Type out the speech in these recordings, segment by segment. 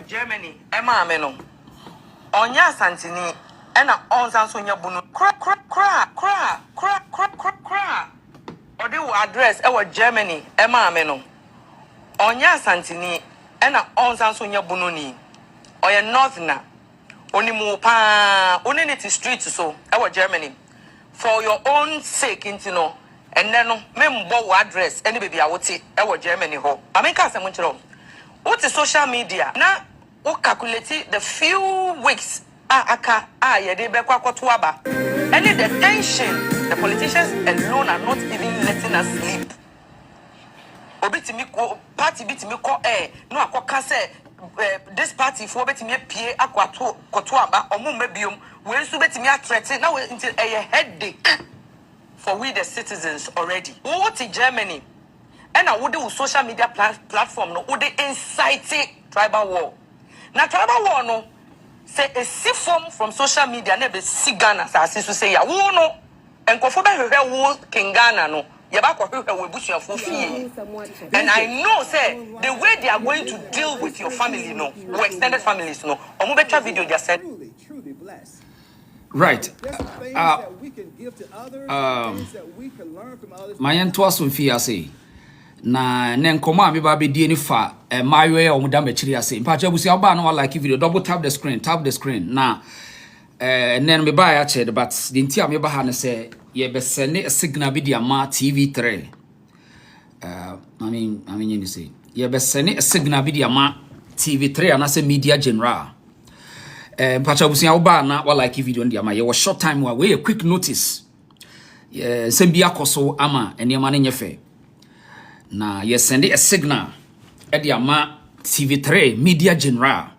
Germany, Emma Meno. Onya Santini, and on Sonia Bunu, cra. Or they will address our Germany, Emma Meno. Onya Santini, and on Sonia Bununi. Or your Northerner. Only more pa, only it is street so, our Germany. For your own sake, you know, and then member address any baby I would say our Germany ho. I make us a much wrong. What is social media? Now, we calculate the few weeks they be kwatuaba. Any the tension, the politicians alone are not even letting us sleep. Obitimi ko party bitimi ko no akoka say this party for betimi pie akwatuaba omo mabiom we nso betimi atrete now until a headache for we the citizens already. What in Germany? And I would do social media platform no would incite tribal war. Now tribal war no say a see form from social media never see Ghana as to say ya no and kofoba hwe wo king Ghana no yaba ko hwe we busu afo fie. And I know say the way they are going to deal with your family no or extended families no omo betwa video just said right. My entwas fia say na nenkoma me ba be die ni fa mayo o mudam akiri ase mpacha busi oba na like video double tap the screen na nen me ba ya che but the ntia me ba ha ne say ye be send a signal bi dia ma TV3 I mean you say ye be send a signal bi dia ma TV3 and say media general mpacha busi oba na like video dia ma ye was short time we a quick notice sem bia koso ama eniema ne nyefe na ye send a signal e ama TV3 media general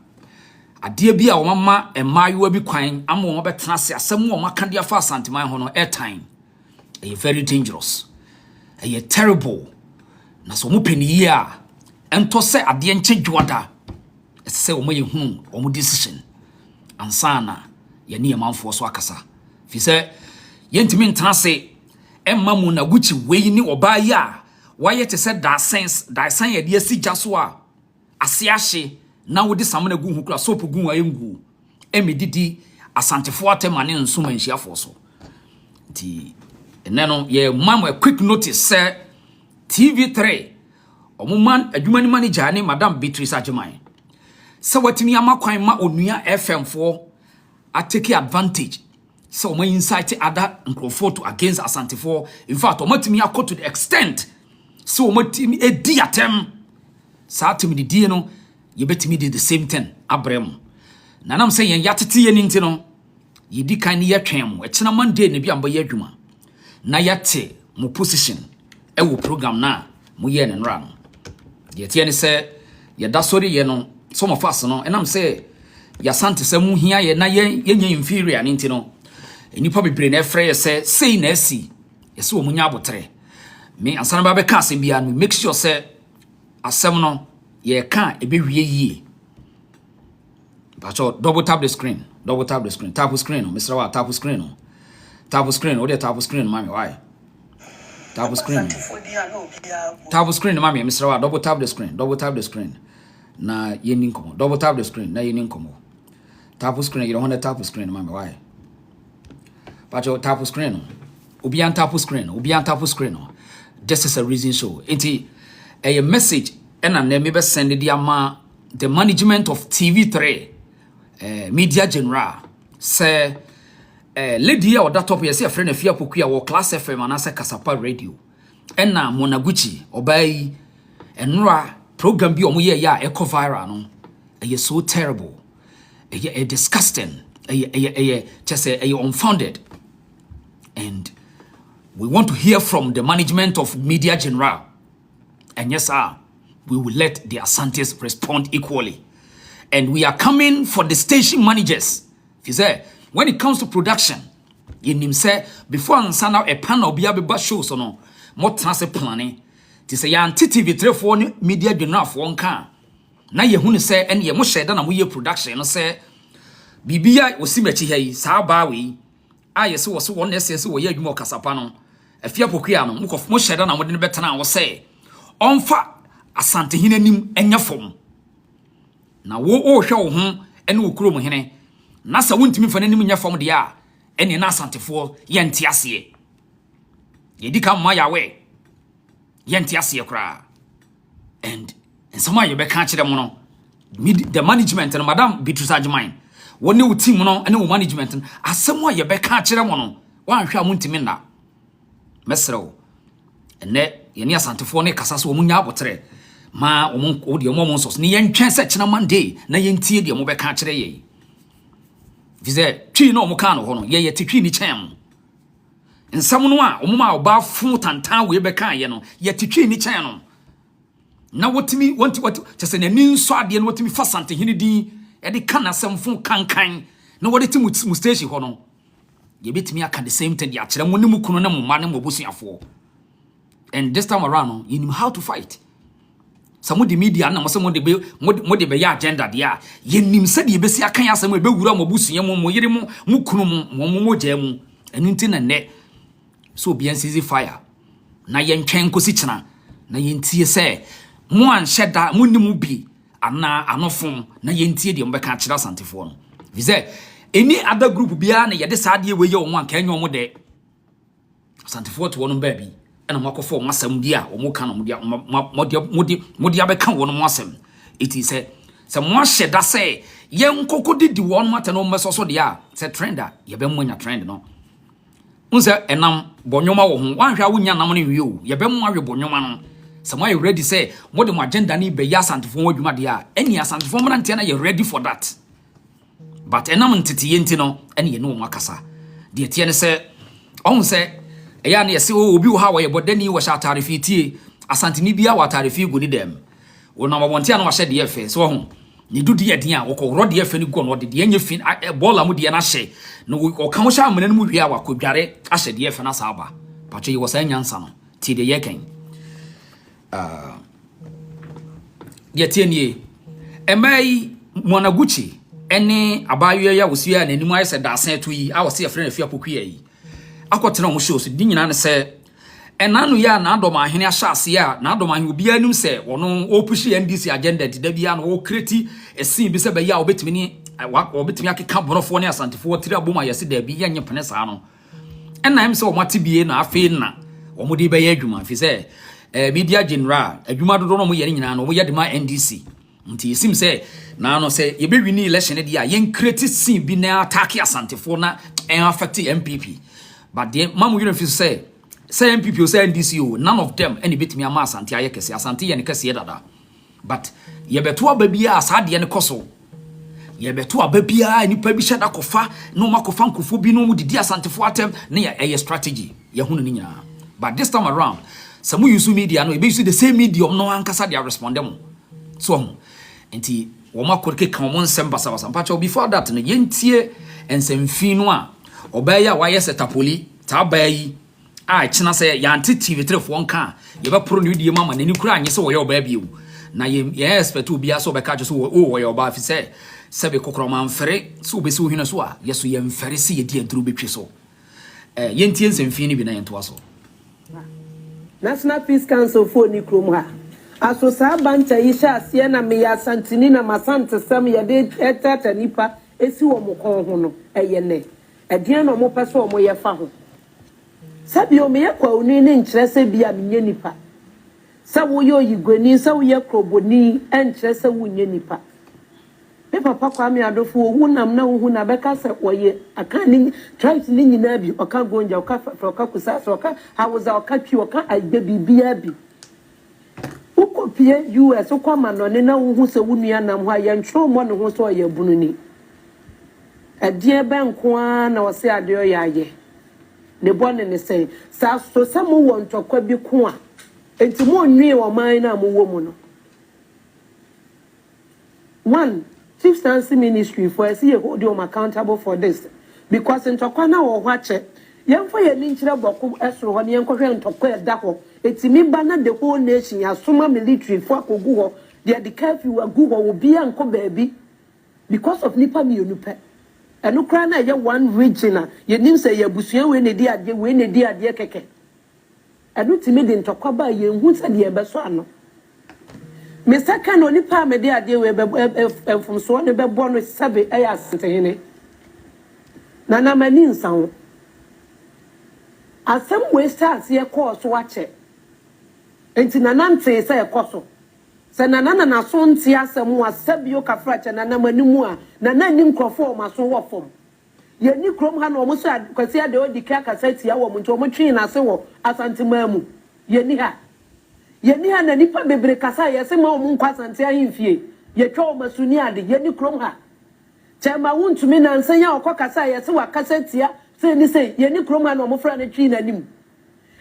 ade bia o mama emayewa bi kwan ama o betena se asem o maka dia fa Asanteman ho no airtime e very dangerous e terrible na so mo peni a ento se ade enche dwoda e se o maye hu o mo decision ansana ye ne manfo so akasa fi se yentimi ntena se emma mu na guchi weyi ni oba ya why te said that sense ye de asigya so a ase ahye na wo de samana gu hu kura soap gu ayengu emedidi asantefo Atemane nsoma nhyiafo so ti eneno ye mam a quick notice say TV3 omuman adwumani manager ne madam Beatrice Ajeman se watimi amakwan ma onua FM fo take advantage so my incite other nkrofo to against asantefo in fact omatimi akọ to the extent so omatimi edi atem sa atimi di no ye betimi di the same thing abrem nanam say yen yatete ye ninti no ye di kan ye twem e kina Monday ne bia mba ye adwuma na yate mo position e wo program na mo ye ne nra no ye tie ne say ye da sori ye no some of us no enam say ya Asantes mu hia ye na ye nya inferior ninti no enipa bebre na efre ye say na asi ye se wo munya abotre me ansana ba be ka asem bia no make sure say asem no ye ka ebe wie yie bacho double tap the screen tap the screen Mr. Wa tap screen o tap screen mami why tap screen mami Mr. Wa double tap the screen na ye ninkomo double tap the screen na ye ninkomo tap screen you don't want to tap screen mami why bacho tap screen obi an tap screen this is a reason so enti a message and na me be send the management of TV3 media general say lady or that top here say friend afia pokua wo class FM anase kasapa radio and na monaguchi obai enra program bi omoye ya eco viral no e so terrible e disgusting just say unfounded and we want to hear from the management of media general and yes sir we will let the Asantes respond equally. And we are coming for the station managers. If you say, when it comes to production, in him say, before I send out a panel, be able shows or no, more transfer planning. To say, ya TV3 for media general for one car. Now you want to say, and you must share that we production, and say, Bibia was symmetry here, Sabawi. I saw so one essence where you more Casapano. A fear pokiano, look of most share than I wouldn't better now say. On fa Asante hinenim enya form na wo hwe wo ho ene wo kuro mu hene na sa wontimi fa nanim nya fam de a ene na asantefo ye nte ase ye di ka ma yawe ye nte ase kra and some ye be ka kire mo no the management and Madam Beatrice Ajimine woni wo team no ene wo management asem ye be ka kire mo no wan hwe amuntimi na mesrew ene ye ni asantefo ne kasa so wo nya abotre ma wo de mo nso ne ye ntwen se kina Monday na ye ntie de mo be ka kire ye vize twi no mo ka no ho no ye tetwi ni chen nsam no a wo ma oba fu tantan we be ka ye no ye tetwi ni chen no na wotimi wanti chese na ni nso ade no wotimi fa sante hini din e de kana sem fu kankan na wode ti mu station ho no ye betimi aka the same thing ya kire mo ne mu kunu na mo ma ne mo busuafo. And this time around you know how to fight. Some of the media na mo de be ya agenda dia ye nim se de be si akan asem e be wura mo busua mo yire mo kunu mo gya mu enu nti na ne so be an easy fire na ye ntwen kosi kina na ye ntie se mo an sheda mo nim bi ana anofom na ye ntie de mo be ka kira santefo no vize any other group bia na ye de saade we ye o an ka enyo mo de santefo to wono ba bi ena makofo masam dia o mo ka no mo dia be ka wono mo asem it is se mo sheda se ye nkokodi di wono mata no meso dia se trender ye be mo nya trend no unse enam bonyoma wo ho wanhwa wo nya nam no wie o ye be mo awe bonyoma no se mo are ready say mo de mo agenda ni be ya santefo wo adwuma de a eni asantefo mo na ntia na ye ready for that but enam ntete ye nti no ene ye no mo akasa de tie ne se on se eya na yesi obi wo ha wo ye bodani wo sha tarifi tie asanteni bia wa tarifi go ni dem wo na mabonte na wa hye de efe so ho ni dudi ye din a wo ko ro de efe ni go no de ye fin bola mu de na hye no wo kan wo sha amene mu hwe a wa ko dware a hye de efe na sa aba pacho ye wo sa nyansa no ti de ye kan ye tie ni emai Monaguchi ene abayo ya wo sia na nimu ayese da asan to yi a wo se ye frɛ na fi apokua yi akotena mo show so di nyina ne se enanu ya na adom ahene ahyase ya na adom ahene obi anum se wono opushi NDC agenda di da bia no o kreti esi bi se be ya obetimi ni obetimi akeka borofo ne asantefo tiri aboma yese da bi ya nyepene saa no enna em se o mate bie na afi na o mo di be ya adwuma fi se media general adwuma dodo no mo ye nyina no mo ye de ma NDC nti esim se na no se ye be wini election dia ye kreti sin bi na attack asantefo na en affect MPP. But the mamu you know say MPP or say NDC, none of them any bit me a mass anti ayekesi asante ye ne kese dada. But ye beto ababia asade ye ne koso. Ye beto ababia ni pa bi hye da kofa no makofa nkofo bi no mu didi asantefo atem na ye strategy ye hunu ni nyina. But this time around some use media no e be use the same medium no ankasa they respond them. So enti wo makorke kan mo nsem basa basa before that no ye ntie ensem no a obaya wa yese tapoli tabayi a china se ya anti TV3 fo nka ye be pro ne die mama nani kura anye se wo ye oba biu na ye expect obi aso be ka so wo ye oba fi se be kokro man fere so be se wo hina so a yeso ye mfere se ye die aduru betwe so ye ntie nsɛmfi ni bi na ye nto aso National Peace Council for ni krom ha aso sa banta yi sha ase na me ya santini na masante sam ye de etata nipa esi wo mo kon ho no eye ne edian no mo pese o mo ye fa ho sabi o me ye kwa oni ne nkyere se bia menye nipa sa wo ye oyigoni sa wo ye kroboni enkyere se wo nye nipa me papa kwa me adofo wo nam na wo hu na beka se wo ye aka ni tribes ni nyina bi oka gonja oka oka kusa so oka hauza oka twi oka agbe bibia bi ukopie US kwa manone na wo hu se wo nua nam ha ye ntro mo ne ho so ye bununi adie benko na wo se ade oyaye ne bone ne say sa so samo wo ntokwa bi ko a enti mo nwie wo man na mo wo mu no one Chief Stancy Ministry for see you hold them accountable for this because ntokwa na wo hwache yemfo ye ni nkyere boko esoro ho ne yenkwohwe ntokwa eda ho eti mi ba na the whole nation ya soma military for akogu ho the curfew agu ho obi anko baabi because of nipa mi onupe eno kra na ye one region ye nim say ye busua we ne di ade keke eno timi de ntokwa ba ye hu se de be so ano me second oni pa me de ade we from so ne be bo no sabe e Asantehene na na mani nsan asem we start ye course wache enti na nante se e koso se na na so nti asem wa sabio kafrache na na mani mu a na nim krofo ma so wo fom ye ni krom ha no mo so kwasi ade odika kasati ya wo mo nto mo twi na se wo Asanteman mu ye ni ha na nipa bebre kasa ye se ma wo nkwa Asante ahimfie ye twa o masuni ade ye ni krom ha chema wuntumi na nsanya okokasa ye se wa kasatia se ni se ye ni krom ha no mo fra na twi na nim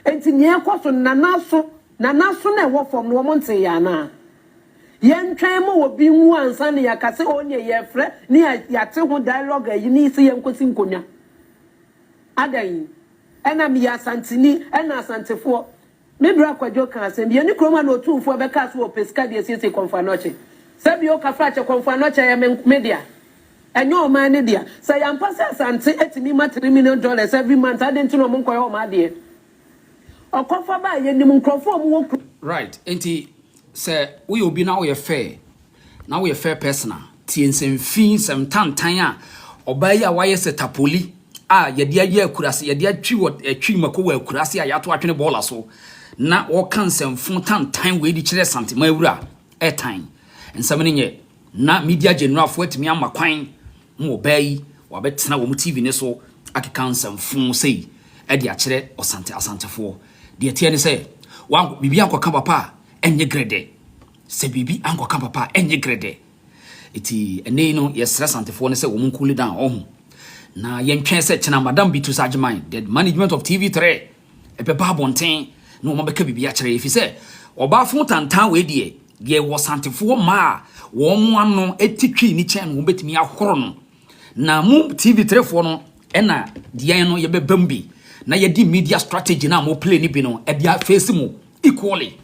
enti ne ekoso na naso na wo fom no mo nte ya na yen twan mo wo bi nwu ansa ne ya kase o ne ye frɛ ne ya te ho dialogue yi ni se ye nkosi nkonya adan ena mi ya Asanteni ena Asantefo me bra kwadwo kan asem ye ni kroma na otumfo be ka so o pesca de sese konfanoche sabi o ka frache konfanoche ye media enyo o man ne dia say am pass Asante etimi ma $3 million every month adenti no mo nkoyo o ma de okofa ba ye nim nkrofo mo wo right enti say we obi na we fair person tie nsɛmfin sɛm tantan a ɔbaa yi a wayɛ sɛ tapoli a yɛde ayɛ akurase yɛde atwi wɔ atwi mako wɔ akurase a yɛato atwene bɔɔla so na wɔka nsɛmfo tantan wei di kyerɛ Asantema awura airtime nsɛm ne nyɛ na media general fo atimi ama kwan mo ɔbaa yi wabɛtena wɔ mu TV ne so akeka nsɛmfo sei ɛde akyerɛ Asantefo deɛ tie ne sɛ wan bibi ankɔka papa enye grade se bibi ankoka papa enye grade eti ene no yesra Asantefo ne se wo mun cool down ohun na yentwen se chena madam Bitu Sageman the management of TV3 ebeba bonten no mo beka bibi a kire efi se oba fon tantan we de ye wo Asantefo ma wo mo ano etitwi ni chen wo betimi ahoro no na mu TV3 fo no ena de no ye bebam bi na ye di media strategy na mo play ni bi no e dia face mu equally.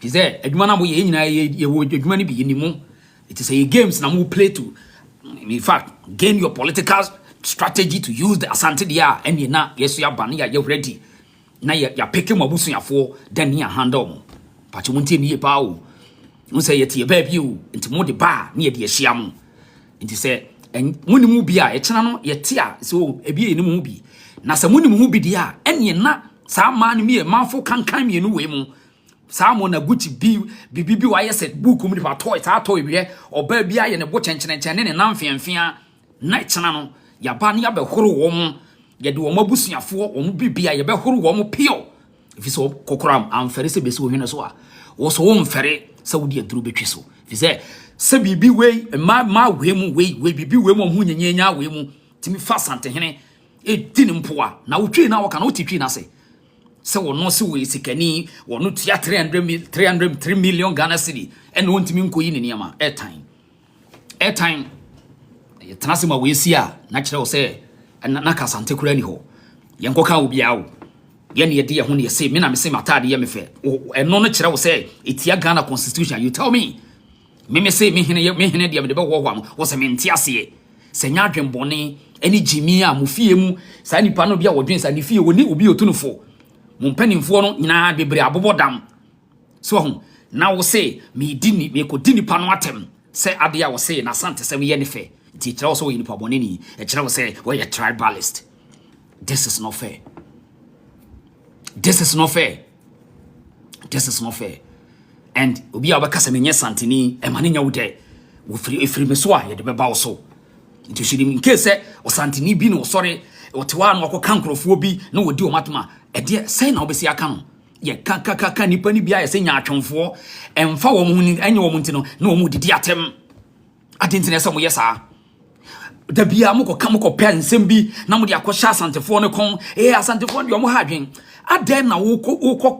Is there adwuma na mo ye nyina ye wo adwuma ni bi ni mu it is a games na mo play to in fact gain your political strategy to use the Asante dia and na yeso ya ban ya ready na ya pick mo abusuafo then ya handle mo pa che mo ntie ni pa o mo say ye tie ba bi o nti mo de ba na ye de ahia mo nti say muni mu bi a e kyena no ye tie a so ebi eni mu bi na se muni mu bi dia ene na sa ma no mi manfo kankan mi enu we mu Samo na Gucci bibi wa yese book mu pa toy sa toy bi oba bi aye ne bo chenchenenchen ne nam fianfia na chena no ya ba ne ya be horo wo mu ye de wo mabusuafo wo mu bibia ye be horo wo mu pio ifi so kokoram amfere se besi wo hwene so a wo so wo mfere se wo de aduru betwe so fi se bibi we ma we mu we bibi we mu hu nyenya we mu timi fa Asantehene e dini mpoa na wo twi na wo ka na wo titwi na se so no se we sikani wono tua 3 million Ghana cedi and wontimi nkoyi ne niama airtime ye transema we si a na kire wo se na ka Asante kura ni ho ye nkoka obi awo ye ne ye de ye ho ne ye se me na me se matade ye me fe eno no kire wo se etia Ghana constitution you tell me say me hene de me de be wo am wo se me ntiase se nya adwenbone eni jimi a mu fie mu sa nipa no bia wodwen sa ni fie woni obi otunufo mumpanimfo no nyina bebre abobodam so ho na wo se me ko dini pa no atem se ade a wo se na Asante se me ye ne fe ti kira wo so yin pa boneni e kira wo se we ye tribalist. This is not fair and obi abaka se menye Asanteni e mane nya wo de wo free me so a ye de beba wo so nti shiri in case Asanteni bi no sorry o tewa no akọ kankrofo bi na wodi o matoma e de say na obesi aka no ye ka nipa ni bia ye se nya atwonfo emfa wo mu ni anya wo mu ntino na wo mu didi atem adintine se mo yesa da bia mo ko pe nsem bi na mo de akọ Asantefo ne kon Asantefo de o mo ha adwen aden na wo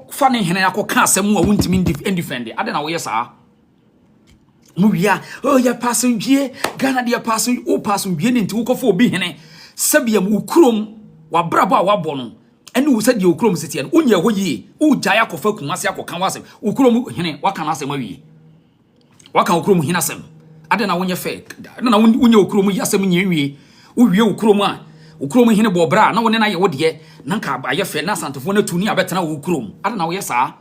fa ne hene akọ ka asem wo ntimi indefend aden na wo yesa mo wia ya passenger Ghana de passenger ni nti wo kofo obi hene sabia mu ukrom wa brabo a wabɔ no ene wo sadi ukrom setie no unya ho yie u gya akofa kumase akoka wasem ukrom hene waka na asem awie waka ukrom hene asem ade na wonye fe na unya ukrom yi asem nya wie u wie ukrom a ukrom hene bɔ bra na wone na ye wode na nka aye fe na Asantefo na tuni abetena wo ukrom ade na wo ye saa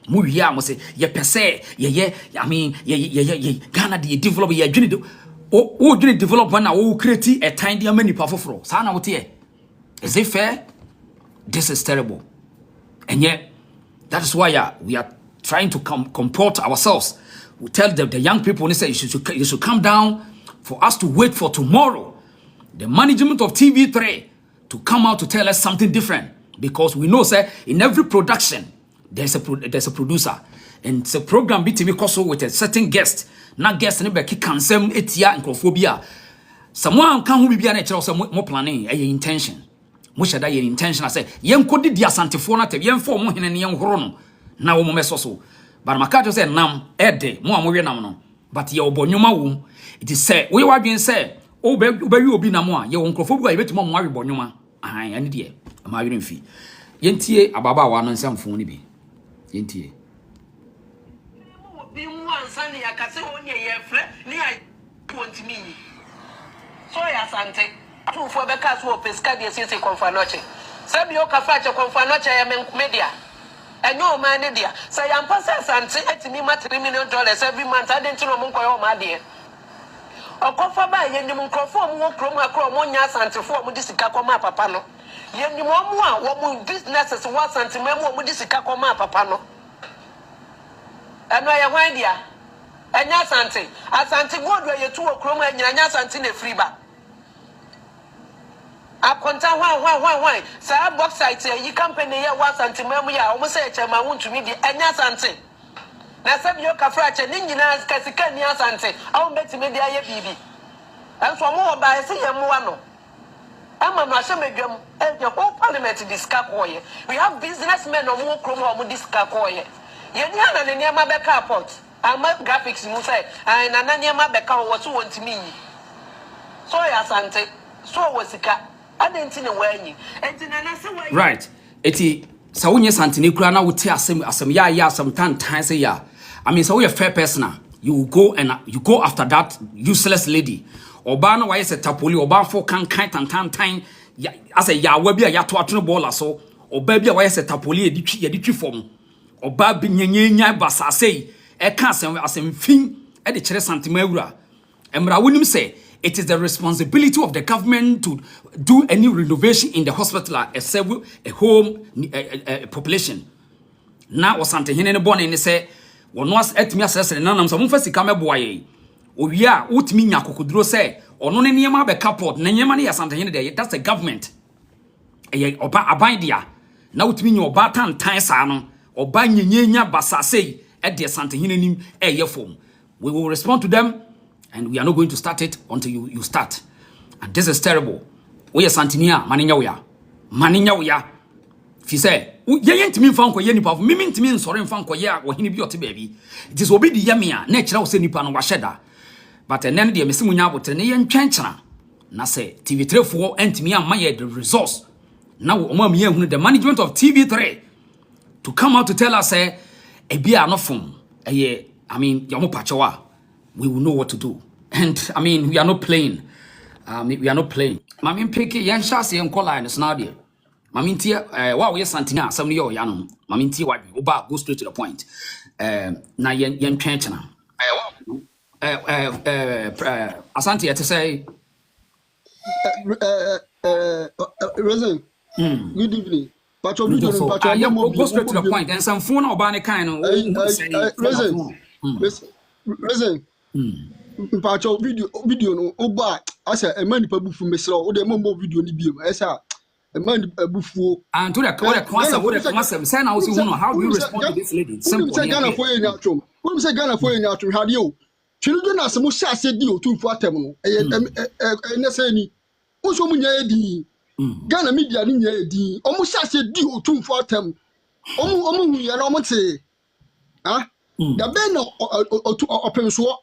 Mu wi mo say ye pese ye I mean ye Ghana dey develop ye adwene do o adwene develop na o create a time dey many pafoforo sa na wote here. Is it fair? This is terrible. And yet that is why we are trying to comport ourselves. We tell the young people, they say you should come down for us to wait for tomorrow. The management of TV3 to come out to tell us something different. Because we know, sir, in every production, there's a producer. And it's a program BTV also with a certain guest. Not guest, and cancel etia and crophobia. Someone can be an some more planning, a intention. Much that your intention, I say, young could the Asantefona, young for more than young Horono. Now, so. But Makato said, Nam, Ede, more nam. But your bonuma womb, it is said, we were being said, oh, baby, you will be no more. Your uncle Fobu, I bet more Mari bonuma. I any dear, a marrying fee. Yentie, Ababa, one and some phony be. Yentie. Be one Sunday, I can say only a flat near 20 minutes. So, Asante, two for the cast will pesca the city confanoche. Sabio Cafacha confanoche, I am media. And no man, dear. So I am passing and to me $3 million every month. I didn't know Munko, my dear. Or cover by Yenimum Crofom, Chroma, Cromonia, Santa Form, Disicacoma, Papano. Yenimua, what businesses was Santa Memo, Disicacoma, Papano. And I am my dear. And Asante, Asante, what were you 2 Chroma and Yasantin Freeba? I contact why. So I box site you company was anti-memory. I almost say I want to meet the Asante. Now, some your cafracha, Ninjas, Cassican Asante. I'll bet to me the baby. And for more by say Yamuano. I'm a Mashamegum and the whole parliament to discuss. We have businessmen or more chroma who discuss. Yana and Yama Becca pot. I'm a graphics, Musa, and Ananyama Becca was who want to me. So Asante, so was the cat. Right. Eti sawunye santini kura na wuti asem ya sometimes ya. I mean, so you're a fair person. You go after that useless lady. Oba no why se tapoli oba for kan tan as a ya we bia ya to atno ball so oba bia why se tapoli ye di twi form. Oba bi nyenya basase e ka asem fin e de kire santima awura. Emra wonim say it is the responsibility of the government to do any renovation in the hospital, a home, a population. Now, was something in the born and say, one was at me assessing none of some first come boy. Oh, yeah, what mean Yakudro say, or no near my couple, Nanyamani or something in the day. That's the government. A bindia. Now, it mean your batan time sano, or buying Yenya Bassa say at the something in a year form. We will respond to them. And we are not going to start it until you start. And this is terrible. We are Santinia, Maninya. If you say, ye ain't me found for any pov, miming to me sorry found for ya or hini beauty baby. It is obi the yamia, natural senipan washeda. But an end the Messimunya with an Ian Chanchana. Na say, TV3 4 and me and my the resource. Now, the management of TV3 to come out to tell us, say, a beer no phone. I mean, Yamu Pachawa. We will know what to do. And I mean, we are not playing. We are not playing. Mami peke yan shasi yan kola and now there. Mami tia wow yes santina some yo yano. Mami tia what oba go straight to the point. Na yan trenchana. Asante to say Resin. Good evening. Go straight to the point. And some phone or banner kind of Resin. Mpacho video no oba asa e man nipa bufu mesra o de mo video ni biem esa e man bufu and to the concept say na we see how do you respond to this lady simple say Ghana for yen atwom we say Ghana for yen atwom hade o twinu do na asemo sha ase di o tumfu atem no e ne say ni o so mu nya edi Ghana media ni nya edi o mu sha ase di o tumfu atem o mu hu ya na o mu te da be no openso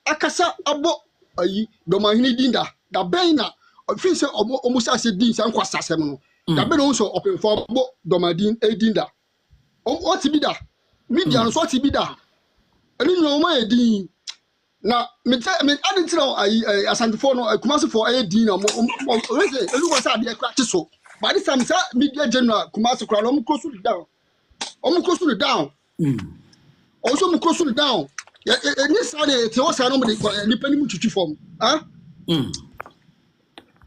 akasa abo ayi domahini dinda da be na fi se almost as din san kwasa sem no da be no so openfo abo domadin dinda o ti bi da media no so ti bi da ani no ma edin na me adintra ayi asantefo no kumasefo edin na mo say elu ko sa de kwa so by this time say media general kumase kra no mo close to down Also mu cross down any side te o sa no me nipa ni mu tutu form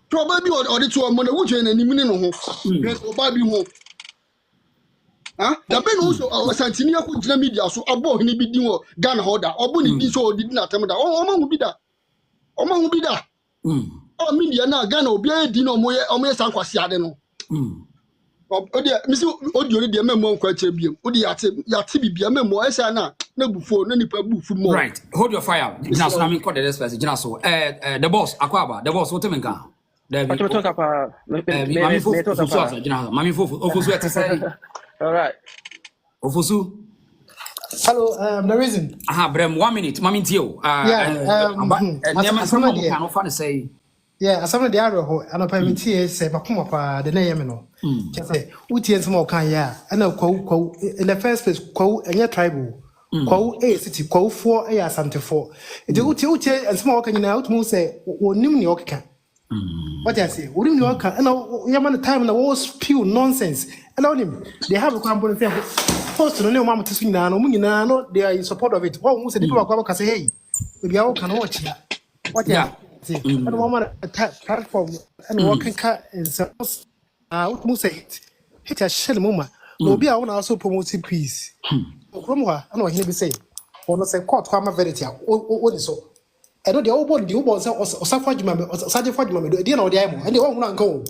to ba bi o de to mo na wuje na nim ni no ho o ba bi ho da be no so Asantini akọ gina media so abo hini bi din o Ghana holder obo ni din so o di na tem da o ma hu bi da o media na Ghana obi e di no mo ye sankwase ade no o de misi audio de memo nkwa che biem o de yate bibia memo esa na bufo na nipa bufu mo right hold your fire gina so na me call the next person gina so the boss akwaba the boss what me kan David talk about mami fofu gina mami fofu ofosu et say all right ofosu hello the reason brem 1 minute mami tio never some can offer say yeah asam de aro and opportunity say bakoma pa de na yeme no say utie nsem kan ya ana kwawu in the first place kwawu enye tribal kwawu city kwawu for asante for de utie nsem kan nyina utumu say onim ne okeka what I say onim ne okeka and yaman time na was spew nonsense and onim they have a company say first no ne mama tesu nyina no mu nyina no they are in support of it one who say the people kwa say hey we be can watch what yeah and one platform and working car and so what must say it a shell mama no be I also promoting peace from her and what he be say or no say court kwa verity o ni so e no dey o body o bon say o safo adwuma me o saje fo adwuma me do dey na o dey am and dey o hu na nka o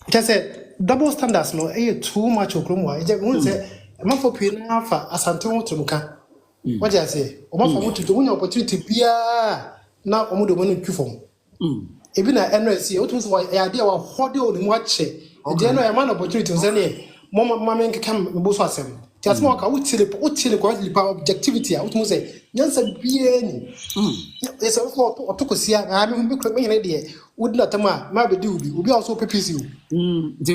just say double standards no too much okromo e je hu say ma for pin na fa asante ho tumka what I say o ma fa mutu to wunya opportunity bia na o mu do manu twufom e bi na NSC o tum so ya de wa hode o ni mu ache e de no ya man opportunity so ne mo men kekam bo so asem ti asem o ka utile kwa lipa objectivity a o tum say nyansa bia ni e so for to kosia na me hu bi kro me ne de would not ma be do obi also PPC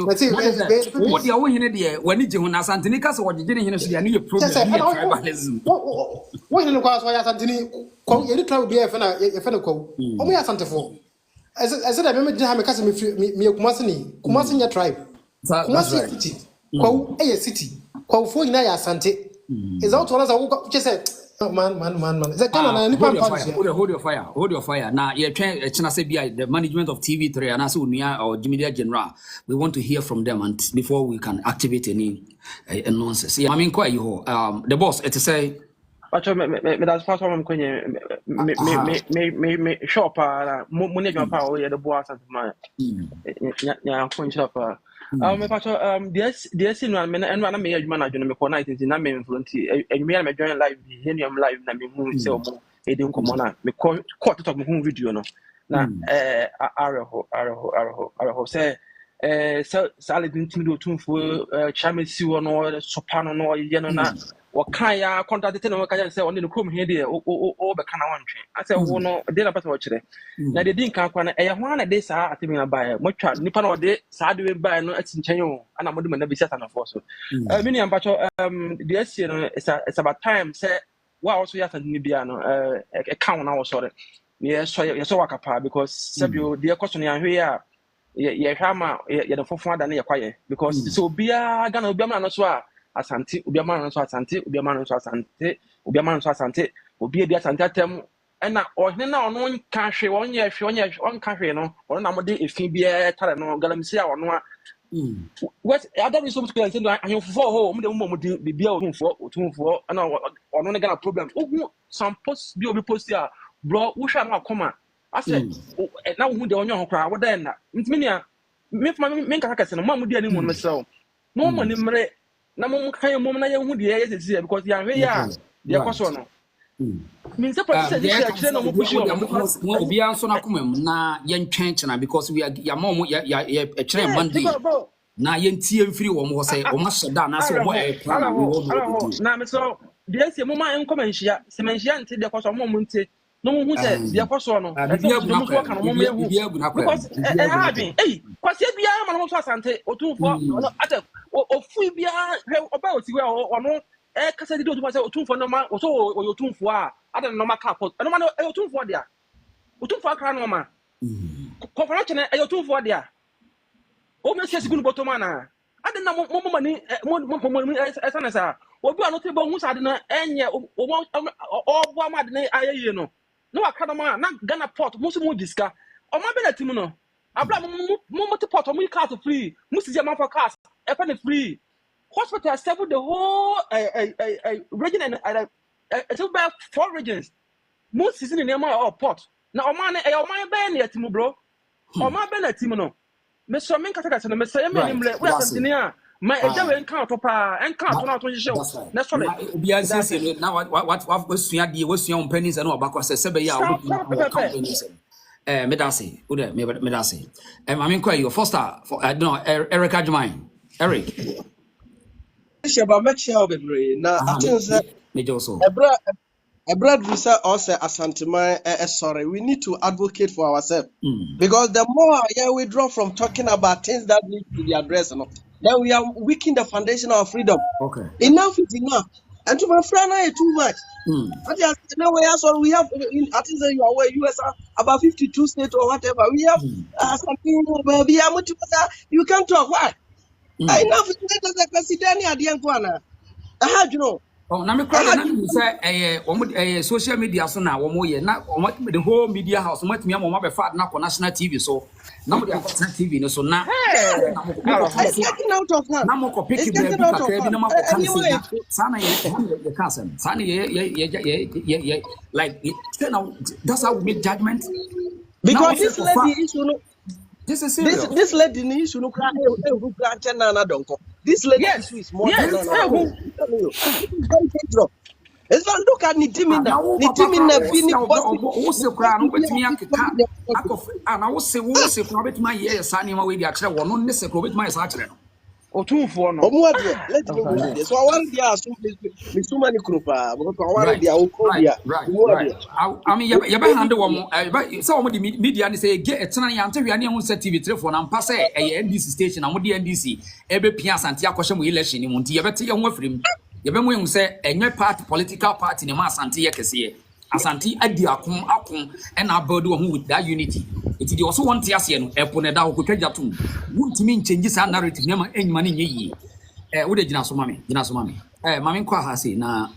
what the away here there when you na Asanteni ka so wojije here so there no problem tribalism what you kwa so ya Asanteni kwa you try be e fe na kwa o mo ya Asantefo as that me gina ha me ka se me kumase nya tribe kumase city kwa e city kwa fo nyina ya Asante is out one as I say man is that kind of hold your fire now you try say the management of TV3 and also Onua or Media General we want to hear from them and before we can activate any nonsense yeah I mean quite you the boss it say me that's part of me shop mo ne jump pa o ye the boss Asanteman nya ko shop me pato DS no me na me adwuma na adwuma me ko night na me influence adwuma na me join live henium live na me hu se omo edi nkomo na me ko to me hu video no na arho say salad intimido tunfo chamesi wo no sopa no ye no na wakan ya contact te no wakan say on the chrome here dey o be kana wantwe ase wo no dey na person wo kire na dey din kan kwa na e ho na dey saa atemi na bae mo twa nipa na dey saa dey bae no atinchen yo ana mo dey na be seta na for so me ni ampacho dey asie no it's about time say wa also ya tani bia no e kan na wo sore ye so wakapa because sabio dey question ya hwe ya ye hwama ye the fofo ada na ye kwaye because so bia Ghana obiama no so a Asante obiama no so Asante obiama no so Asante obiama no so Asante obi e bi Asante atem na ohne na ono nka hwe onye onka hwe no ono na mode efin bia tare no galamsi a ono a what other is so much clear say ahun fofo ho mo de mo de bia otumfo na ono ne Ghana problem ogun some post bi obi post ya bro wo hwa na akoma ase na wo hu de onyo ho kra wo da na ntimi nia me nka kase no mo amudi ani mo no mesel no mo ni mre na mo kan mo na ye hu de ye sesi because ya hwe ya de kwaso no min se practice de ya no mo pushi mo obi anso na komam na ye ntwenchena because we ya mo ya kire Monday na ye ntie mfiri wo mo say wo ma sheda na say wo plan we wo na me so de ese mo ma enko manhia se manhia nte de kwaso mo nte no mo hu se de kwaso no e so mo so kan mo me hu because ha bin kwase bia ma no so Asante otumfo ate ofu bia oba otiwe ono kasa di otumfo se otumfo no ma so otumfo a ade no ma ka pot no ma otumfo dia otumfo akra no ma ko fara chene otumfo dia o me se sigunu botoma na ade na mo mani esana sa obi ano te bo hu sa ade na enye obo ama ade na ayeye no no aka ma na Ghana port mo so mo diska o ma be na tim no abla mo te port mo car free mo si ma for cars e pa na free hospital serve the whole region and it's about 4 regions mo si ni ma port na o ma na e o ma be na tim bro o ma be na tim no me so men kata no me say me nimle we asantini a ma eja we nka to pa enka to na to hye na so le obi ansese na what wasua de wasua on pennies and obakwa se be ya obi companies me da say o de me da say I mean quite your foster for no Eric Adjumine Eric Sheba make sure bebre na atense me also Ebra Drisa also Asanteman sorry, we need to advocate for ourselves. Because the more we withdraw from talking about things that need to be addressed, then we are weakening the foundation of freedom. Okay. Enough is enough. And to my friend, I too much. But yes, no way else. We have, I think you are aware, US are about 52 states or whatever. We have something, you can talk. Why? Enough is not as a president at the end. How do you know? Oh, na me crowd na me say social media so na wo mo ye na the whole media house mo atimi am mo be fa na national TV so na mo dey national TV no so na it's getting out of hand. Na mo ko pick be bi na mo ko kan say sana ye can say sana ye like that's how we make judgment because this lady issue no this is serious. This lady issue no cry na donko. This lady issue is more than it's not look at Nitimina Bini also cry no betimi akeka akof ana wo se no betimi ye sane ma we di akere wo no ne se ko betimi sa akere no otumfo no let me go so I want dia so me suma ni krupa but I want dia okobia I mean you be handle wo so wo di media ni say get etena ya ntehwe ne hu se TV3 for na mpa say NDC station na mo di NDC e be pia Asante akwhye mo election ni mo nti ye bete ye ho afirim ye be mo hu say enye party political party ne ma Asante ye kese Asante adi akon and abode wo with that unity it is also want ase no epo ne da wo kwatwa tum wuntimi nchange sa narrative ne ma enyima ne nye wo de gina so mame mame kwa ha say na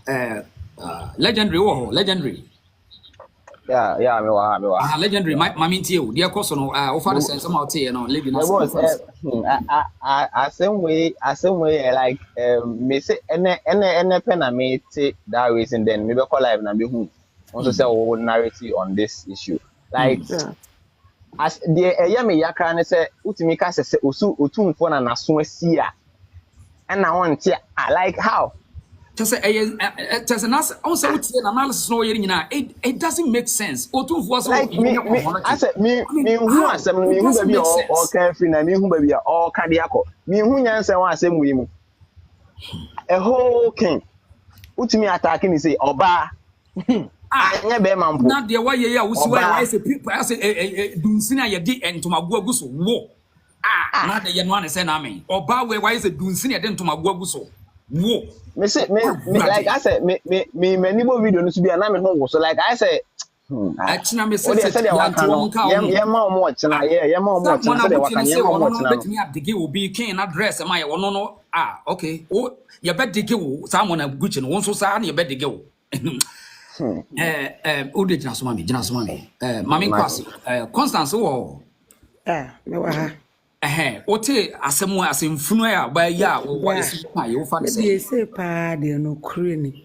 legendary wo legendary me wa legendary mame ntie wo de koso no wo fa the sense ma tie no lady na same way like me say ene pen na me take that reason then me be call live na be hu also say we narrative on this issue like as the me yakra ne say utimi ka se otumfo na naso asia and na won tie like how just nas also utie na analysis no yeri nyina it doesn't make sense otumfo so like me I said me hu asem me hu ba bi o kan free na me hu ba bi o ka de akọ me hu nyanse wa asem wi mu a whole king utimi attack ni say oba anya be mampo na de wa ye ya wusi wa say people say dunsina ye di entomago aguso wo na de ye no an say na me oba we wa say dunsina ye di entomago aguso wo me say me like I said me many more video no so bia na me ho so like I say achina me say ye ma o mo china ye ma o mo china say waka ye ma o mo china bet me adigi obi kin address ma ye wono no okay o ye bet digi wo samo na guchi no won so sa na ye bet digi wo ode gina so mami mami kwasi Constance wo me wa ha ote asemfunu ya ba ya wo esi pa ye wo fa de se pa de no kure ni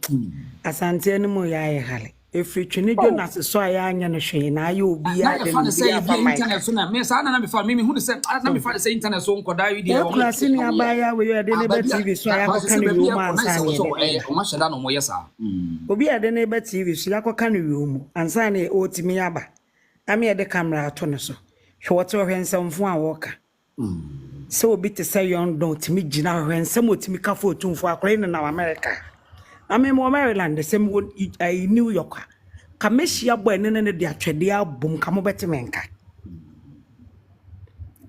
Asante no mo ya ye hale efri twene Jonas so ya anya no hwe na ya obi ya de no bi internet so na me sa na me fa me hu de se na me fa de se internet so nkoda wi de wo klasi ni abaya we ya de ne ba TV so ya ko kan wi mu ansa ne o ma sheda no mo yesa obi ya de ne ba TV so ya ko kan wi mu ansa ne o timi aba ame de camera to ne so hwe wote hwensam a wo ka so obi te say yon don timi gina hwensam otimi ka fo tumfo akore ne na America ame mo Maryland sem wo New York ka mehia boy ne de atwede abom ka mo beti menka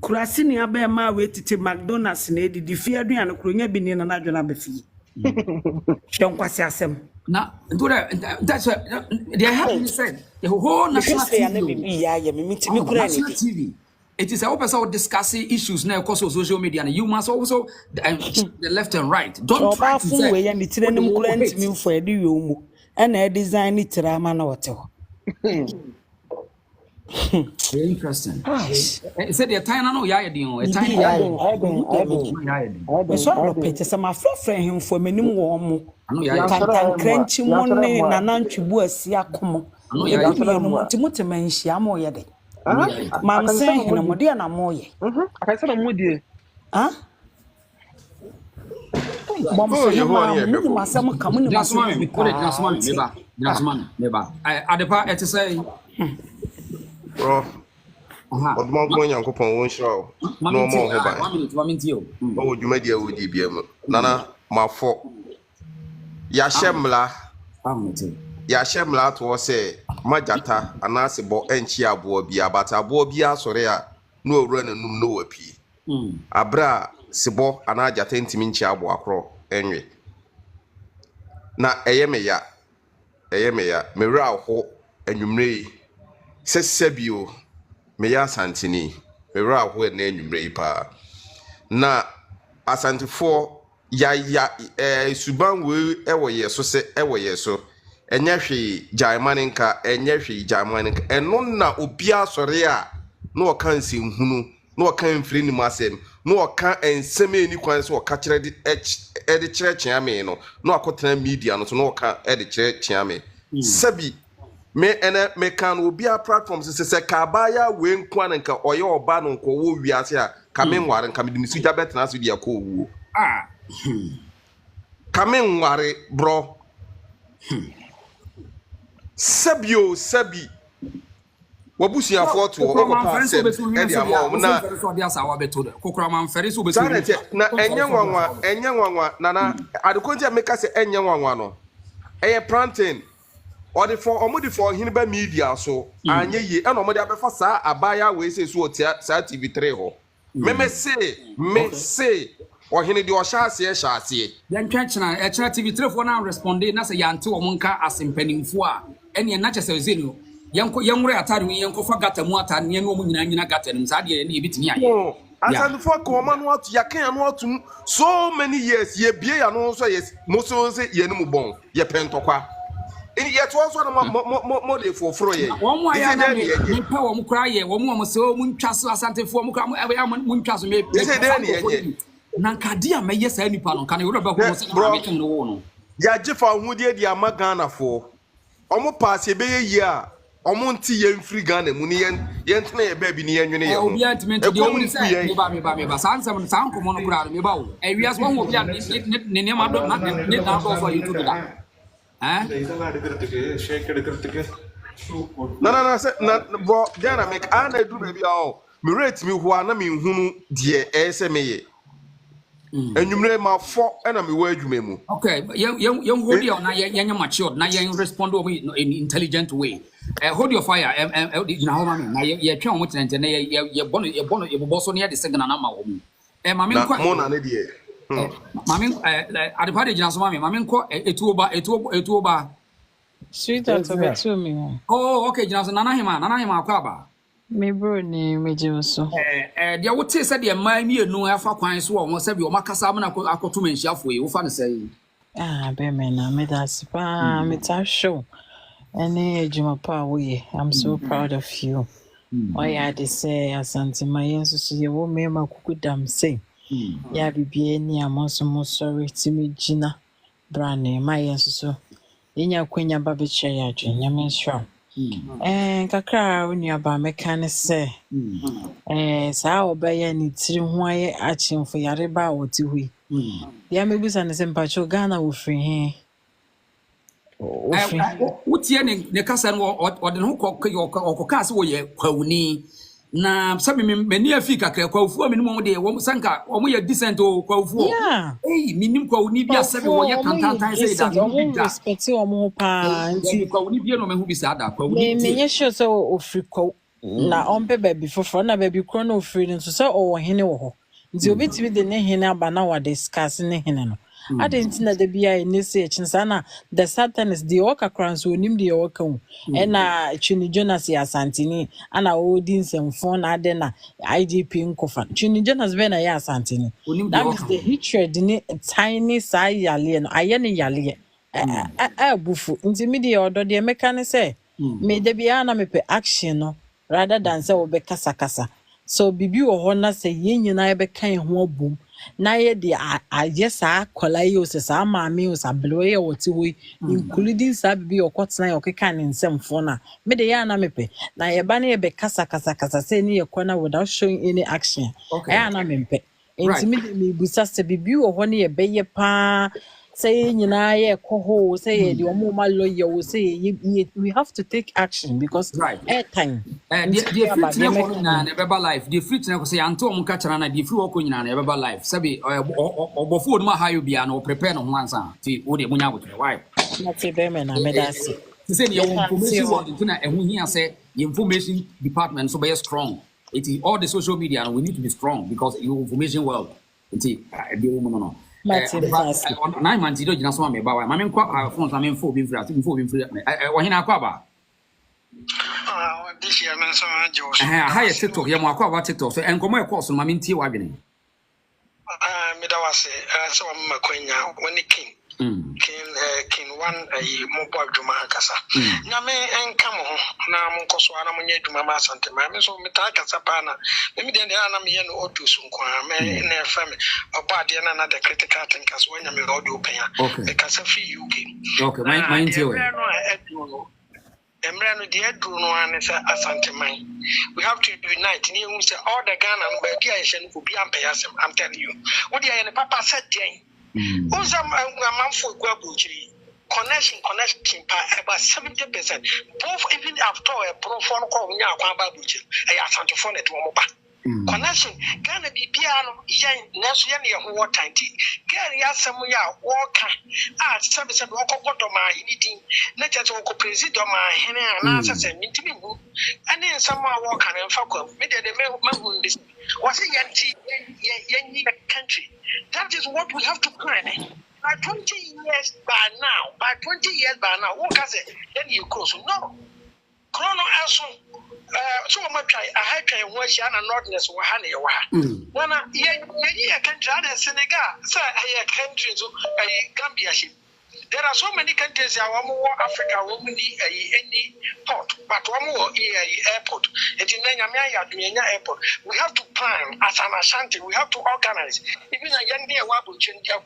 kurasi ni aba ma we titi McDonald's na edidi fi aduan kronya bi ni na adwena ba fi hwenkwase asem na that's what they have said the whole national TV ya me mitimi kura ni TV it is a person discussing issues now across social media, and you must also the left and right. Don't try to say we and the me for a you and a design it man or very interesting. Said the time no ya edin a time I saw pictures of my friend him for many more. Can crunchy money and nanchu asia come. Timothy menshia more yet. Mam saying no more na more. I said I'm with you. Huh? Mom say I'm coming just man neba adepa et say bro odmo ko Nyankopon won hira o no mo ho ba 1 minute yo o dwuma dia wo di bia mu nana mafo ya hyemla to say majata anase bo enchi abo bia bata abo bia sore a no owura nanum no wapi abra sebo anajata ntimi nchi abo akro enwe na eyemeya mewra ho anwumre sesebio meya asanteni mewra ho na anwumre pa na asantefo ya suban we ewo yeso se ewo yeso enya hwe jaimaninka eno na obia sore a no oka nsehunu no oka mfiri ni masem no oka enseme eni kwan se oka kire de kire chiame no no akotena media no so no oka de kire chiame sabi me ene me kan obia platforms se ka baya we nkwan nka oye oba no nko wo wiase a kame nware nka me de misuja betena so dia ko wo kame nware bro sabi wabusia foto o ko passe e dia mo na kokora man fere so besu na enye nwanwa nana adekonti meka se enye nwanwa no eye plantain or the for omudi for hinba media so anye ye e no omudi abefa sa abaya we se so otia sa TV3 ho me say o hini di o shaase yan twachina e kira TV3 for na responde na se yante o monka asempanimfo a ene na chese zenu yanwure atare wi yankofa gata mu atare ne no mu nyina gata nim sa de ne ebitimi aye asantefo ko ma no atu yakan no atu so many years ye bie ya no so yes mo so se ye no mu bon ye pentokwa in ye to so na mo de foforo ye won aya na me pa wo mu kra ye wo mu se wo mu ntwa so asantefo mu kra mu ntwa so me na nkade a meye sa nipa no kan wura ba ko se na me ken no wo no ya jefa hudie di amagana fo omo pass ye be ye a omo nti ye mfiri Ghana mu ni ye ntena ye ba bi ni ye nwene ye obi antiment de omo se me ba sansam san komo no kura me ba wo ewias wo obi an ne ma do na ne da go for you to do that na bro Ghana make ana do baby o me rate me ho na me hunu de ese meye enwumre ma fo na me wa adwuma mu okay you hold your na you matured na you respond in intelligent way hold your fire you know ma me na you twa mo tenente na you bono so na the signal na ma wo mu ma me kwa mo na ne de mami adipade jina so mami nko etuoba sweet to me oh okay jina so nana hima akwa ba me bro ni meje so dia wote se de man mi enu afa kwan so wo se bi o makasa am na akoto manhiafo yi wo fa ne sei be me na me da spa me ta show ene ejuma pa we I'm so proud of you why I dey say Asanteman yenso so ye wo me makukudam say ya bibie ni amonso mo sorry timi gina brane ma yenso so yenya kwenya ba be che ya dwe nyame sure kakra oni aba meka ne se saa obaye ni tiri ho aye achimfo yare ba woti hui ya mebusa ne se mpacho Ghana wo free he wotie ne kasa no ode no koka se wo ye kwawuni na sabi meni afi kakra kwawufu me no de wo sanka wo ye decent o kwawufu minim kwawuni bia sabi wo ye tantantan se da no bi respect wo mo pa nti kwawuni bia no me hu bi sa da kwawuni menye sure so ofri kwaw na onpe baby foforo na baby kro na ofri nso so o wo hene wo ho nti obetimi de ne hene aba na wa discuss ne hene no I didn't know the BI in this age, and Sana, the Satan is the Oka crowns who named the Oka, and Chini Jonas Asantini, and our audience and phone Adena, IGP in Kofan. Chini Jonas Bena Asantini. That means the hatred in a tiny Sai Yalian, Ayani Yali. Bufu, intermediate order, the American say, may there be an action, no, rather than say, Obe Kasa. So bibi wo ho na se yen nyina be kan ho bom na ye de aye saa kola ye o se saa maame o sa blo ye wo ti wo including saa bibi okotena ye okeka ne nsemfo na me de ya na mepe na ye ba na ye be kasa say ni ye kona without showing any action ya na mempe enti me de me busa se bibi wo ho na ye be ye pa say nyina ye koho say ye de omo ma lawyer wo say we have to take action because airtime the fruit na never life the fruit na ko say anto om ka chara na the fruit ko nyina na never life sabi obofo ma hayo bia na prepare no ho ansa ti wo de munya botre why na te be me na me da se say the information world na ehun hia say the information department so be strong it is all the social media and we need to be strong because your information world it is the woman no na man ti do gina so ma me ba why ma me nkwa phone so ma me mfo bi mfiri wo hina akwa ba this year man so Josh hi TikTok ya mo akwa TikTok so enkomo e course no ma me ntie wa dwene me da wase so ma kwanya woni king one mo bo adwuma kasa na me enka mo na mo nkoso ana mo nya adwuma ma Asanteman me so me ta kasa pa na me de na me ye no odusu nkwa me na efa me oba de na the critical thinkers wanya me audio pen me kasa fi UK okay my ntie we Emrano the Edru no an Asanteman. We have to unite. You say all the Ghana and Belgian will be Asɛm. I'm telling you. What the Papa said, Jane. Also, I'm for Guabuchi. Connection about 70%. Both even after a pro phone call now, Guabuchi, I asked to phone it one connection Ghana be piano yen nesu ye ne ho tanti Gary asem ya woka service do kokoto ma hidin na chete ko president ma hene ana asese mintimi hu ane nsam a woka na mfa kwa me de me this was yen country. That is what we have to plan. By 20 years by now, what can say then you cross no chrono also so much I had to watch and nordness were honey. When I country Senegal, sir, a country to a Gambia ship. There are so many countries one more Africa woman any port, but one more airport. It's in airport. We have to plan as an Ashanti, we have to organize. Even a young day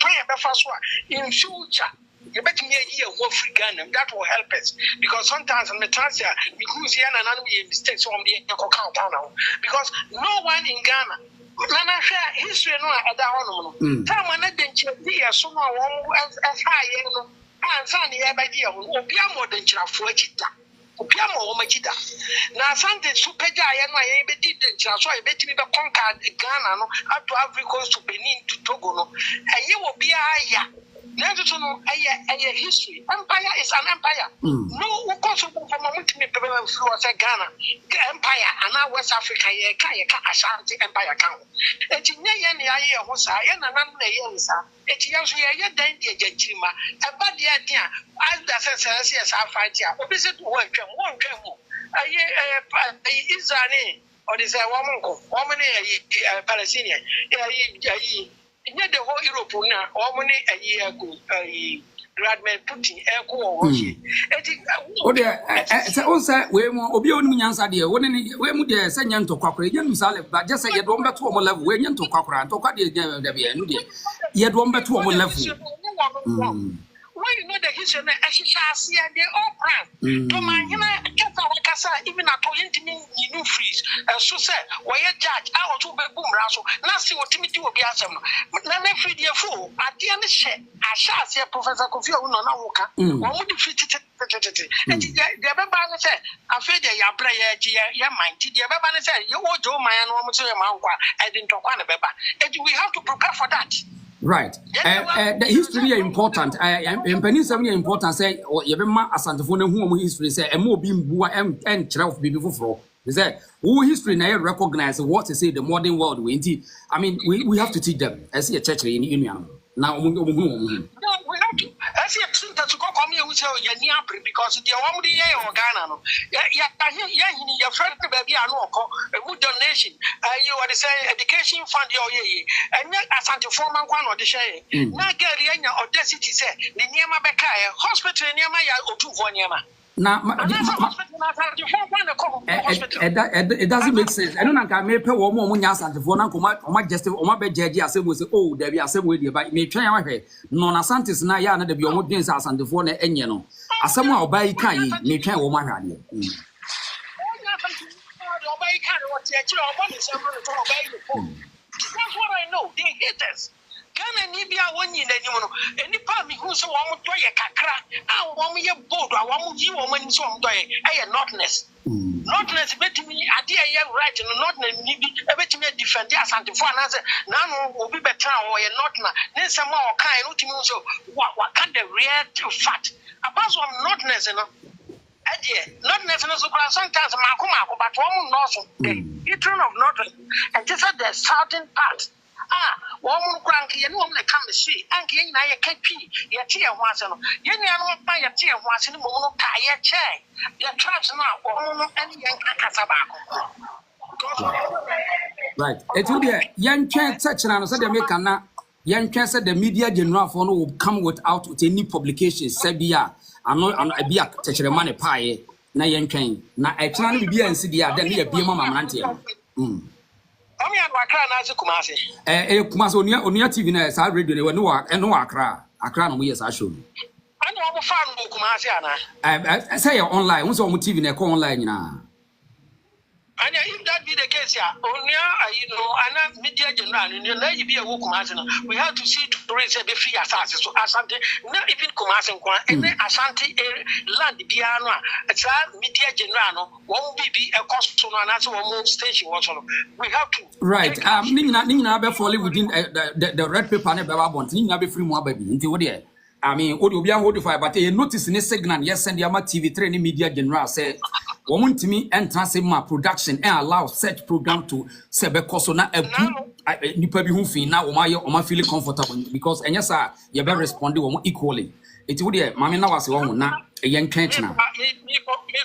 plan the first one in future. You bet me a year more free Ghana, that will help us. Because sometimes in the transfer, because here and another mistakes on the account now. Because no one in Ghana, Nana share history no at that one. Time when I didn't hear someone as high and Sunny idea will be more than for a chita. Piamo Machida. Now, Sunday Super Giant, I did so I bet me the conquered Ghana, up to Africa to Benin to Togo. And you will be a a history. Empire is an empire. No, of course, from Ghana, empire, and now West Africa, Ashanti Empire count. It's in Yan Hosa, and another Yansa. It's Yansia, then the Jima, a bad idea. As the says, I fight here. Opposite work, one camel. Israeli, or is a woman, Palestinian. The whole Europe now, how many a year ago, Gradman Putin, also, we will be on idea. When we are sending to Cochrane, but just say you don't bet to a level, when you to Cochrane, to cut the you don't bet to a level. Why you know the history of Ashanti, they all plan. To my even at all, freeze. So said, why a judge, I want to be boom razzle. Last see what Timothy will be Asam. None free dear fool. At the end of the I shall see Professor Kofi Onua. One would defeat it. And the Babana said, I feel that your player, your mind. The Babana said, you will do my own. I didn't talk on a Baba. And we have to prepare for that. Right. The history is important. Penny something important. Say, or you Asantefone who history say, and more being and 12 people for. They say, who history now recognize what to say the modern world. I mean, we have to teach them. I see a church in Union. Now, we have to. I see a thing to come here with your near because the one day or Ghana. Your friend baby, I know, a good donation. You want to say education fund your year. And yet, as anti former one or the share. Now, Gary, audacity say, the Niama Bekaya, hospital near my or 2 for Niama. Now, it doesn't make sense. I don't know. I may pay one more money as the phone. I just be judge as it was. Oh, there be a same way. But may try our head. Non Asantes na ya na the beyond gains as and the phone and you know. As someone buy Kai, may try woman radio. That's what I know. They hate us. Ghana ni bia wonyi na nimu no eni pa mi hu so wo mo doye kakra a wo mo ye bold a wo mo yi wo mo ni so wo mo doye e notness notness betimi ade e ye right no notness ni bi e betimi defend asante fo na say na no obi betra wo ye not na ne nsem a o kan no timi so wa kan the real fact about some notness no notness no so sometimes mako but wo mo no so the turn of notness and just at the certain part woman crank, you know, like come see, and getting I can't pee, your tear once and you know, buy a tear once in the moment, tie a chair. Your traps now, or any young casabaco. Right. It will be a young chance such an answer. They make an young chance that the media general for no will come without with any publications. Sabia, I'm not a beer, touch the money pie, na young train. Now I try to be and see the other near Bima Manantia. I'm here to Kumasi. Kumasi, on your TV, I saw radio, and no Accra. Accra, no, yes, I should. I know I'm a fan of Kumasi. I say online, what's on TV, and online now. And if that be the case, you know, and media general, and you let you be a Kumasi. We have to see to raise a free assassins. So Asante, not even Kumasi, and then Asante land piano, it's a media general, won't be a cost to another one station. We have to. Right. Nina be falling within the red paper never want. Nina be free more baby. Into what there? I mean, what you be hold but you notice in a segment, yes, and the TV3 media general say. Woman to me entrance my production and allow such program to sebe koso na nipa bi hu fi na o ma feel comfortable because enya sa you be respond wo equally it would dey mama na wase wo na yen twetwe na me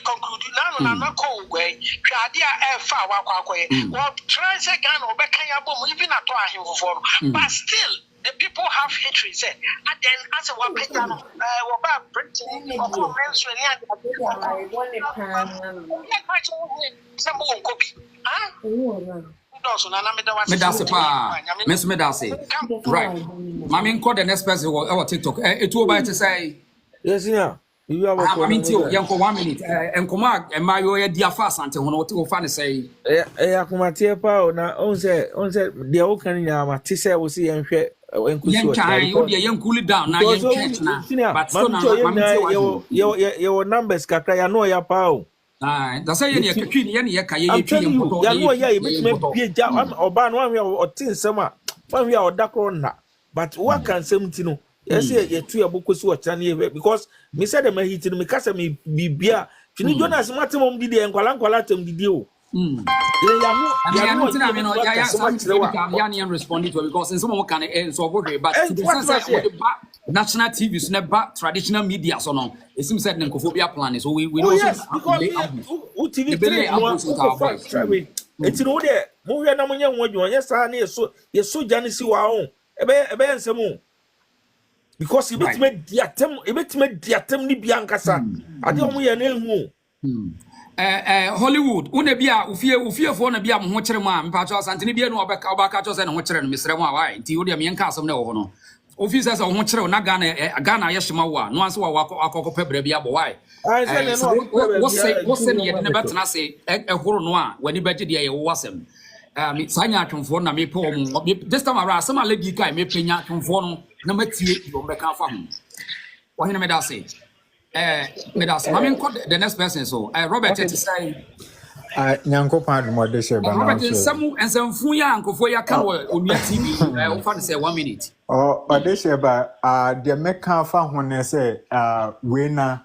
conclude na na ko gwe hwade a e fa wa kwakoye wo try say Ghana obeka ya bom even ato ahemfo but still the people have hatred say and then as a wapeta no ba Britain or mention right. Mami call the next person or TikTok. It will buy to say yes, yeah. You have I mean, 1 minute. And come out and my way, dear fast until what you find say. Akumatia pa na on say the okan ya tise wo see enhwe enkusu o dey yan cool down na yan church na but so na your numbers kakra ya no ya pa o that's say ye twetwi ye ne ye ka ye twi ye mpoto ya no ya me pie ja oba no ahwe o tinsem a ahwe a odakro na but what can semti no yes ye tu ya bokosi o tane ye because me said them hit no me kasa me bibia twini Jonas matemom didi enkwala tem didi o responding to it because in some can so but to the sense national TV is never traditional media so no it seems that nkophobia plan so we don't TV3 it's no there mo hwe na mo nya ho adwon yes na ye so jane si wa ho ebe nsem because it bet diatem ni bia nkasa ade o mo ye na ehu Hollywood una bia ufie fo na bia mo ho kire ma mpacho asante ni bia no obaka cho se na ho kire no mesre mo awai nti wo de me nka asem na wo no officer se ho kire na Ghana ye shema wo no anse wa akoko pebra bia bo wai wo se ne ye ne betena se ehoro no a wani beje de ye wo asem sanya atwomfo na me pe wo this time around asem a lady kai me penya atwomfo no na matie wo beka fa ho wo hene me da se Medas, the next person so Robert to say Nyankopan modde she ba Robert Samu and some fuya ankofo ya ka on your TV fan say 1 minute ode she ba de meka fa ho ne say we na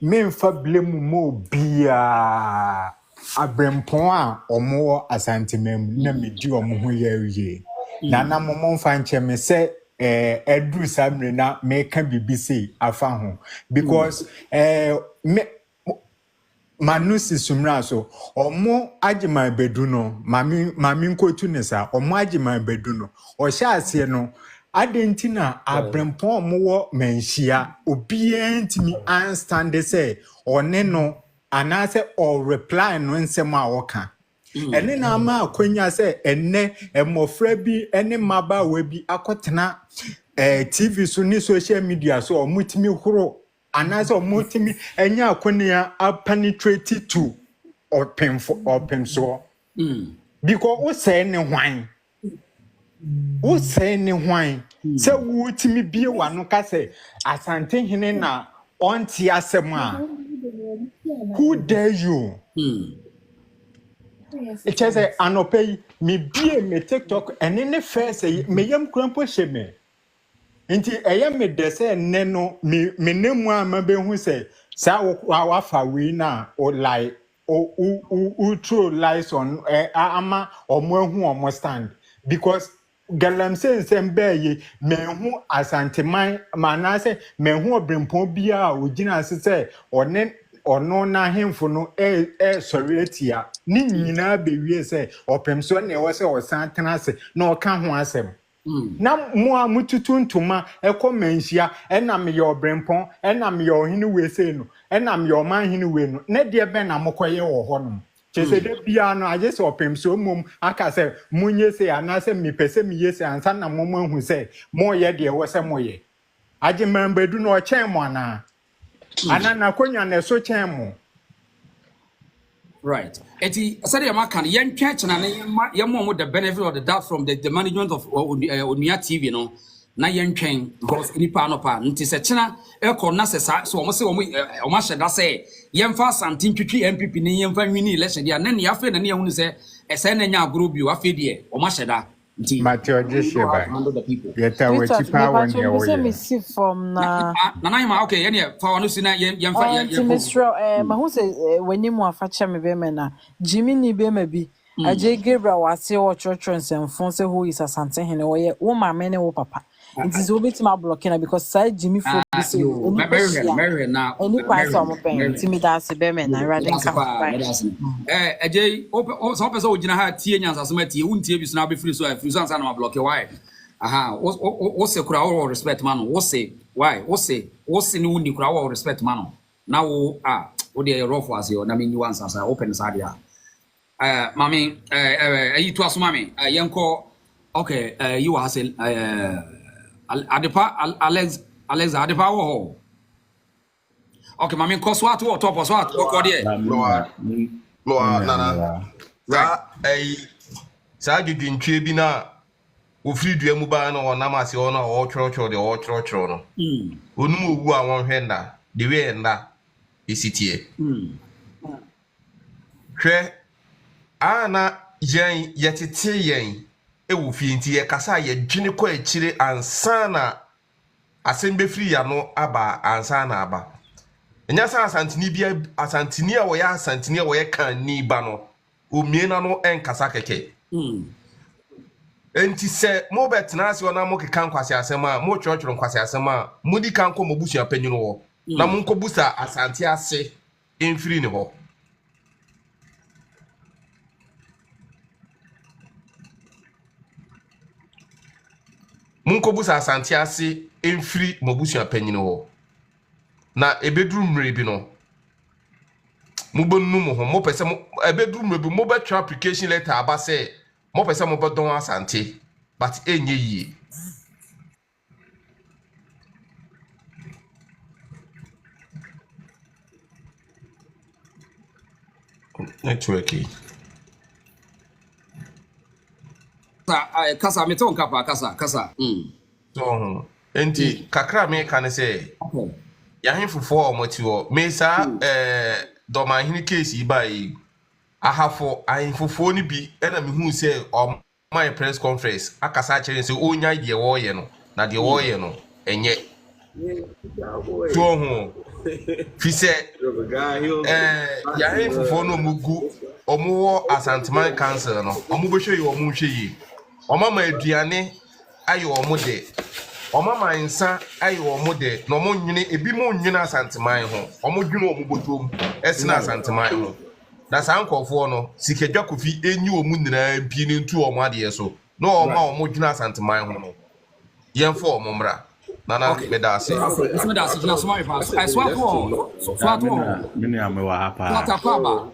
memfa blemu mo bia abrempon a omo Asanteman na medi omo ho ya wie na na momon fa nche me say Edu Samre na me can be say afa ho because me manusi sumra so omo agima bedu no mami nkotu ne sa omo agima bedu no o sha ase no adentina abrempon omo wo menhia obi entimi understand say one no anase or reply no nsem a woka ene na ama akonya say enne emofra bi ene maba we bi akotena TV so ni social media so omutimi horo anase omutimi enya akonia penetrate to open so because o say ne hwan se wutimi bie wano ka say asante hene na onti asem a who dare you it says anopay me bie me TikTok and in the first me yam krampo sheme nti eyam me de say ne no me nemu ama be hu say sa wa fa we na o lie o true lies on ama omo hu omo stand because galam say be me hu asanteman mana say me hu obrempon bia o gina say ono na hemfo no sorry atia ni nyina be wie say opem so na e wo say o san tena se na o ka ho asem na mo a mututu ntoma menhia na me your brempon na me your hini we say no na me your man hini we no na de be na mokoye wo ho no chese de bia no aje say opem so mum aka say munye say anase me pese me yese ansa na mo hu say mo ye de wo say mo ye aje membedu no o chen mo na anana konya na so chen mo right. Eti asade ya makan yen twetch na yen mo the benefit of the doubt from the management of Onua TV no na yen twen because nipa no pa nti se chena e ko na se so omo se omo hyeda se yen fa santin twitwi MPP ni yen fa nwini election dia na ne afa na ne ehunu se ese na nya agro bio afa die omo hyeda nti Matthew Jesheba yeta we tipa won ye wo me see from na na okay yen fa wonu si na yen fa yen ma hu se wani mu afa che me be me na Jimmy ni be ma bi aje Gabriel wase wo church nsemfo se who is asante hene wo ye wo ma me ne wo papa it is obeti ma block na because side Jimmy for be say Mary na any pass on pen timi da se be me na radin ka aje so person o gina ha tie nyansa so ma tie wuntie bi so na be free so ansa na ma block why aha wo se kura wo respect man wo se why wo se ni wuni kura wo respect man na wo wo de rough as yo na me ni wansa sa open sa dia mami ayi to asoma me yenko okay you are say adepa Alex adepa wo ho okay mami ko so ato top so ato ko de no na sa gidintwe bi na wo free dua mu ba na wonam ase wo na wo tworo no onum owu a won hwenda de we nda esitie hwe ana yen yetete yen ewu fi nti ye kasa ye dwene ko akire ansana asem be free ya no aba ansana aba enya sa asantini bia asantini a wo ya asantini a wo ye kan ni ba no omiena no enkasa keke enti se mo betena ase ona mo kekan kwase asem a mo twotworo kwase asem a mo di kan ko mo busu apanyino wo na mo nko busa asante ase enfiri ne ho munko busa asante ase enfiri mobusu apanyino ho na ebeduru mre bi no mubonu mo ho mo pese mo ebeduru mre bi mo betwa application letter aba se mo pese mo bodon asante but enye yi networky kasa meton kapa kasa so enti kakra me kan se ya hemfofo omoti wo me sa do ma hini case yi bai ahafo ahemfofo ni bi na me hu se my press conference akasa kire se onya de wo ye no na de wo ye no enye so ho fi se ya hemfofo no mugu omo wo Asanteman council no omo be hwe yi omo hwe yi oma ma aduane ayo omude omama nsa ayo omude no mo nwene ebi mo nwene Asanteman ho omodwene omubotom esina Asanteman ho na sankofo no sikedwa kofi enyi omu nyina mpi ne ntu omade so no oma omodwene Asanteman ho no yemfo omumra nana medase medase na so pass I swear to mini amewa hapa what akaba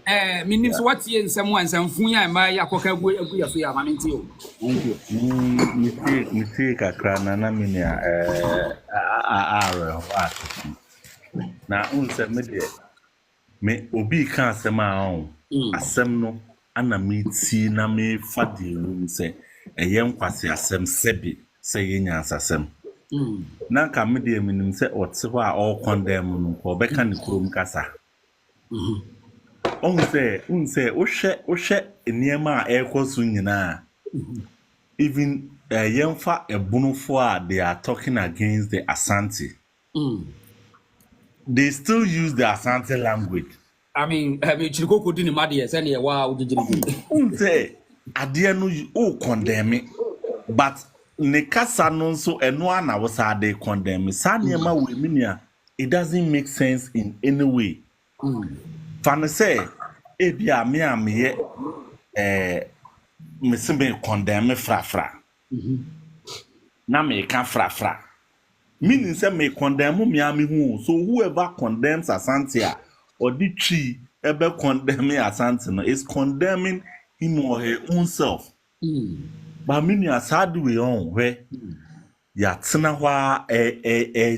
minim so what ye nsem wansamfun ya ma yakoka agu ya so ya ma menti o miti kakra na mini na unse me obi kan asem a asem no ana miti na me fadi nse eye nkwase asem sebi se yenya asasem na ka me de minim se otse a all condemn no ko beka ne kurom kasa unse ohwe eniema a ekosu nyina even yemfa ebunufo a they are talking against the Asante they still use the Asante language. I mean chirikoko di ni made se ne wa ujijiri unse ade no o condemn it, but ne kasa no so eno ana wo sa de condemn sa niema we minia it doesn't make sense in any way. Fan say ebia me ameye me sembe condemn frafra na me kan frafra meaning say me condemn me ami hu so whoever condemns Asante or the tree ebe condemn Asante no is condemning him or her own self. But meaning aside we on where ya tsena hwa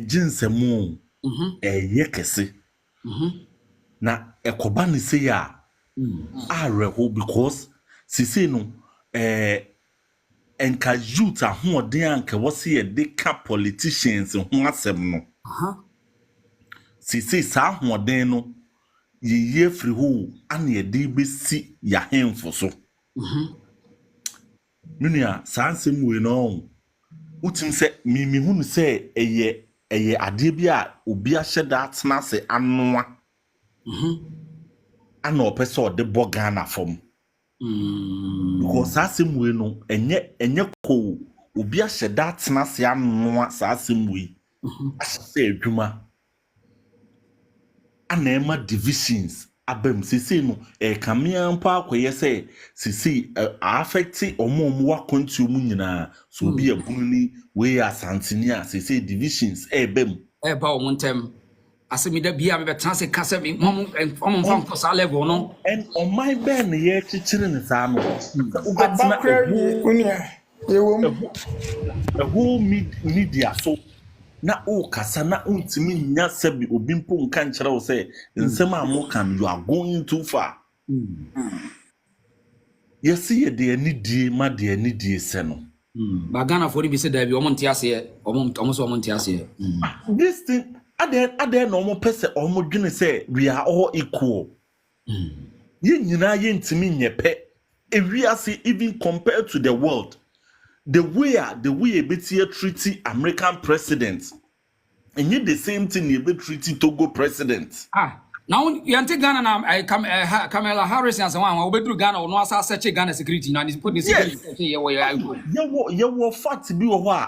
jinsemu yekese na ekoba ni se ya areho because sisi no enka youth ahoden anka wose ye de ka politicians ho asem no sisi sa ahoden no ye free ho ana ye de besi ya hemfo so Minia sansem we no utim se mi hunu se eye ade bi a obi a hyeda atena se anoa ana opese ode boga na fom because sansem we no enye ko obi a hyeda atena se anoa sansem we ase adwuma ana ema divisions abem sisi no kamia mpa akoye se sisi affect omo wa kontu mu nyina so bi abunni we Asanteni a sisi divisions bem ba omo ntem asemida bia me betan se kase me omo fam ko sa level no and on my ben ye chichire ne sa no ubetina unia a whole media so na o kasa na untimi nya sabi obi mpo nka nkyere wo se nsem amokan you are going too far yes ye de anidie ma de anidie se no ba Ghana for bi se da bi omo ntiase omo so omo ntiase this thing ade no omo pese omo dwene se we are all equal ye nyina ye ntimi nyepe ewiase even compared to the world the way betia treaty American president and yet the same thing you be treaty Togo president now you ante Ghana na Kamala Harris and someone we do Ghana no asa search Ghana security now put the security ye wo fact bi wo ho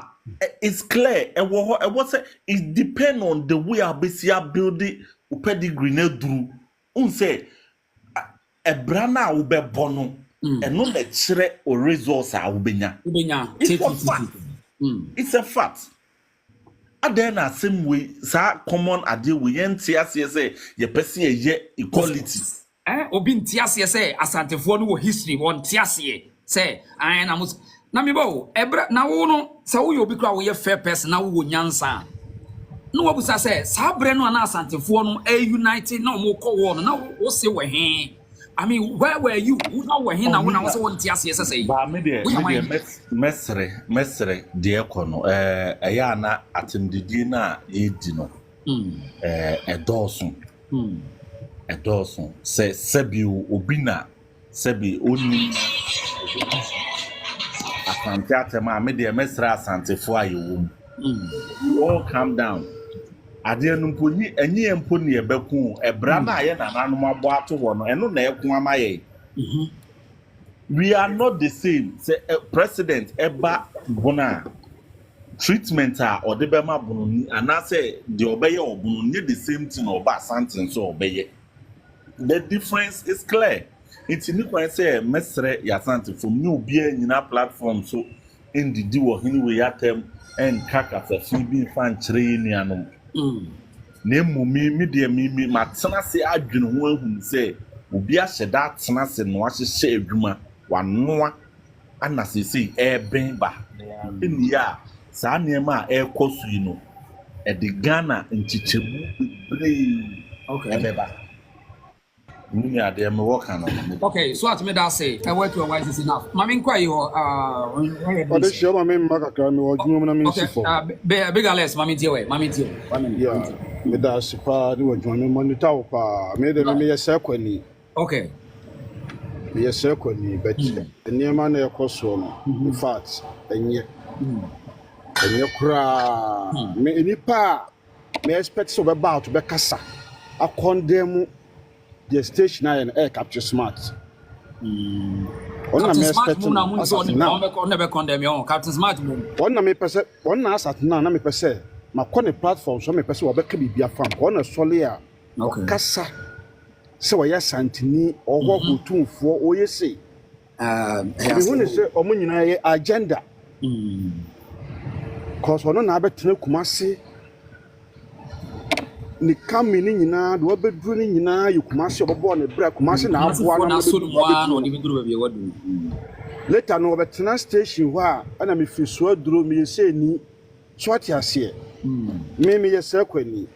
it's clear e wo say it depend on the way abesia build pedigree na duru say e brana wo be bono eno na kire o resource a ubenya it's a fact aden na same way sa common ade we yenti ase say ye person ye equality obi nti ase say asantefo no wo history won ti ase say an na me bo ebra na wo no sa wo ye obi kra wo ye fair person na wo nyansa no wo busa say sa bre no na asantefo no unite na mo ko wo no na wo se we he I mean, where were you? Who know where he now when I was on TSA? Ba me de mesre de ekono na atimdidi na edi no edosun sebi obina sebi oni Asante atema me de mesre asantefo ayewo all calm down ade numpo ni enye empo ne ebeku ebra na aye nananom abo ato ho no eno na ekun amaye we are not the same say president eba bona treatment or the bema bununi and I say the obey or bununi the same thing or bad sentence or obey. The difference is clear. It's in the say mesre yasante from new beer in our platform so in the do anyway at them and kaka for feeding fan training and name me dear me matana say I do know who say Ubi a that snass and watch a shade druma one noa and as you say air bemba in the ya Sanema air cosuino at the Ghana in Chichebu okay. Okay, so at me that say, I work your wife is enough. Mammy, quite you what is your mammy Macacam or Jumana? Big less, Mammy Tio, Mammy Tio. Yeah, with us, pa, do a journey money taupa, made a circle. Okay. Be a circle, but the near man a costume, in fact, and yet, and your cry, me pa, may expect so about Becassa. I condemn. The station and air capture smart. Captain Smart never condemn your Captain Smart. One asset now, me per se. My corner platform, so me person will be a farm. One a solia, Cassa. So, yes, Santini or what will 2 4 or you say. I want to say, Omunina agenda. Cause one another Kumasi. Ni kami ni nyina do obedru ni nyina yikumase obobo na bra kumase na aboa na later no obetena station wa ana me fiso aduro me yese ni swati ase me yese kwani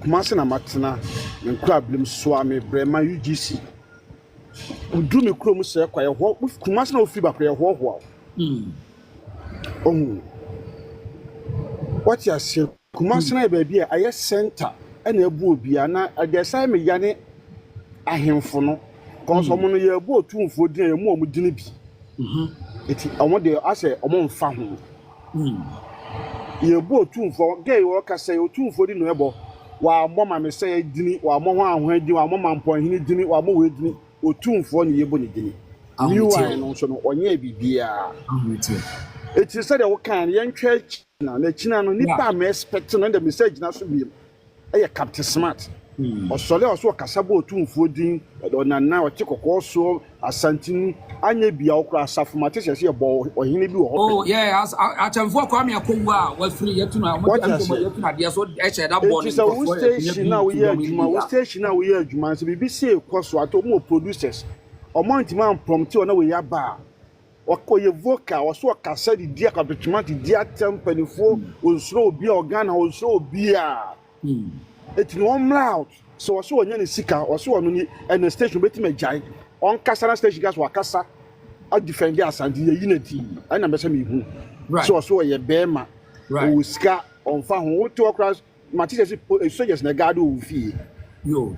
kumase na matena me nkura blim so ame brema UGC udu me kuro mu se kwa ye ho kumase na ofi bakra ye ho what you say kumase na be bia aye center and a boo be an adesai me yane ahemfo no consomo no ye boo tumfo din e mo mudini bi eti omo de ase omo mfa ho ye boo tumfo gay wo kasa ye tumfo di no ebo wa mo ma me say dini wa mo ho ahwan di wa mo ma mpon hini dini wa mo we dini o tumfo ni ye bo ni dini ni wa no so no onye bibia eti said wo kan ye ntwa na china no nipa me expect no the message na so bi eye Captain Smart osole oso kasabo otumfo din onana o chekoko so asantin anya bia okra asafo mate se ye bo ohine bi wo oh yeah atamfo akwa me akowu a wa free yetuna o yetuna dia so e che da bo ni so station na we hear adwuma so bibi se ekoso ato mo producers o month man prompt o na we ya ba okoye vocal oso kasa di dia kapituma di dia tempanifo onsro obi organ onsro obi a it no loud so onye ne sika oso no ni and station beti majai on kasa na station gas wa kasa a defend Asante ye unity ana be se me hu so ye bema o sika on fa ho to across matches soldiers na guard o fi yo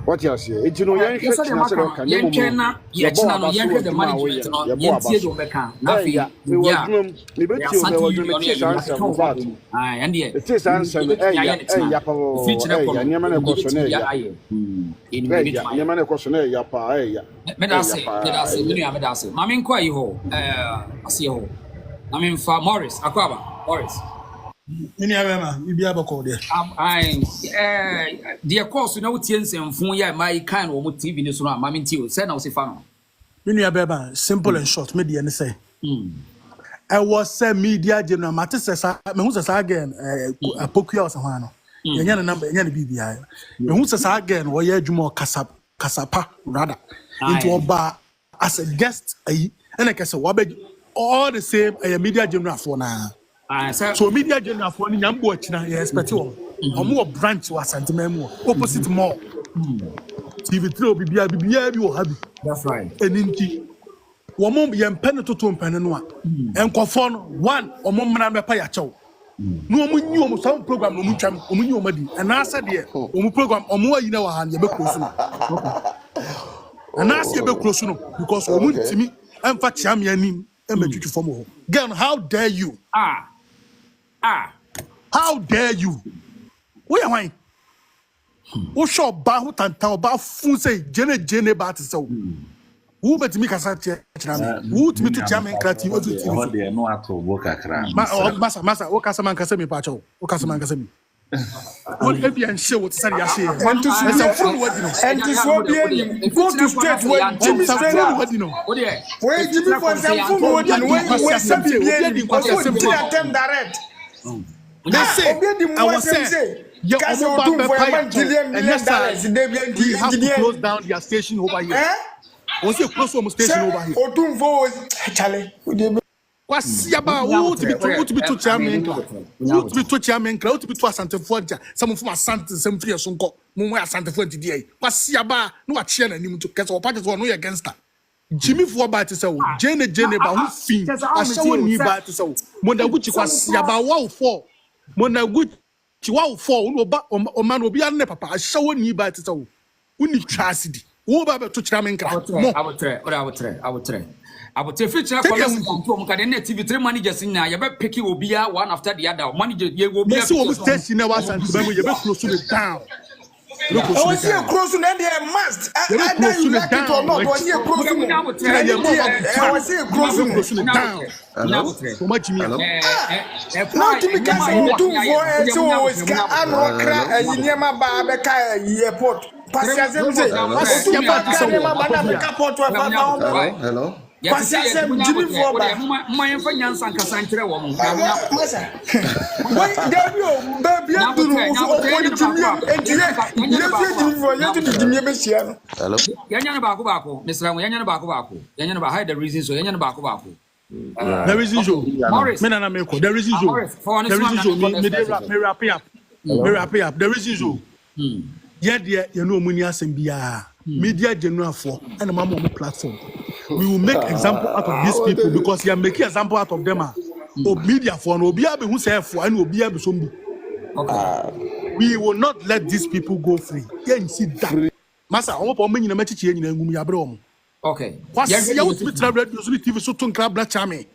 what you say it no yen hwe na se ka yen twena ye china no yen hwe the management no yen tie do meka na fe ya me beti o me wodum me tie answer for that and ye it is answer ya pa ya nyama na koso na ya nyama na koso na ya pa ya me da se me da se mama nko ayi ho ase ho na me mfa Morris akwaba Morris Any abema, you be able to call there. Dear course, no tears and phone, yeah, my kind of TV news on Mammy Tio, send us a fan. Many abema, simple and short, media and say. I was a media general matter says, who's again a pokia or one. Yana number, Yana BBI. Who's again, or yeah, Jumo Casapa, rather, into a bar as a guest, and I guess a wabed all the same, a media general for now. So media general for any number watching I expect you. Or more branch was Asanteman opposite more. TV3 BBI you have. That's right. And indeed, one more be impenetrable penanoa. And conform one or more man by Payacho. No one knew almost some program no mucham madi. And I said here, program or more in our hand, you be close. And I say be close because to me, I'm fat champion and make you for more. Girl, how dare you? How dare you? Where am I? Who shall bow tantan about food say Jenny bat so? Who bet me kasa kyerɛ who to me to chairman krati o to TV o de no ato bo kakra masa o kasa man kasa me pa kyɛw o kasa man kasa me o e bi an show to say ya say and to so be any go to straight when Jimmy straight what you know where Jimmy for some food what you know when some be any go to them direct they say I was say you almost $1 million we have to close down their station over here. What's your close home station over here? Charlie. Kwasiaba, who to be to chairman, who to be to chairman, who to be to Asante Forja, some from Asante, some free Sunko, Mumma Asante Forja DA. Kwasiaba, no a chair and him to catch our parties one way against that. Jimmy for to say, Jane, about who fiend, I show me by to say, Mona Gucci Kwasiaba, wow for Mona Gucci, wow for, or man will be a papa, I show me by to say, we need tragedy. Who about to chairman? I would say future TV3 managers in you better pick you be one after the other. Manager, you will be almost testing our Asanteman. You better close to the town. I was here close to the must. Either you like it or not. Was here close to the I was here close to the town. So much me. Not to be casting 2 for so was can cry in Yama Babeka airport. Hello. Yes, Jimmy for my influence and Cassandra woman. The reason so the reason so Morris the reason so the reason so yeah you know money asem media general for and mama platform. We will make example out of these people because you are making example out of them. Media for no be who say for and will be able to. We will not let these people go free. Yeah, you see that. Masa, I hope I'm in a match in Gumia. Okay. What's your TV so to club black charming?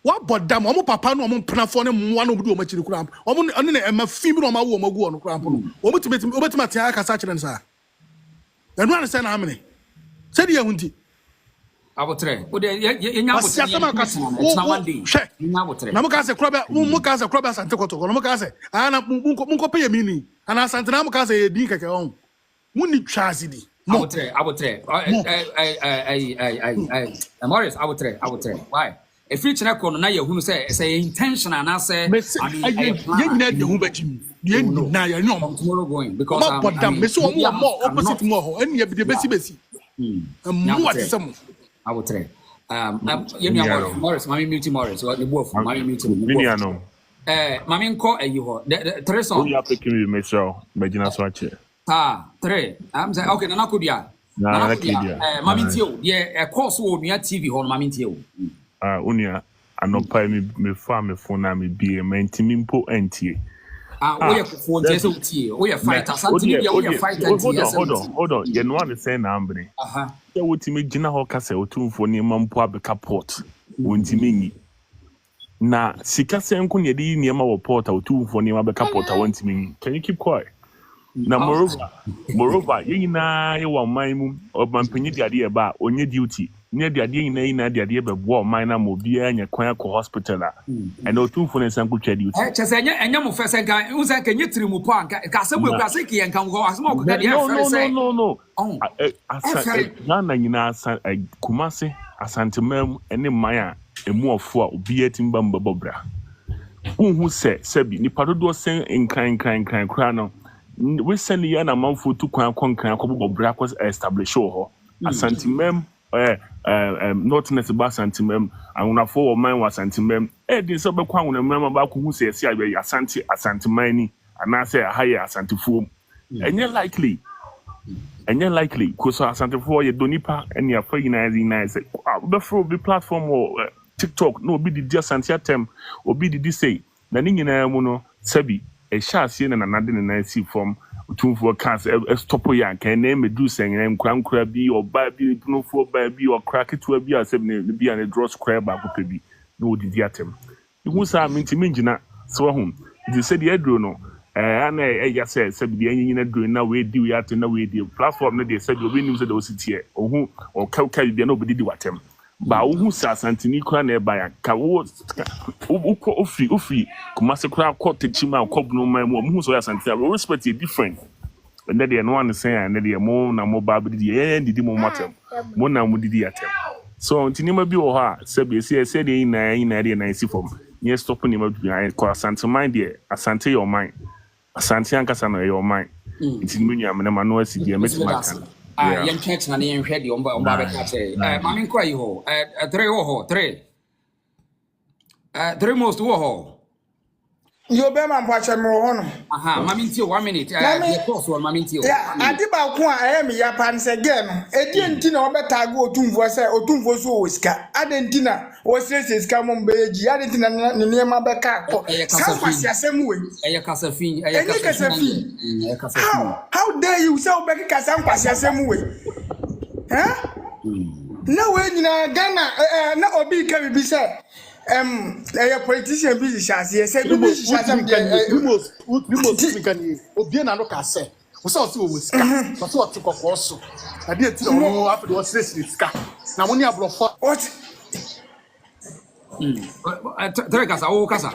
What but damn, I'm papa no I'm platform one of do much in the cramp. I'm a female on my woman go on the cramp. What to bet my Tiaka, sir. And one understand how many? Said you won't. I will try. It's not one day. Namakaze Kraba, Mukaza Krabas and Tokoto, Namakaze, Anna Munko pay a mini, and Asantanamakaze Dinka on. Muni Chazidi. I would try. Morris, I would try. Why? A future corner who say intention and I say, tomorrow going because more opposite more and you be the best. I would try. Morris, Mammy Muti Morris, or the wolf, Mammy Muti. Mammy call a you. Teresa, you are picking with myself, Magina Swatch. Three. I'm saying, okay, Nanakudia. Mammy Tio, yeah, a course will be at TV on Mammy Tio. Unia, I know pay me farm phone, me be a mentimimpo NT. We are for JSOT, we are fighters, we are fighters. Hold on, you know what I'm saying, Ambry. There would me Gina Hawkase or 2 for near Mampoa Becaport, Wintimini. Na Sikase and Kunya di near my port or 2 for near Becaport, I want me. Can you keep quiet? Now, moreover, you know, you want my or Mampini the idea about on your duty. Near the idea in the idea of war, minor mobile and your quiet hospital. And no 2 for an uncle duty. And your first guy who's like a new Trimupan, Castle Casiki and can go as more. No. Nana in Kumasi, Asanteman, and Maya, a more for be at in Bamba Bobra. Who said, Sebi, Niparudo saying in crying crano. We send the young amount for 2 conquer Bobra was established. Asanteman. Not necessarily Asanteman. I want to follow mine was Asanteman. This other one remember about who says, I be Asantemani, and I say a higher Asantefo. And you're likely, because Asantefo, you don't need and you're nice. Before the platform or TikTok, no, be the just Asanteman or be the say. Then in a mono, Sebi, a shot seen and another nice from. 2 for cancer, a stopper yan can name a do saying and cram crabby or baby, no for baby or crack it to a beer, 7 be and a draw crab back could be no diatem. You won't say I'm into Minjina, so home. You said the Edrono, ana ya say bi anyi na do na we di we at na we di platform na dey say obi nim say dey ositie ohu o ka bi na obi di watem ba ohu sa Asanteni kura na e ba ya ka wo ofi kuma se kura ko techima ko bunu ma mu ohu so ya Asanteni we respect is different and then no one say and then mo na mo ba bi di didi mo matem mo na mo didi atem so ntinima bi wo ha say be say dey na dey na si form yes stop ni ma bi ko Asanteman dey Asante your mind Asante ankasa no your mind ntinima nyu amena ma no asi dey metima kan yen check na yen hwe dey omba be ka say mami kwa yi ho 3 wo ho 3 most wo ho yo be man pa che me ho no aha mami ntio 1 minute the course one mami ntio ya ade ba ko a me ya pan se ge no edi enti na obeta go otumfo se otumfo so o sika ade enti na o stress sika mo be ji ade enti na ne niema be ka ko sa kwasi asem we kasafin how dare you say o be ka sa kwasi asem we na we nyina Ghana na obi ka bibi se a politician bi shase say bi shase we can obi na no ka say we say o we sika so o ti kokko so ade eti no after the stress sika na mo ni abrofo what Tere kasa o kasa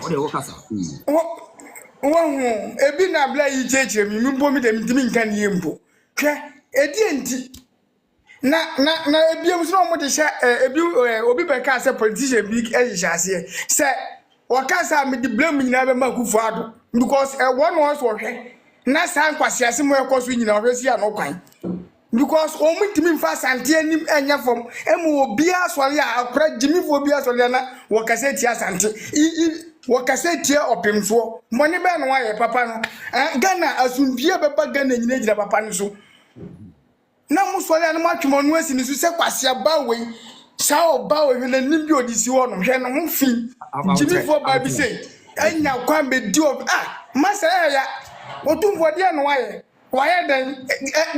ebi na bla yi cheche mi mbo mi de mi nkan ni mbo hwe edi enti na ebi em so mo de sha ebi obi be ka say politician bi e shase say o ka say me de blame nyina be makufu ado because one was wo hwe na san kwase ase mo ekoso nyina hwe si ya no kwan because o mutimi mfa Asante anim enya fom emu obi asori a akra jimifo obi asori na wo kase ti Asante wo kase ti opemfo moni be no aye papa no Ghana asumbie beba Ghana nyina gira papa no so na musori na matwemo no asi ni so se kwase ba we sha oba we na nimbi odisi wo no hwe no ho fi jimifo ba bi se enya kwan be di of masa ya otumfo de no aye why then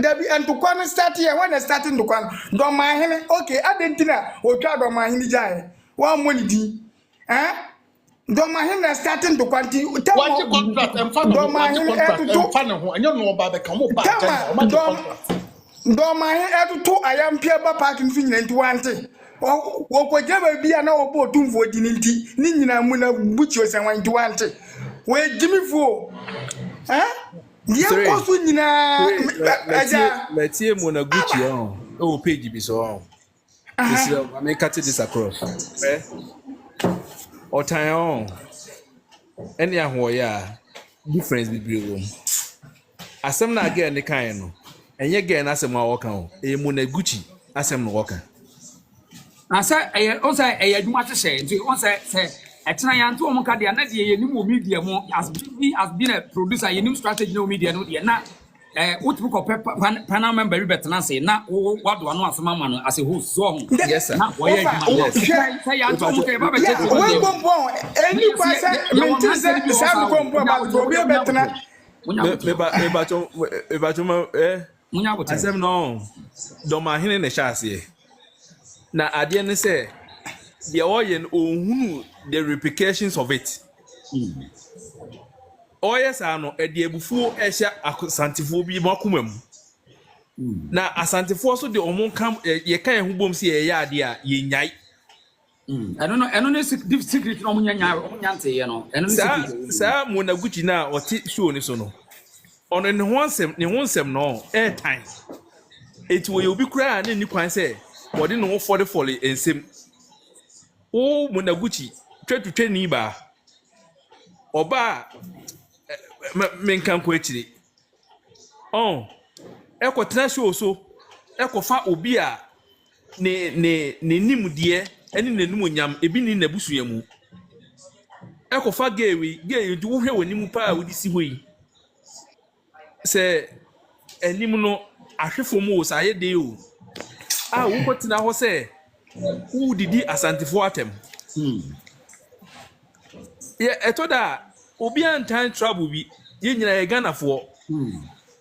Debbie and to come start here when starting to come don't mind him okay adentina o twa don't mind him jai one money di don't mind him starting to quanti what contract and don't mind him to fan ho enyo no ba be kan mo ba don't mind him to I am pia ba parking fin into one thing wo ko jaba bia na wo bo tumfo di nti ni nyina mu na buchi o san wan into one thing we jimi fo yeah, course we Metie Monaguchi on page be so. This I may cut this across. Or time on. Any ya difference be room. Asɛm na again the kind no. And ye again asɛm wa work on. E Monaguchi asɛm no work. Asa on say adwuma te say nti on say etena yanto omo ka de na de ye nim media mo as been a producer ye nim strategy no media no de na utbu ko panel member be betena say na wado ano asema ma no as a host so yes sir na wo ye adwuma say yanto omo ka ba be check we bombo eni kwa say minti say sam bombo ba to be betena me ba choma munya bote asem no do ma hene ne hyase na ade ne say the oyen ohunu the repercussions of it. Yes, I know a debufu esha Asantefoɔ bi makumam. Na Asantefoɔ so de omo kam ye kan hu bom si ye ade a ye nyai. I don't know secret no nyante ye no. Secret. Sa Monaguchi na oti show ni so no. Ono ne ho nsɛm no air time. It will you be cry na ni kwan say wodi no 40 ensem. O Monaguchi twetwe ni ba oba menkan ko akire ekotena so ekofa obi a ne nimdie eni nenum nyam ebi ni nabusua mu ekofa gay du wo hwe woni mu pa wodi si hoyi se enim no ahwefo mu o saye de o wo kotena ho se wo didi Asantefo atem etoda obi antan trouble bi ye nyina ye Ghanafo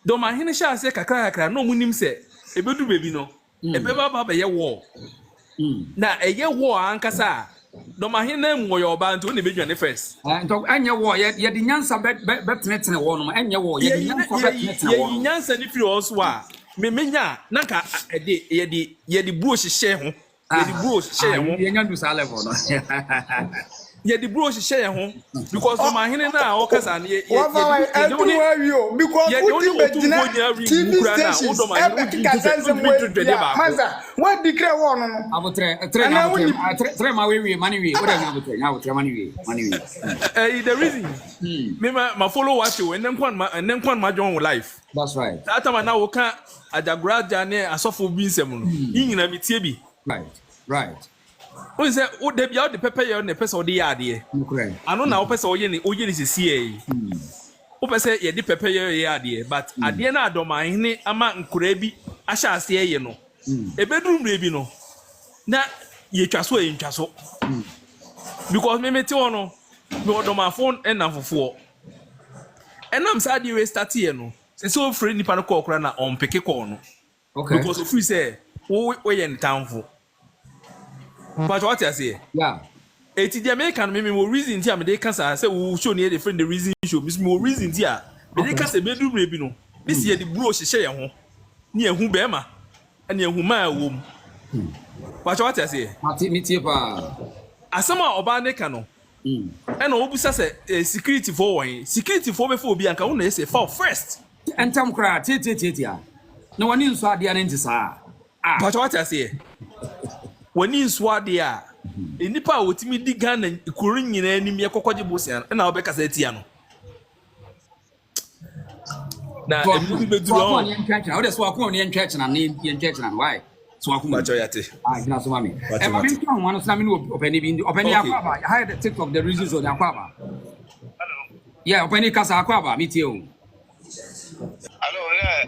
do ma hene sha se kakra no munim se ebedu bebi no ebeba ba be ye wo na eye wo ankasa do ma hin na mu yo ba nto ne bedwane first nto enye wo ye de nyansa betenetene wo no enye wo ye de nyansa betenetene wo ye nyansa ni firi also a me menya na ka ye de bro hye ho ye de bro hye ho ye nyandu sa level no ye the bro share ho because my hin na o kasa na ye because who be TV stations maza what declare one no abotre ma we mani we what na abotre mani we the reason me ma follow what you and then kwan ma join life that's right that time na wo kan ajagraja ne asofo bi nsem no yinyina metie bi right o say o de bia o de pepper ye ne pese o de ade ano na o pese o ye ne sisi e o pese ye de pepper ye ade but ade na adoma hene ama nkura bi ahya ase ye no ebedrum re bi no na ye twaso ye ntwaso because me meti wono me odoma phone na fofo enam sa de we start ye no se so free nipa no kokora na on peke ko no okay because of free say we ye ntamfo but what I say? Yeah. It's the American me more reason tia me dey kasa say we show near the friend the reason show me more reason tia me dey kasa be do rebi no this year the bro hye ye ho ne ehu be ma na ehu ma wo but what I say? Me tie pa asama oba ne ka no e na obusa say security for wan security for be for obi anka wo na say fall first entam kra tie na wani nso ade na ntisa but what I say? Wani nswade a enipa wotimi di Ghana ikuru nyina anim ye kokoje bosia na obeka sa tia no na ebi be duro on yen church na o de so akon on yen church na why so akon bacho yate gina so mami e ma bin kan wanu na mi no opani bi opani akwaba I had the TikTok the reasons of the akwaba hello yeah opani kasa akwaba mi tie o hello yeah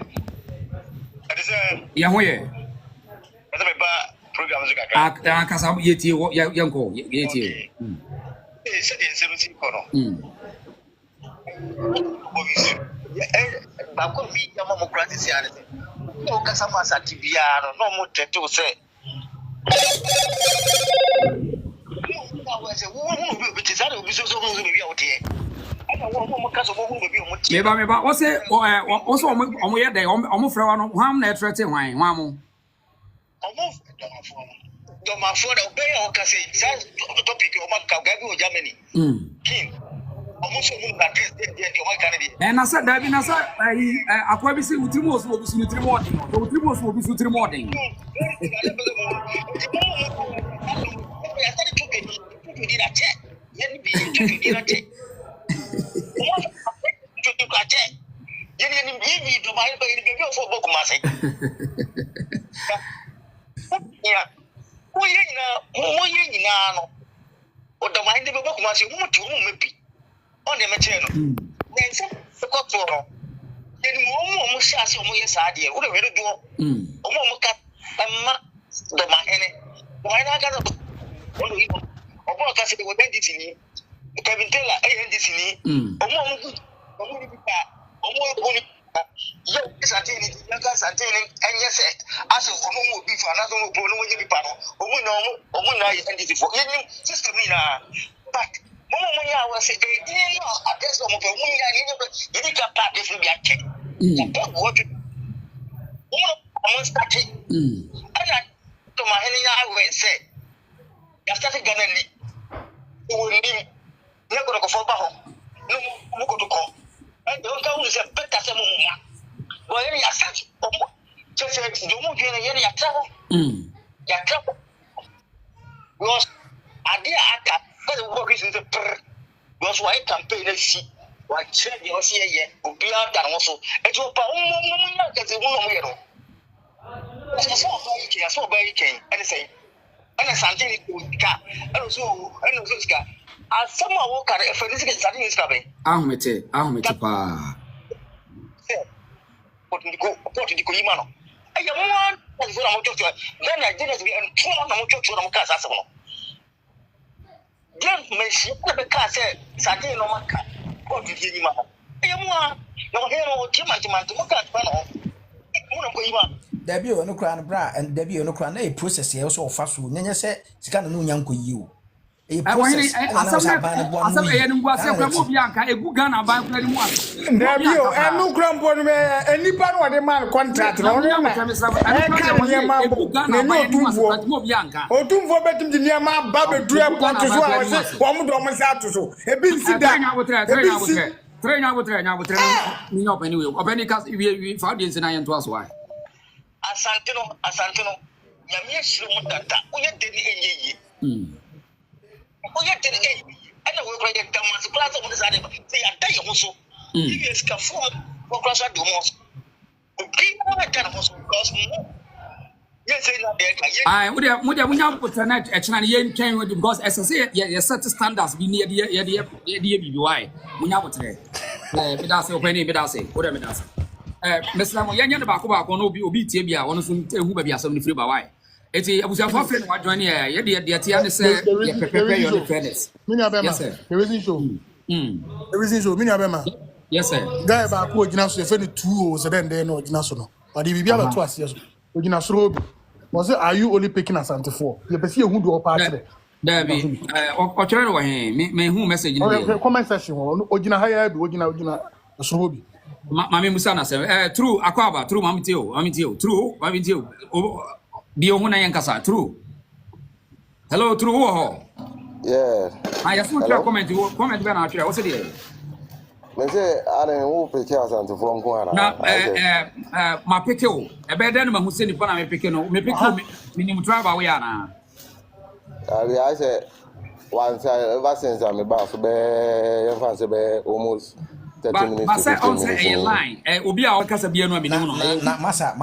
ya hoye program kasa yetie yanko yetie se de nsemsi ko no ba ko bi ya mo practice ya ne o kasa ma sa tibia no mo tete o se meba o se o ye dey o frɛ wa no hwam na etrete hwan mo do ma for the obey o kase topic o ma ka gabi o Germany king almost so na dress dey o ma kan dey na sa dabi na sa akwa bi se utrimo so obi su utrimo odin so utrimo so obi su utrimo odin ya tari to di na che yen bi to di na che to ka che yen bi do ma ba ni bi o fo boku ma se ya mo ye nyina no o da mind be kuma se mo tu mo mebi on de me che no nense ko to no yen mo sha se mo ye sa de o de we do o mo ka amma do ma ene o ina ka do o do ibo o bo ka se de identity ni Kevin Taylor identity ni o mo ni pa o mo ni yo Asanteni yanga Asanteni enye se aso omo bi fa na so mo pro no mo nyi pa no omo na identity for yin system ni na but mo ya wa se dey no address mo pe mo ya ni ni ka pa de fu bi ake what mo start ana to ma hene ya we se ya start Ghana ni o ni ne ko fo ba ho no mo ko to ko and don't go is a better some ma boy ya search just do mo gena ya travel ya travel was idea aka but the work is the was why campaign na si wa chere de osi ye obi ata no so e to pa mo nya ka se mo no ye no so ba yi ken and say and something ka and so ska asama wo kare e fenisi ke sadi ska be ahumete pa poti diko yima no aya mo an so na mo chocho then na jenes bi en tro na mo chocho na mo ka sasa no then me shi na be ka se sadi no maka poti di yima aya mo an no he no timanti mo ka pa no mo na ko yima dabi o no kra na bra and dabi o no kra na e process ye so ofa so nyenye se sika no nya nko yi o process asam enu ngwa se kwa mo bianka egu Ghana ban kwa ni mo ase Dabio enu krampo no enipa no de man contract no na egu Ghana ban ni mo bianka otumfo betum di niam ba bedu airport so a se wo mo do mo se atoso ebi nsida Trenya wotre ni no open anyway open cast we for audience na yen to aso why asante no nyame ashiro mu data uye deni enyeyi uye deni ana we kra get damas plaza mo desade say ada ye ho so yes ka fo ko krasa do mo obi na ta mo so because yes say na de ai munya put na echna ne yen twen with because as say ye set standards bi ne ye bi why munya potre me da say open me da say o da me da say Mr. Mo yanya ne ba ko no obi tie bia wono so ehu ba bia asem ne free ba why eti abusiafo afre ne wa join ye de tia ne say ye pepepe your fairness Minya bema the reason show the reason show minya bema yes sir guy ba ko ogina so ye fe ne 2 so then no ogina so no but the bibia ba to ase so ogina so obi was it are you only picking Asante for ye be see ehu do opa atre there be o chere no he me hu message ni comment section ogina haya bi ogina so obi Mami Musa na say true akwaba true mami tio true mami tio bi ohun na yankasa true hello true ho yeah I just want to comment be na atwa what say there me say are who pick Asante for nko na ma pick o e be den ma hu se ni pa na me pick no me pick o minim driver we ana I say once ever since I'm back so be you fan say be almost 30 minutes but say on say a line obi a kasa bia no minim no na masa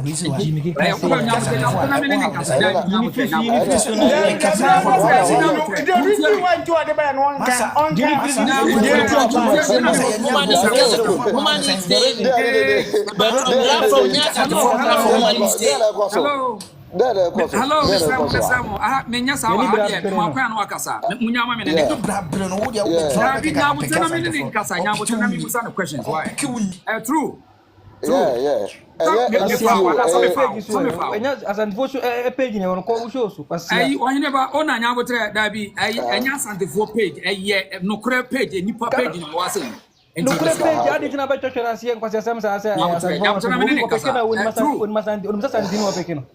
reason wa Hello, Mr. Menya sawa hadi mwakwa na wakasa. Munyama mene ne brabre no wo dia wo try bi na mutena mene ne nkasa nya mutena mi musa no questions why? True. Yeah. Asantefo page ne wono ko show so kwasi. Ohine ba ona nya botre da bi enya Asantefo page no kra page nipa page no wase. No kure page adi tina ba chocho na sie kwasi asem sa ase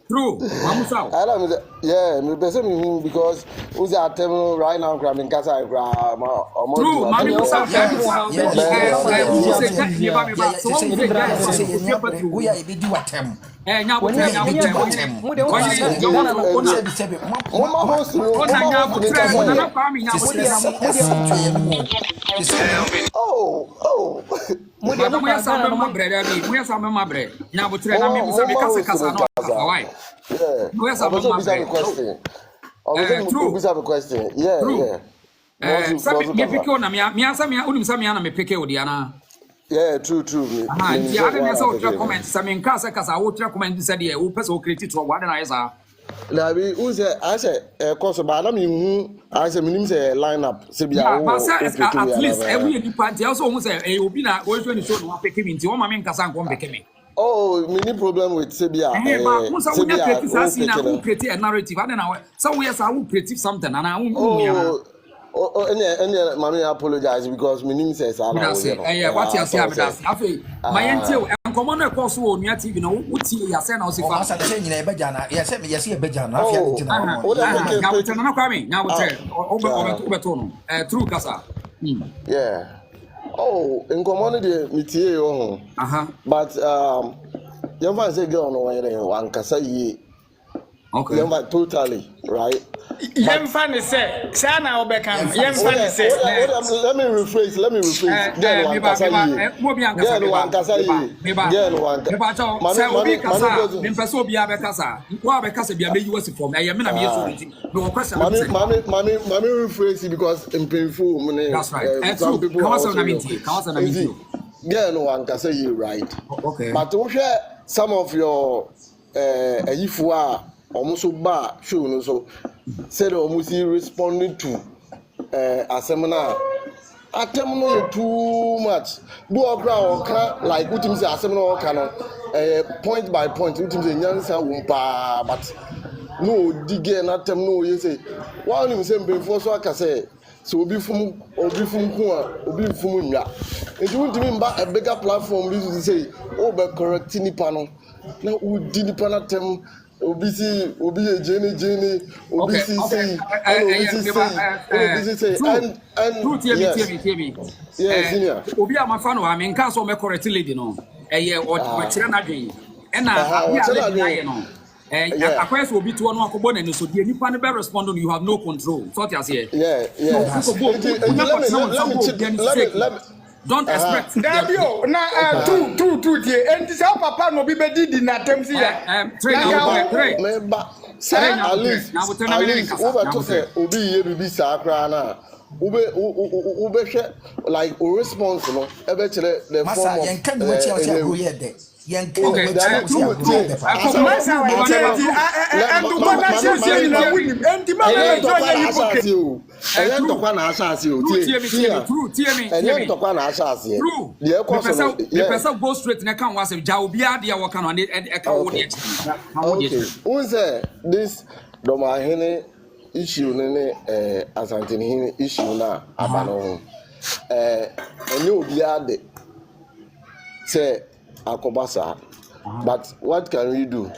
true mamusa me person me because who's at right now grabbing casa true mamusa we are be do atem Yeah, true. Yeah, I didn't say comment. Some casa comment said, "Yeah, who person created to what and I say." Na bi who say I say course ba na me hu I say minim say line up say bia at least every party also who say obi na we show ni show no pick me nti o ma me nkasa nko pick me. Oh, mini problem with Sebia. Who create a narrative. I don't know. So we are creative something and I and mommy apologize because my name says I know. What you say afi my enti and come on course wo nua TV no wuti ya say na o se fa asa say nyina e beja na ya say me say e beja na afia nti na ya wuti na kwa me nya wuti obeto no true kasa yeah oh in common de mitie yo ho but you find say girl no one kasa yi okay you totally right Yem fan say na obeka yem fan say let me rephrase then one kasa mami rephrase because in painful that's right some people girl one kasa right okay but we share some of your ifua almost ba show no so said almost responding to Asɛm na atem no too much do okra like what him say Asɛm no okra no point by point what him say nyansa wumpa but no dige na tem no ye say wa nim say mbefo so aka say so obi fum ko a obi fum nwa enti wuntimi mba a bigger platform bi to say o be correct nipa no na u di nipa na tem obi jene obi si say and yes senior obi amafa no am nka so me correct lady no eye o kire na dwen na ya no akwai so obi to no akobo na so die nipa no be respond no you have no control so what you say don't expect Dabio na two tie enti sa papa no bi bedidi na temsi ya member say at least over to say obi ye bibi sa akra na ube like a response no ebe chere the form of yenka ni wachi wachi agro ye de yenka ni wachi go straight na kan wase ja obi ade ya woka no e ka wo de this domahene issue ne Asanteman issue na abano any obi ade say akobasa but what can we do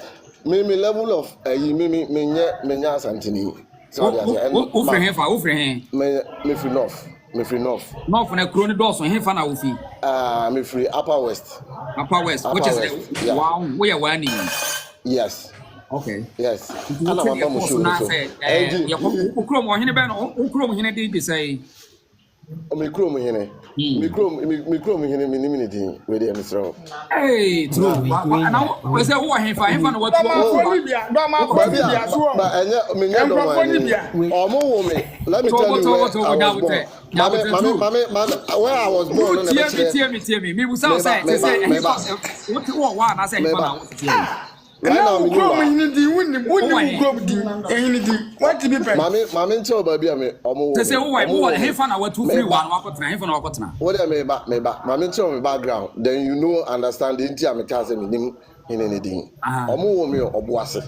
me level of me nya Asanteman so o free me free north north na kro ni doso he fa na wo fi me free upper west which is wow we are one yes. Okay. Yes. Ana mama mo show so. Ukrom ohene be no ukrom ohene dey say. O me krom ohene. Me krom ohene me nimi din we dey misro. Hey, true. Now we say who ohene fa no what. Ba enye me nya do one. Omo wo me. Let me tell you where I was born on the Tell me. Me say what one I say right now me mama nche obabi ame omo say who he fa na what 2 3 1 wakotena he fa na wakotena what am me mama nche me background then you know understand the nti am ka say me nim hine din omo wo me oboase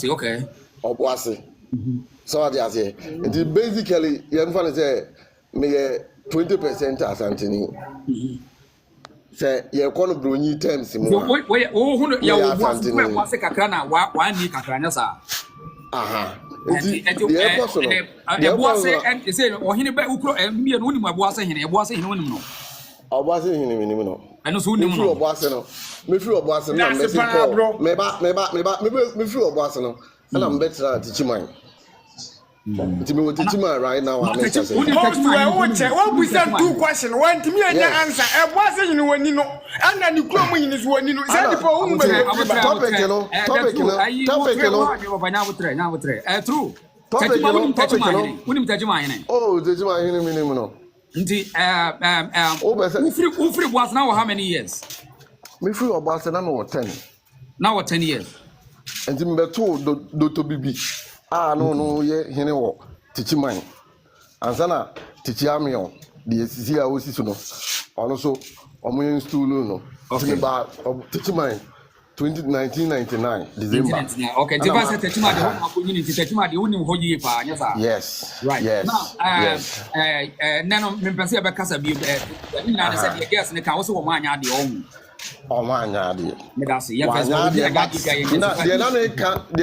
okay oboase so they say it basically you fa say me 20% Asanteman say ye kono bronyi terms mo we hunu ya wo wase kakra na wa ni kakra nya sa the boss say ohine be ukro mie no nim aboase hene aboase hene onim no aboase hene minim no eno so onim no aboase no me free aboase no me free aboase no na me betra tichiman Timi what Tichima right now I'm saying. What we said two questions. One to me and answer. I wasn't in one no. And then you come in this one no. Say for whom topic true. Oh, Tichima hini minimum no. Nti Ufri was now how many years? Me free about now 10. Now 10 years. And Timbeto do bibi. No ye hene wo Tichiman ansana Tichiamion the sisi a osi so no ono so omo stool no okay ba Tichiman 1999 December okay Tiba say Tichima de ho akonyi Tichima de wonim ho yi pa anya sa yes right yes now nano me pese e be kasa bi ni na say the girls ne ka wo so wo ma anya de omu anya de me da say ya first de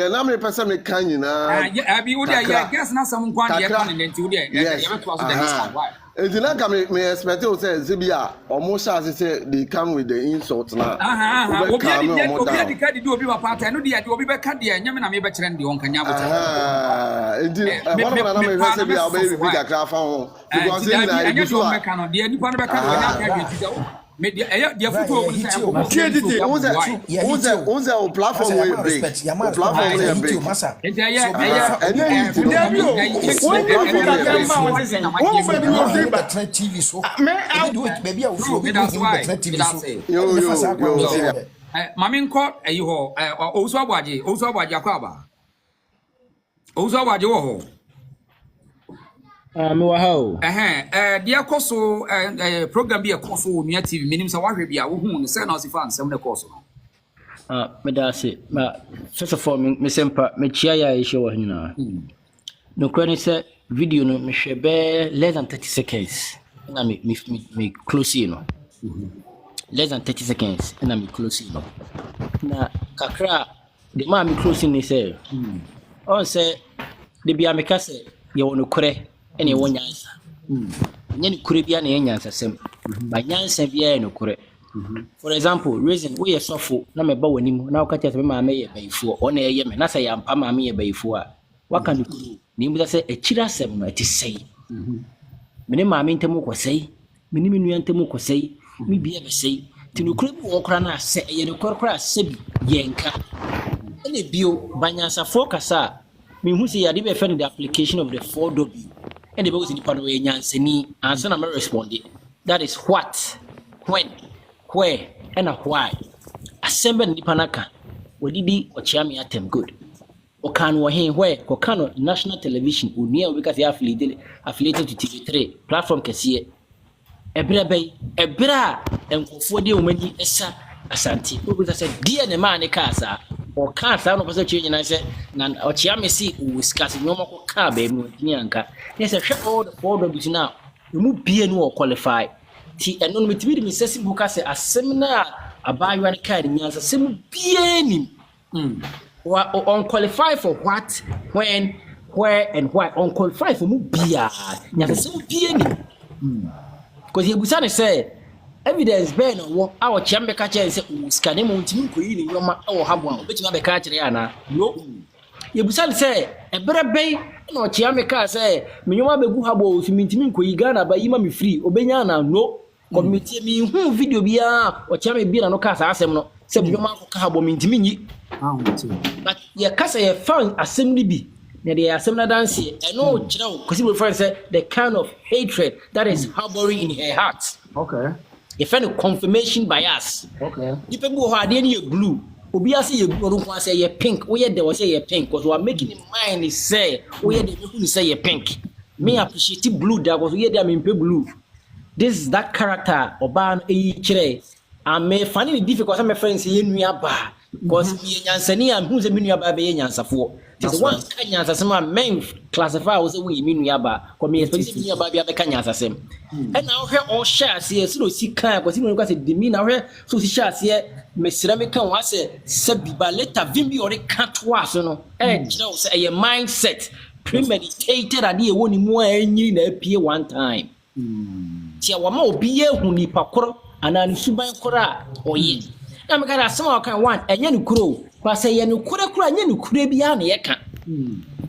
na me pese me kan nyina abi wo dia ya girls na sam nkwa de kan ne nti wo dia ya be to aso the next time why Ejina ka me expect you say Zibia omo sha say they come with the insult na. Obi adi ka di obi wa part no dia obi be ka dia nyame na me be kire ndi won kanya bota. One na me say Zibia obi be ka kra fa ho. Because say na you so me ka no dia nipa no be ka no na ka dia me dia dia futu obi say unze o platform we break. Platform we break. TV so me do it baby I will be TV so yo mami nko eyi ho oso agbaje akwa oso agbaje wo ho me wa ha o dia koso program bi e koso Onua TV minim say wahwe bia wo hu ne say na osifa ansem ne koso no Medasi. First of all, me sempa me chia ya ishe wa hina. No kwani se video no me shebe less than 30 seconds. Na me close you less than 30 seconds na me close you na kakra the man me close ni say on say the bia me ka say ye wono kore ene wo nyansa nya ni kure bia na ye nyansa sem ba nyansa bia no kure. For example, reason we are suffer na me ba wanim na wakati ase ma me ye bayifo o na ye me na say ya mpa ma me ye bayifo a waka ni kuru ni mu say ekira sem no ati sei me ne ma me ntemu ko sei me ni me nua ntemu ko sei me bia be sei ti no kuru bu okra na se ye no kora se bi ye nka ene bio banyansa focus a me hu say ya de be fe the application of the 4W and the bogus ni pa no ye nyansani answer na me respond. That is what, when, where, and why. Assemble Nipanaka, what did he or Chiami at them good? Or can we where Kokano national television who near because they are affiliated to TV3 platform can see it. Ebra and for the woman esa Asante. Because I said, dear the man casa or can't sound of a change and I said, Nan or Chiami see who is casting no more car baby Nyanka. Yes, I shut all the 4W now. You move be no qualify. Ti eno no metimi me sesi buka se asem na abayo an card nyansa sem bieni unqualified for what, when, where and why. Unqualified for mu bia nyansa sem bieni because you busane say evidence be no wo awo chiambe ka che say scan mo ntimi koyi ni yoma awo habo a obetima be ka kire ana no you busane say ebere be no chiambe ka say me yoma be gu habo o ntimi koyi Ghana ba yima me free obenya na no committee mi hu video bia o chiambe bi na no ka sa asem no say bi yoma ko ka habo me ntimi nyi but ye ka say ye found asem ni bi na dey asem na dance eno kire o kosi my friend say the kind of hatred that is harboring in her heart. Okay. You find a confirmation bias. Okay. You people who are there blue. Obi say you blue, who say you pink. Where they will say you pink because we are making in mind is say where they who say you pink. Me appreciate blue that was where they mean blue. This is that character oban chire. I may find it difficult. Some friends say you ba because me nyansani am who say me nua ba be nyansafo. This one kanya asasem men classify was we me nua ba because me especially me nua ba bia be kanya asasem. And now here all share say so si kan because you know say the me now here so si share say me sira me kan wa say sabi ba later vimbi ore katwa so no you know say a mindset premeditated ade e woni mu anyi na apie one time. Tia wa ma obi ye hu nipa koro ana ni suban koro a oye na me kada some kan one enye ni kuro ba say ye ni kuro enye ni kuro bia na ye kan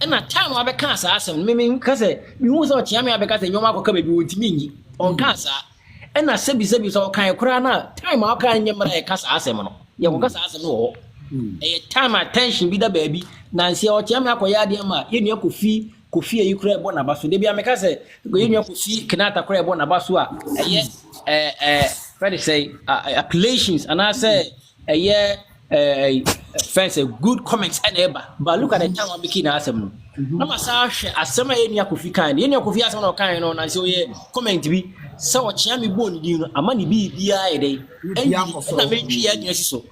na time wa be kan sa asem me ka say me hu so tia me be ka say nyoma akoka be bi wontimi nyi on kan sa na sebi so kan kuro na time wa kan nyemra ye ka sa asem no ye ko ka sa asem no e time attention bi da baby na nsia o tia me akoya ade ma ye nua kofi ayi kura ebo na baso de bia me ka say ye nua kofi kinata kura ebo na baso a Friday say appellations and I say fancy good comments and ever. But look at the time I'm making asem. No masa asem e nia kofi kan. Ye nia kofi asem no kan no na so ye comment bi so chia me bone di no amani bi bia e dey. Na me twi ya nia so.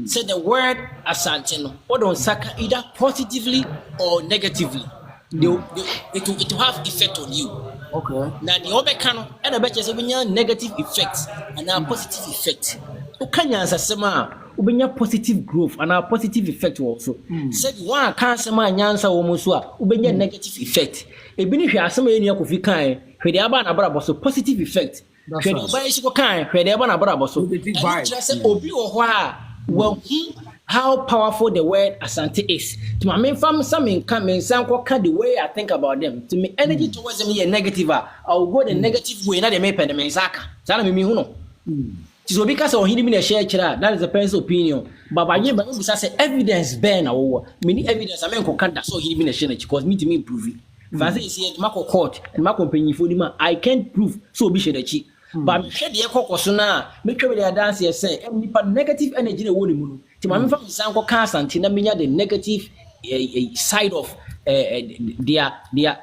Say the word asante no. What don't saka either positively or negatively. It will have effect on you. Okay. Now the other can and a better say negative effects and a positive effect. Ukanya answer ubenya positive growth and a positive effect also. Said one can sema nyansa almost ubenya negative effect. E bini hwe asema eni akofi kan hwe de aba na bra so positive effect. Hwe de aba isi kan hwe de aba na bra so. Say obi wo ho a well how powerful the word asante is. To my main family, some can the way I think about them. To me, energy towards them is negative. I will go the negative way. Not the main pen. The mensaka. Tell me who know. So because of him in share that is the person's opinion. But by you, but we say evidence bear now. Many evidence. I mean, can so he in share because me to me prove it. If I say see Marco court and Marco penny for the I can't prove so be share the but share the echo so now. Make sure they dance here say negative energy the one. To my family, Sanko Casantina mean the negative side of their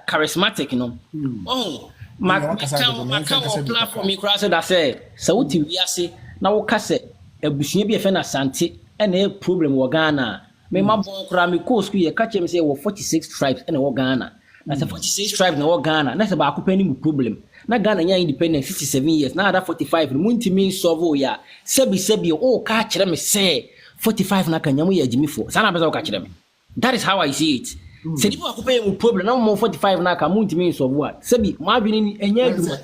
charismatic, you know. Oh, my platform, you cross that say, so we say, now cassette, a bushia be a fan Asante, and a problem wɔ Ghana. Me ma bon kra me ko school ye catch me say 46 tribes and wɔ Ghana. Na say 46 tribes na wɔ Ghana. Na say ba ko pani mu problem. Na Ghana nya independent 57 years. Na ada 45 no muntimi solve ya. Sebi o ka kire me say 45 na kanya mu ye agimi fo. Sana be say o ka kire me. That is how I see it. Se nipa ko pay mu problem na mo 45 na ka muntimi solve what. Sebi ma adwene ni enya adwuma.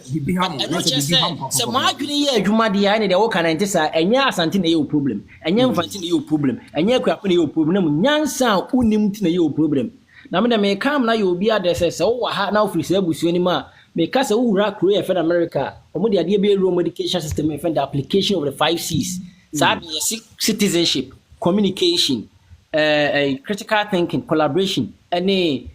Se ma adwene ye adwuma de ya ne de wo ka na ntisa enya asante na ye problem. Enya mfanti na ye problem. Enya kwapo na ye problem. Na mu nyansa unim ti na ye problem. Na me de me kam na ye obi adese se wo ha na ofiri se abusuo ni ma me ka se wo wura kro ye fe America. Omo de ade be rural education system e the application of the 5 C's. So citizenship, communication, critical thinking, collaboration, and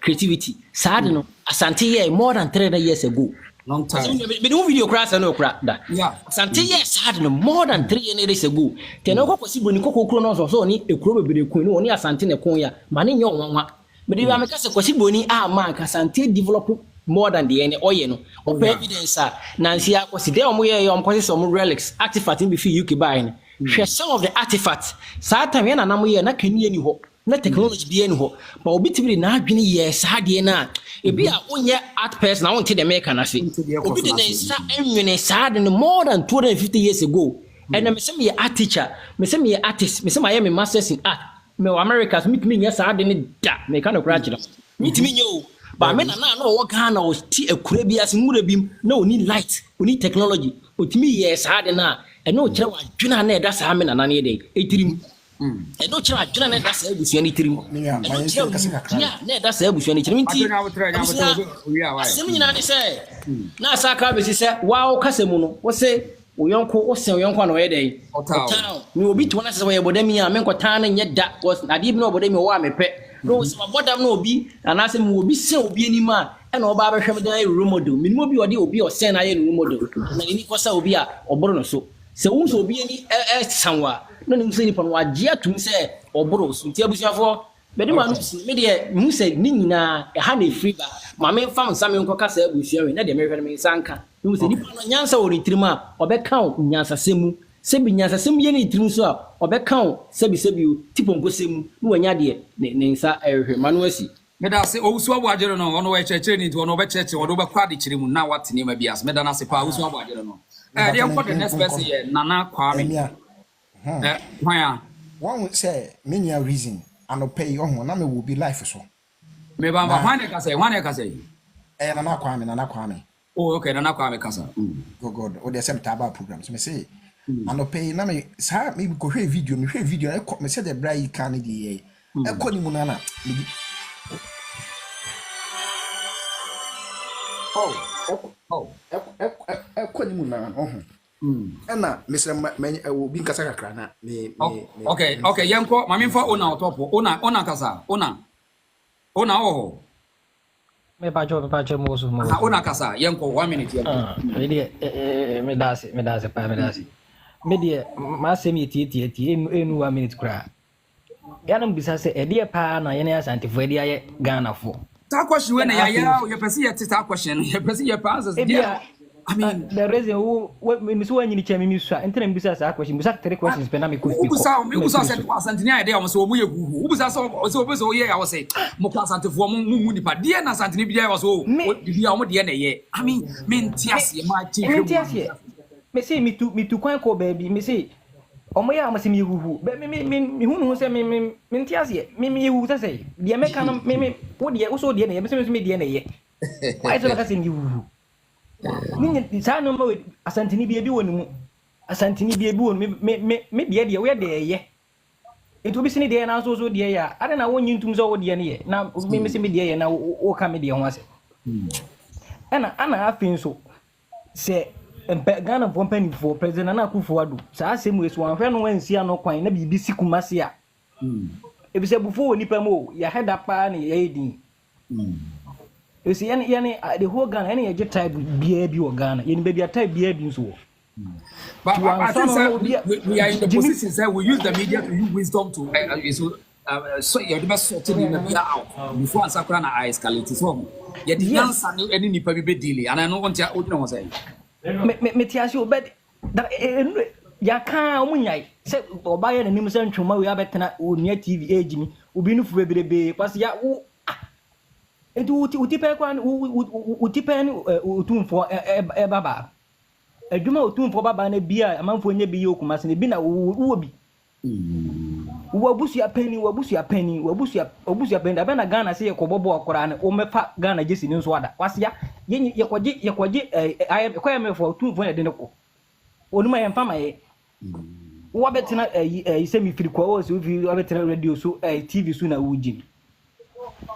creativity. Sad no, Asante here more than 300 years ago. Long time. Me do video crash no crack that. Yeah. Asante here sad no more than 300 years ago. Te no ko possible ni ko kro no so ni ekuro bebere kun no ni Asante ne kon ya. Ma ne nyo nwanwa. Me do am ka se possible ni man Asante develop more than the any oye no. Open evidence Nancy akwasi dey omo ye kwasi some relics artifacts be fi UK buy. Share some of the artifacts. Saa time na nam ye na kani ani ho. Na technology bi ani ho. But obi tibiri na adwene ye saa de na. Ebi a onye art person na wonte the make na se. Obi de nsa enwene saa de more than 250 years ago. And me say me art teacher, me say me artist, me say my masters in art. Me Americans meet me yes saa de ne da. Me kind of grudge. Meet me yo. But me na no work Ghana o ti ekure bi as nwura bim na oni light, oni technology. Otimi yes saa de na. And no chere wadwena na eda saa me na nane dey etirim and no chere wadwena na eda saa ebusu ani tirim yeah na eda saa ebusu ani tirim nti asem nyina ne say na asaka be say wa o kasemu no wo say oyonko na we dey town me obi to na say we bodami a me nkotan na nye da was ade bi na bodami wo a mepe no say bodam na obi ana say me obi say obi ani ma and oba ba hwem dan role model me no obi ode obi o say na ye role model na ni ko say obi a oboro no so se unso obi ani sanwa no nim se ni pon wa gia tum se oboro so ntia busuafo be de ma no me de mu se ni nyina e ha na free ba ma me fam sa me nko ka sa busuawe na de me hwere me sanka no se ni pon nyansa wo ritrima obe kan nyansa semu se bi nyansa semu ye ni trimu so a obe kan sebi tipo nko semu no wanya de ne nsa ehwe ma no asi meda se owusu abo agere no ono we cheche ni to ono be cheche wo do be kwa de kire mu na watene ma bias meda na se pa owusu abo agere no they for the next person here Nana Kwame why one would say many reason and no pay on na me will be life so me ba why they can say Nana Kwame oh okay Nana Kwame kasa go god o dey some taba programs me say and no pay na me sa me go hwe video me say the bra you can dey e ko ni mu na na kwani na na Mr. will be kasa kakra na okay yanko mami fa ona otopo ona kasa ona oh me ba jo mo ona kasa yanko 1 minute yanko me dase me de ma se mi tie enu 1 minute kra yanam bisa se e de pa na ye na Asante fo e de aye Ghana fo that question when you person you that question you person your answers I mean the reason who me so anyini chemi mi so enter me bisa sa question bisa 3 questions pe na me ko speak ubusa say Asante ni idea am so omo ye gugu ubusa so ye ya wo say mo kwa Asante fo mo nipa de na Asante ni bia so bia omo de na ye I mean me ntiase ma ti me say me tu kwan ko baby me say omo ya amase mi huhu me hunu se me ntiase me hu se de me kan me wo de wo so de na ye me se me de na ye why so ka se mi huhu ni sa no mo Asante ni bia bi woni mu Asante ni bia bi woni me bia de we de ye eto bi se ni de na so de ya ade na wonyi ntum so wo de ne ye na me se me de ye na wo ka me de ho ase ana afin so se Ghana company for president na Akufo-Addo sa asemu esu anhwe no wansia no kwan na bibi sikumase a ebise bufo woni pamo ya head up na ya edin esi yani the whole Ghana any ye type bia bi o Ghana ye ni baby type bia bi nso but I think we are in the position say we use the media to use wisdom to so you the best sort in the media out before ansakura na escalate so ye the answer any nipa bi be delay and I no want to say me tiasi o but ya kan omunyai se obaye na nim se ntwoma we abetena onia TV age mi obi no fu bebrebe kwase ya edu utipe kwa utipe ni utumfo baba adwuma utumfo baba na bia amanfo nya bi yokumase ne bi na wo bi wabusu apeni da bena Ghana se yekobobo akora ne o mefa Ghana jesi ni nso ada kwase ya yekoje kwa emefo utumfo na de ne ko onuma yemfa maye wo betena semi firi kwa wo so fi wo betena radio so TV so na wujin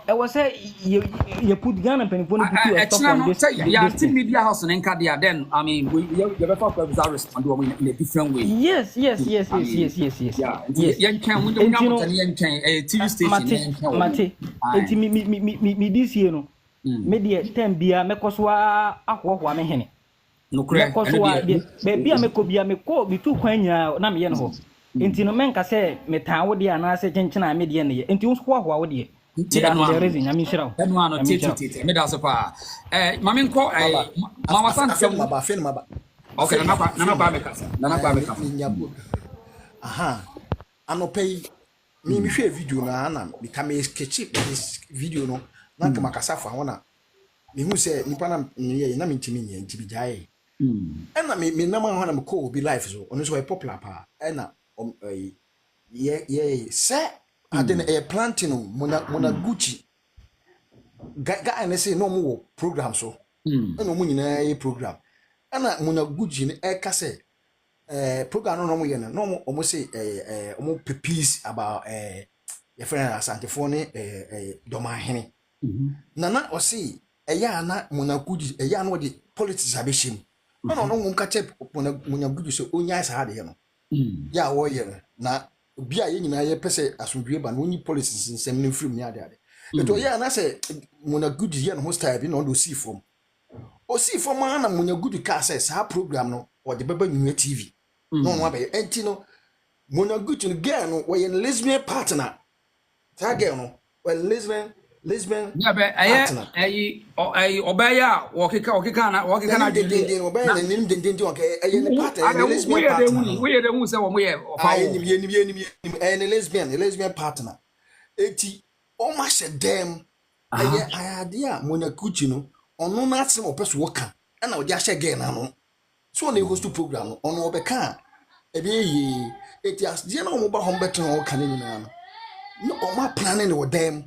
was say you put Ghana penifone put stop on this. Yeah, media house and Encadia. Then I mean, you have to respond in a different way. Yes. Yeah, TV station. Mate, me this year no. Media 10 bia mekoswa ahwo me hene. No crack. Mekoswa be bia mekobia meko bi tu kwanya na me ye no ho. Enti no menka se metan wo de ana se kyenkyena media ne ye. Enti wo so ahwo wo de. Anopay me share video na na me ka me sketch this video no na ka makasa fa ho na me hu se nipa na me na me ntimi nye ntibi jae na me na ma ho na me ko obi life so ono so popular pa na se adene planting mona Gucci ga ene say no mo program so na mo nyina e program na mona Gucci ne ka say program no mo ye no mo say mo peace about your friend Asantefo ne doma hene na o say ya na mona Gucci ya na de politics abeshim no mo ka che mona Gucci so onya sa de no ya wo ye na obi a ye nyina ye pese asomdwe ba no ni policies nsem ne mfiri mu ade eto ye na se mona Gucci ye no style bi no do see from o see from na mona Gucci ka say sa program no o de baba nyu TV no abe enti no mona Gucci girl no we lesbian partner ta girl no we lesbian yeah be ay obaya okika na de obaya na nim de okay ay ne partner lesbian partner we de mu se wo mo ye ay ne lesbian partner eti o ma she dem ay idea mona Gucci no ono na ase mo peso woka na o dia she girl na no so na host program no ono obeka ebe yi eti as dia na mo ba hom beto o kan ni na no o ma planning with them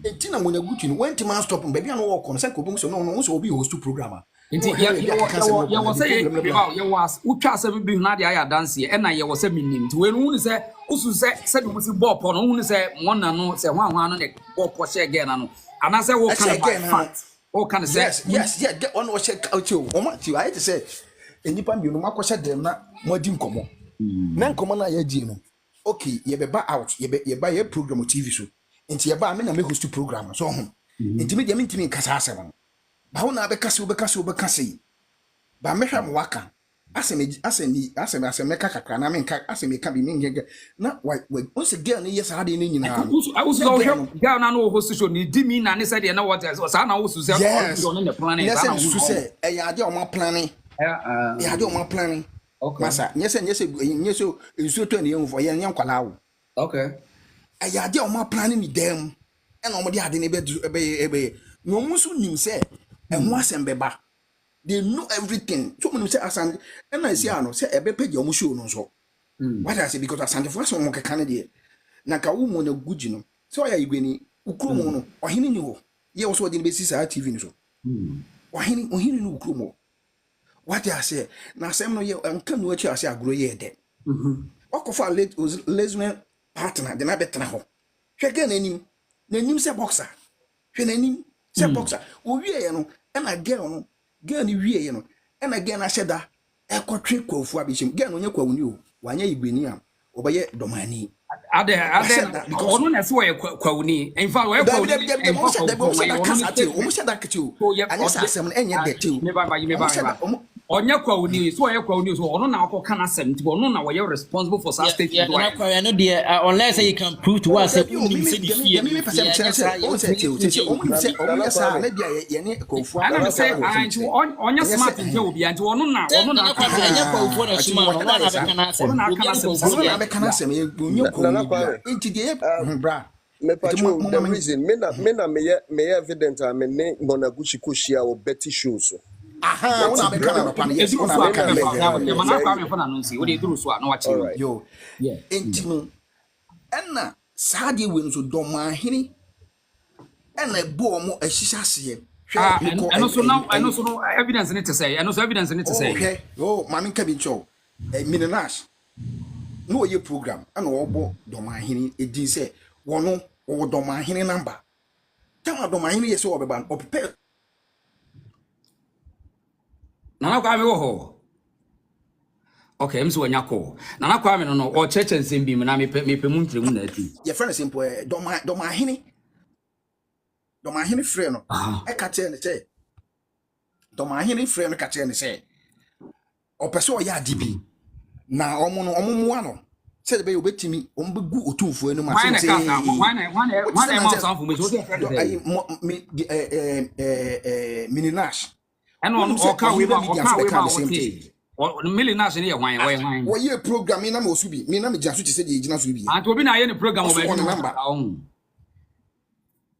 enti na mona Gucci no went man stop baby no work on say ko bum so no so obi host program enti ya wo say ya was utwa se bi na de aya dance e na ya wo say minim ti we no hu say usu say bi mo si ball pon no hu say wona no say hwan no ne ball po share again na no ana say wo kan fact o kan say yes get on what check out you o ma ti I say enipa bi no makoshe dem na mo di nkomo na nkomo na ya di no okay ye be ba out ye ba ye program TV so enti ye ba me na me host program so ho enti me dia me ntimi nkasa asem no ba ho na be kase ba me hwa mo waka asem me kakakra na me nka asem ka bi me ngege na we once girl ni yes hade ni nyina I was go girl na no host show ni di mi na ne said na what sa na wo su say on the planning yes su say e ya de o ma planning ya de o ma planning okay masa nyese enso to ne yemfo ye nkwala wo okay ya de o ma planning ni dem e na o mo de ade ne be no musu nim say ho asem beba they know everything so when say Asante and I see ano say ebe page o mo show no so what I say because Asante for so mo keka ne de na ka wo mo na Gucci no so ya igweni ukromo no ohini ni ho ye wo so de be sisa TV ni so ohini no ukromo what I say na asem no ye anka no achi ase agro ye de wakofa lesbian partner de na betena ho hwege nanim se boxer hwe nanim se boxer wo wie ye no na girl ni wie ye no na girl na sheda ekotwe kwafu abishim girl no nya kwawuni o wanya igweni am obaye domani ade ono na se wo kwawuni in fact wo kwawuni o mo sheda kati o anya sa asem enye de ti o Onya kwa uni so ya kwa uni so ono na akọ kana asem nti ono na we responsible for such state yeah, no dear, unless you can prove to us that you mean say the fear me person say onya smart nje obi anti ono na anya kwa ufo na suma ono na be kana asem ono na be kana asem onye ko nti de bra the reason me evident am ne Monaguchi koshia o Betty shows. Aha, una be kana no pan yes, una be kana no mana kwa me fana no si we dey duru so na wa chi yo yeah enti no enna saade we no so domahene enna bo mo ahihase I know so no evidence need to say okay oh mami ka bi cho minash no ye program ana obo domahene edin say wono wo domahene number tama domahene yes wo be ban o prepare Nana kwa me wo ho. Okay, mso wanya ko. Nana kwa me no o cheche nsem na me mu ntremu na ati. Your friend simple domahene frɛ no. E ka che ne say. Domahene frɛ no ka che ne say. O pese o ya dibi. Na omo mu ano. Say the be obetimi o mbegu otumfo enu ma say. Why na sound for me so Mininash. And on oka we millionaires ni why wo ye program na mo subi me na me jasu ti se de gina so bi and obi na ye ni program o ba bi number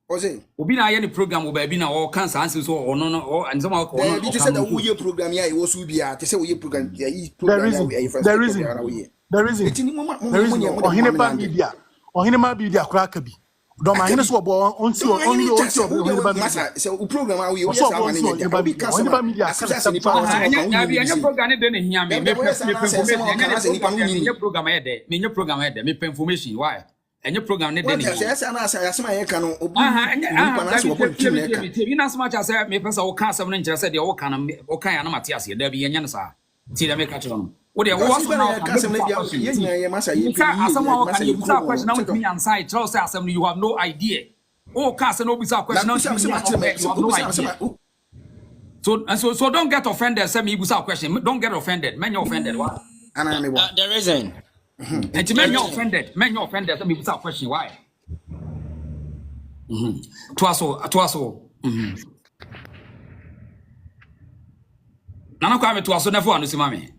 oze obi na ye ni program o ba bi na o cancer answer so ono no and some ko no bi ti se da wo ye program ya e wo subi a ti se wo ye program ya yi program there is ohine media kura ka bi domahene so obo onti masa se o program a we yes am na bi kasa media anya program ne de ne hia me program e de me program e de me information why anya program ne de ne yes ana asem aye ka no obi na so obo ntune you know so much as me person o ka asem no nkire say de o ka na o kan ya na mate ase da bi nya no sa ti da me ka chiro no what they was now asem na dia ye masa ye asem o ka you say question now with me inside tell say asem you have no idea oh ka say no be say question now you have no idea so don't get offended say me busa question don't get offended men you offended what the reason and men you offended say me busa question why to aso nana kwa me to aso nefo anu si mame.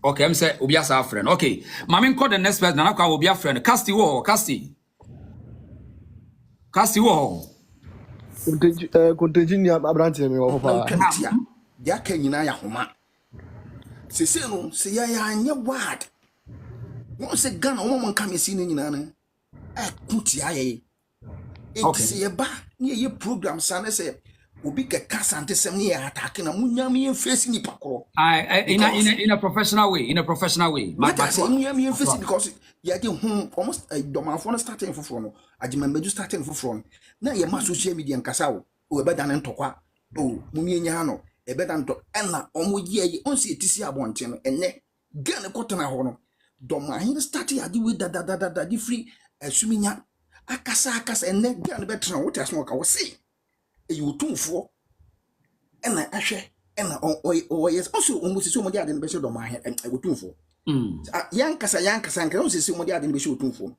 Okay, I'm say obi asa friend. Okay, mama call the next person na kwa obi a friend. Casti wo. Konteji ni abrante me wo papa. Ya ka nyina ya homa. Se no se ya anya word. Won se Ghana wo mo nka me si ni nyina na. Kuti aye. Okay. Se ye ba ni ye program sa na se obi ka Asantesem ni attack na munyam ye face ni pakoro. In a professional way, But I say munyam ye face because ya dey almost domafo starting for no. Ajimambeju starting for na ye ma social media nkasa wo. O be dan ntokwa. O mumye nya no. E be dan to na omo ye onse etisi abonte no enne Ghana kotena ho no. Domahene starting ade we da di free asuminya akasa enne Ghana betena wo tes no ka wo say you tumfo ena ahwe ena o yes also o musisi o mo dia de be se domahene wo tumfo yankasa nka o musisi o mo dia de be se wo tumfo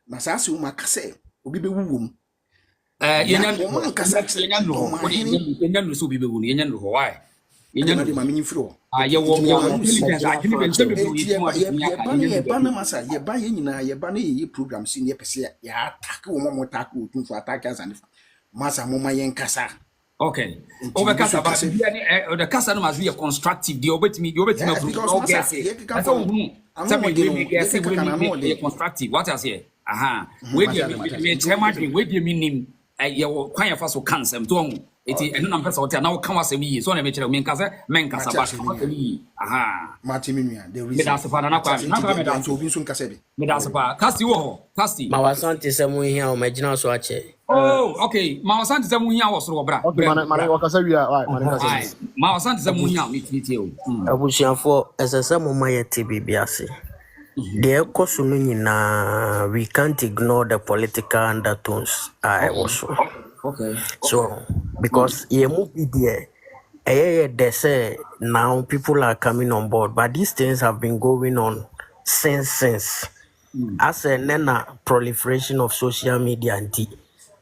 na sa se o makase obi be wuwom yenya no so bi be wu yenya no ho why yenya no de ma menyi firo ye wo intelligence akini be nse be ye ba na masa ye ba ye nyina ye ba na ye program si ne pese ya attack wo mo attack wo tumfo attack Asante masa mama yen kasa. Okay. Over kasa ba the kasa no must be a constructive. The obetimi all guess it. I told who some me guess it will be constructive. What I say? Aha. We dey chairman we dey minim ye kwan fa so cancer to on eti eno na pesa hotel na wo kan wasem yi so na me kire me nkasa ba aha mati minua the reason me da so fa na kwa me da so obi so nkasa bi me da so fa casti wo ho casti ma Asantesem hia o magina so ache oh okay ma Asantesem hia wo so wo bra okay man wakasa wi ma Asantesem hia me titi o abusianfo esesem ma yete bibia ase the course no nyina we can't ignore the political undertones I also okay so because ye mu be there They say now people are coming on board, but these things have been going on since. As a nena proliferation of social media and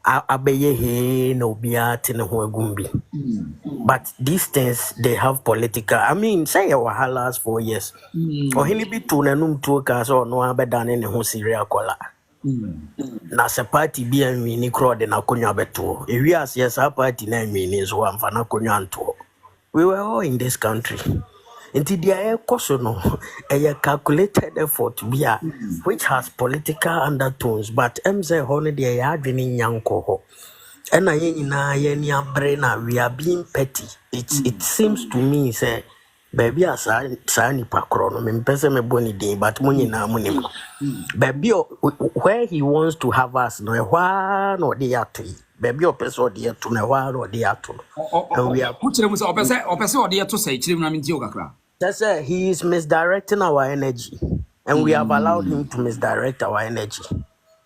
abeye he no biya tene ho agumbi. But these things they have political. I mean, say wahalas for years. Or he be to nanum to cars or no abedane ne ho serial kola. Na se party bi anwi crowd na konwa beto. Ewi as yes a party na anwi so amfa na konwa anto. We were all in this country. Until the air no a calculated effort which has political undertones, but MZ honey the adwini yanko ho. And I na brain we are being petty. It seems to me say baby as sani pakro no me pese me boni day but money na money. Baby where he wants to have us no one or the other. Baby o pese o de to na one or the other. And we are to say that's he is misdirecting our energy, and we have allowed him to misdirect our energy.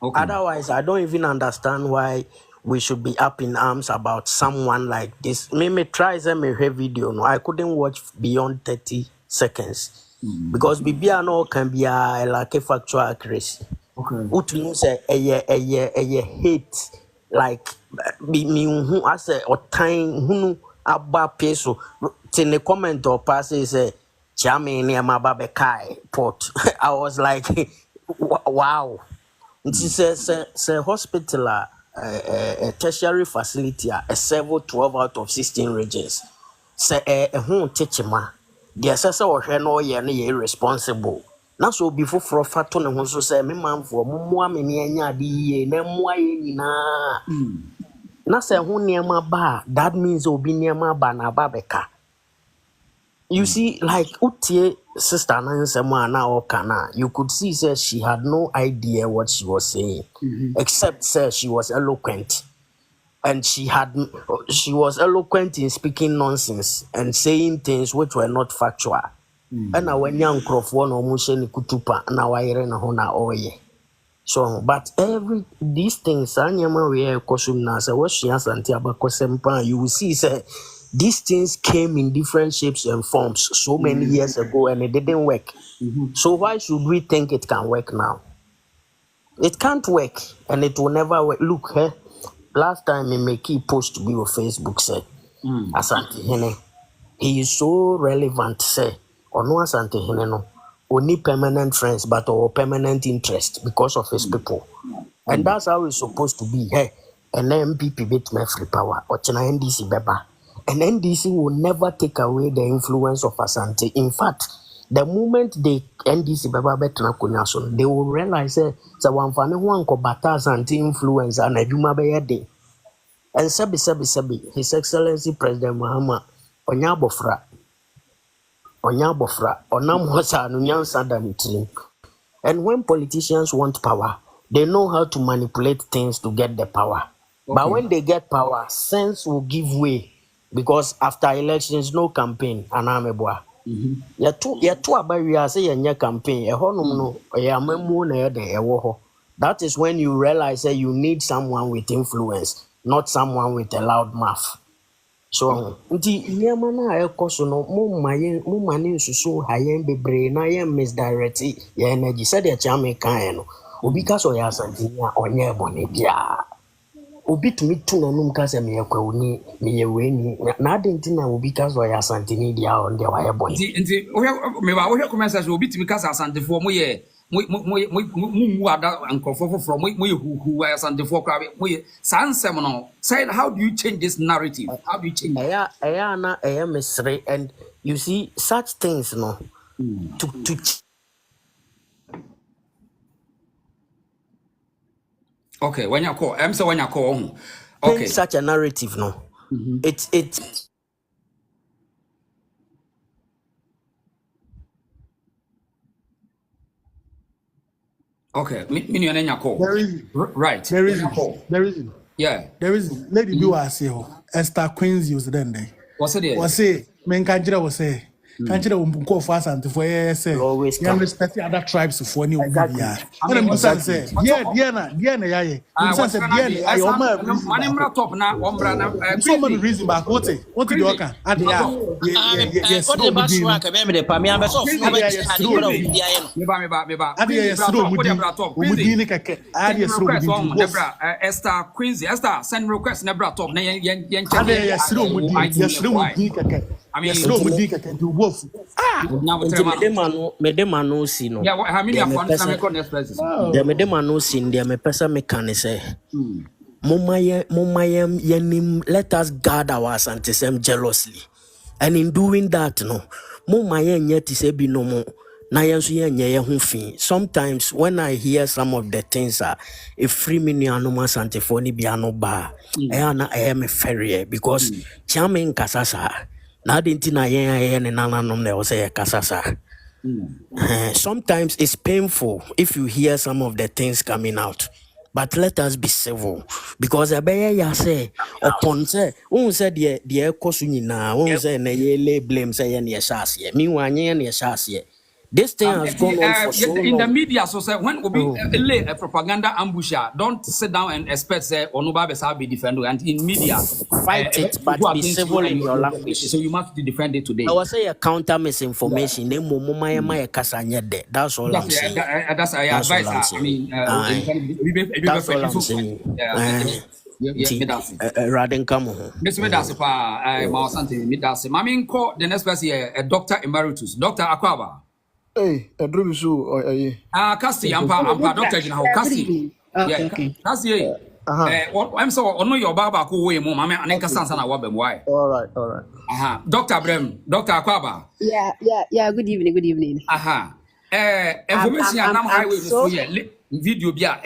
Otherwise, I don't even understand why we should be up in arms about someone like this. Me try some video. No, I couldn't watch beyond 30 seconds because BBA no can be like a factual accuracy. Utu say a hate like me who I say or time who about peso. In the comment or pass say Chame near my babekai port. I was like, wow. It is a hospital, a tertiary facility, a several 12 out of 16 regions. Say a home teachema. The assessor or her no ye irresponsible. Now so before for a fat on who say me man for mua menia di nemwa na. Na say who near my bar, that means obi near my bar na babeka. You see, like Utie sister Nansema or Kana, you could see that she had no idea what she was saying, except that she was eloquent, and she was eloquent in speaking nonsense and saying things which were not factual. And now when young Crawford no musheni kutupa na waire na hona oye. So, but these things, Anyama we kosum na se what she has antiaba kosempa, you will see say. These things came in different shapes and forms so many years ago and it didn't work. So why should we think it can work now? It can't work and it will never work. Look, last time I make a post to be on Facebook said, Asante Hene, he is so relevant, say, or no Asante Hene no, only permanent friends but or permanent interest because of his people. And that's how it's supposed to be. Hey, an MPP bit me free power or China NDC beba. And NDC will never take away the influence of Asante. In fact, the moment the NDC beba betna kunyaso, they will realize that one family one ko bata Asante influence and adwuma be yede. And sabi, His Excellency President Mahama onyabofra, onam hosa nyansa danitri. And when politicians want power, they know how to manipulate things to get the power. But when they get power, sense will give way. Because after elections, no campaign, anameboa. Yetu abari ase yenye campaign. No, that is when you realize that you need someone with influence, not someone with a loud mouth. So, nti nyama na ekoso no mo mani susu hayen bebre na ye misdirect ye energy said ya chame kan no. Obi ka so ya Asante onye bone bia. Obi tumi tu na num ka se me yakwa ni me ye we ni na adenti na obi ka so ya Asante ni dia on dia wa ye bone nti me ba wo hwe comment say obi tumi ka sa Asante fo mo ye mu ada ankofo from mo ye hu Asante fo kra mo ye sansem no say how do you change this narrative? How do you change aya na aya mesre? And you see such things no to okay, when you call, I'm so when you call, okay, such a narrative, no, it's okay. Me and you call. There is right. There is yeah. There is Lady B was here. Esther Quincy was then. What's it? Was say Menkajira was say Can't you go for Asante for say you respect the other tribes for any exactly. And I'm say yeah top na ombra na so many reason back what the oka and yes what the bass work be me the pa me am so fu ba chi ade kra o bia ye no me ba ade yes ro mudi ni keke ade yes ro mudi Debra Esther Quincy Esther send request na bra top na yen ade yes ro mudi keke I mean yes ro mudi keke do wolf medemano si no yeah how many afọ na me connect expresses the medemano si ndie me pesa me kan say Momayem yenim, let us guard our Asantes jealously. And in doing that, no, Momayem yet is a binomo. Sometimes when I hear some of the things a free mini anoma santifoni biano bar, I am a ferry because charming kasasa. Now didn't I and ananum they say kasasa. Sometimes it's painful if you hear some of the things coming out. But let us be civil because ya say upon say said the kosunina say na ye blame say any shasye meanwhile any shasye. This thing has gone on for so long. In the media, so say when we lay a propaganda ambusher, don't sit down and expect say Onuba Besa be defended. And in media, fight it, but be civil in your language. So you must defend it today. I was say a counter misinformation. That's all I'm saying. That's I advise. I mean, that's all I'm saying. Radin Kamu. Miss Medasipa, Asante Midasi. Mamin call the next person a Doctor Emeritus, Dr. Akwaba. Hey, a drubisu or a Cassie, I'm Doctor General Cassie. Okay. Cassie. I'm so on your baba who way more, mamma, and Cassandra Wabem. Why? All right. Dr. Brem, Dr. Akwaba. Yeah. Good evening. Information I'm highway video be a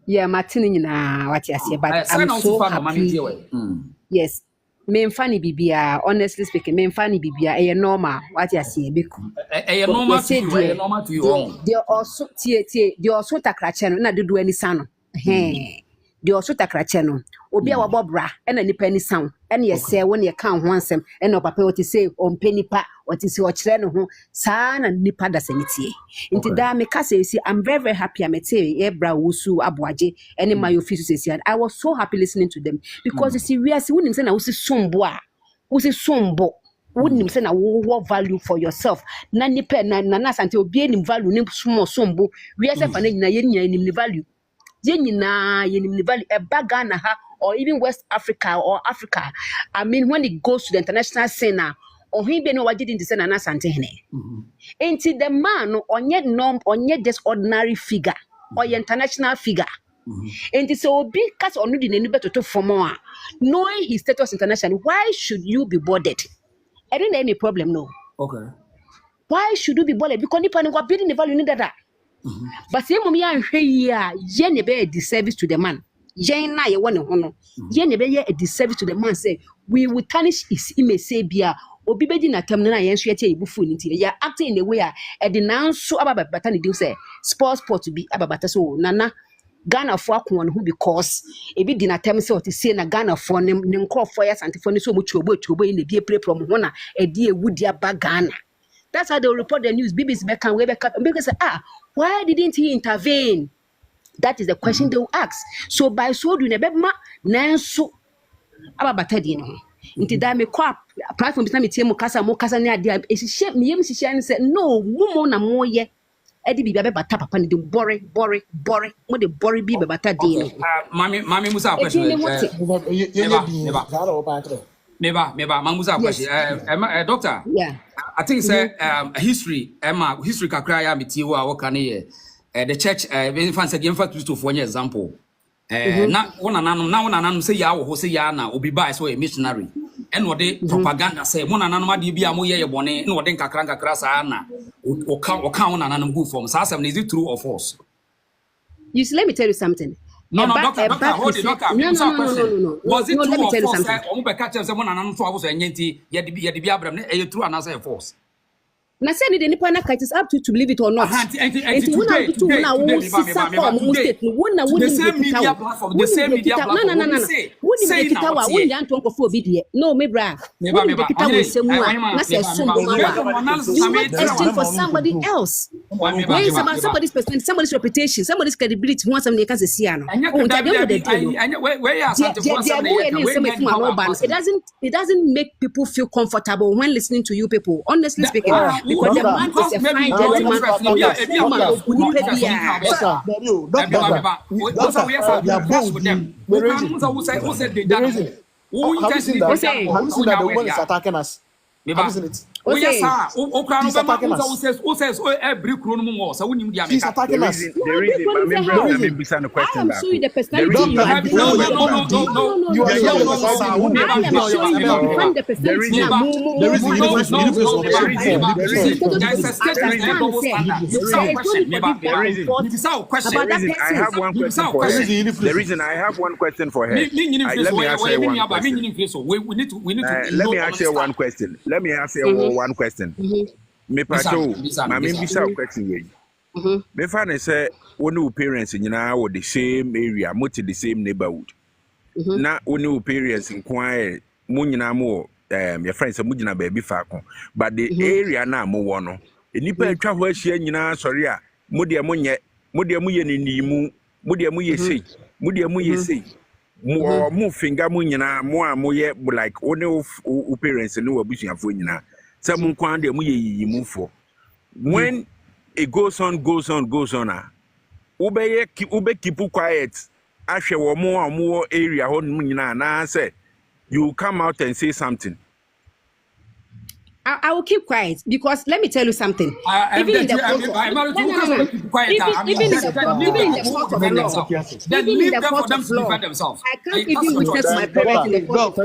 yeah, Martin what you say, but I'm so happy. Yes. Me funny bibia, honestly speaking, me funny bibia e normal what you say because e normal to you. They also they also takrache no na do any sound. They also takrache no. Obi a wabobra e na nipa ni sound. E na say when you kan ho ansem e na papa what say on penipa what say o kire no ho saa na nipa da sanitie. Nti da me ka say I'm very happy am say e bra wusu aboaje any my office say I was so happy listening to them because you see we are see wonim say na wusi sombo a wusi sombo wonim say na wo value for yourself na nipa na Asante obi enim value nim small sombo we are say fa na nyina ye nim value ye nyina ye nim value e bagana ha or even West Africa or Africa. I mean, when it goes to the international scene, or he be no what didn't say na Asante hene. Ain't the man on yet norm on yet just ordinary figure or international figure. And so big cats or need any better to form more. Knowing his status international, why should you be bothered? I didn't have any problem, no. Okay. Why should you be bothered? Because you are bidding the value that. But say mommy and ye never a disservice to the man. Yen na ye won ho ye ne be ye a disservice to the man say we will tarnish his image say bia obi be di na tam na yen so ye tie ibufu ni tie ya acting in a way a de nan so ababata ne dim say sport to be ababata so nana Ghana for akon ho because e bi di na tam say o te say na Ghana for ne nkofo ya Asante for ne so mo chuobo ne bi pre from ho na e di ewudi aba Ghana. That's how they will report the news. BBC back and way back because why didn't he intervene? That is the question they will ask. So by so doing a bit ma nanso ababata di no. Nti da me kwa platform na me tie mo kasa ne ade e hihye me yem hihye ne say no mo na mo ye e di bibia be bata papa ne de bore mo de bore bi be bata di no. Mami musa question. Meba mamusa question. Doctor. Yeah. I think say history kakra ya me tie wo a wo kan ye the church in France again for to for example na wona nanum say ya wo say ya na obi ba so a missionary and what the propaganda say wona nanum ade bia mo ye bone na wode nkakra sa na o kan wona nanum go from sa Asɛm is it true or false? You see, let me tell you something. No, doctor, hold it, doctor. No. Was it true or false? Something. Omo be catch say wona nanum so awo so enyenti ye de bia abram na e true and say false. na say ni de nipa na it is up to believe it or not. And today, the same media platform, the same media platform. No. Say now. No, me bra. For somebody else. It's about somebody's perspective, somebody's reputation, somebody's credibility. Once somebody can see it doesn't make people feel comfortable when listening to you people. Honestly speaking, because the man is a fine gentleman. Have you seen that the woman is attacking us? Have you seen it? He's attacking us. The reason I have one question for her. Let me ask her one question. Let me ask her one question. Me pacho, mami bisa question we. Me fan say one parents nyina wo the same area, mo the same neighborhood. Na one parents in kwai mo nyina mo your friends mo nyina baby fa ko. But the area na mo wo no. Enipa atwa ho ahia nyina sori a mo de mo ye ni mu, mo de mo ye sei. Mo de mo ye sei. Mo finger mo nyina mo a mo ye like one parents no abusuafo nyina. Some kwande mu ye mu for when it goes on ube keep quiet ahwe wo mo area ho nyina na say you come out and say something. I will keep quiet because let me tell you something. Even in the court of law, I can't even witness my parents in the court of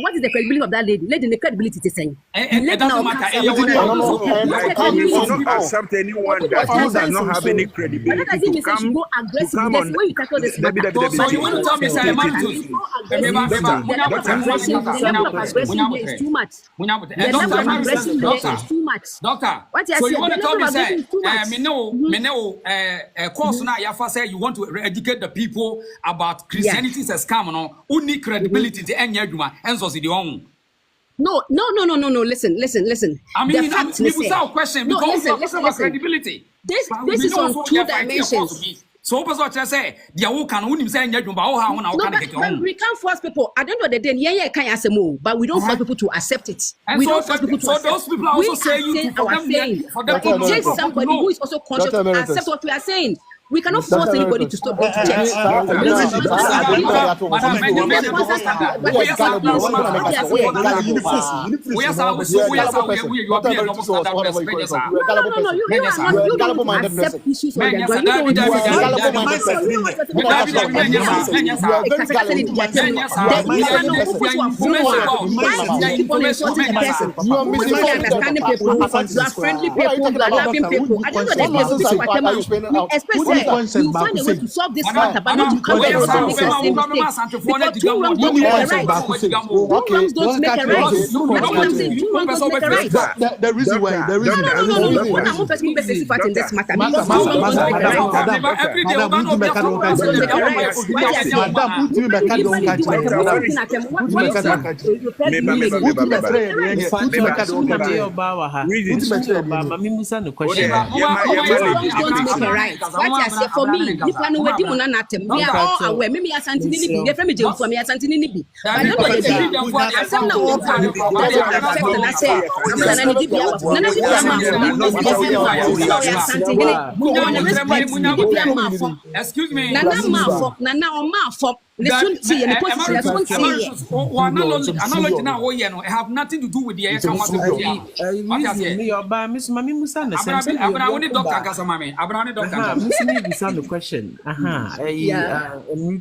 what is the credibility of that lady? Lady, the credibility to say. It doesn't matter. I cannot accept anyone that does not have any credibility to come on. So you want to tell me, sir, too much. Doctor, so you want to tell me, sir, me know, course now you say you want to educate the people about Christianity as a scam, no, only credibility to any argument, and so the own. No. Listen. I mean, without question, because listen. Credibility. This is on two dimensions. So, what I say, the who can only say, but we can't force people. At the end of the day, can't say more, but we don't force people to accept it. We don't force people to accept. So those people are also saying it takes somebody who is also conscious to accept what we are saying. We cannot force anybody to stop going to church. You find a way to solve this matter, but not to come here and make the same mistake. Because two wrongs don't make a right. Two wrongs don't make a right. That's what I'm saying. Two wrongs don't make a right. The reason why. No. We're not supposed to be specific in this matter. Because two wrongs don't make a right. For me, you can know we are all aware. Maybe Asante Nibi, your family James for me Asante Nibi. I don't know the Asam na o pa. I say, excuse me. Listen, analogy now, I have nothing to do with the question. Me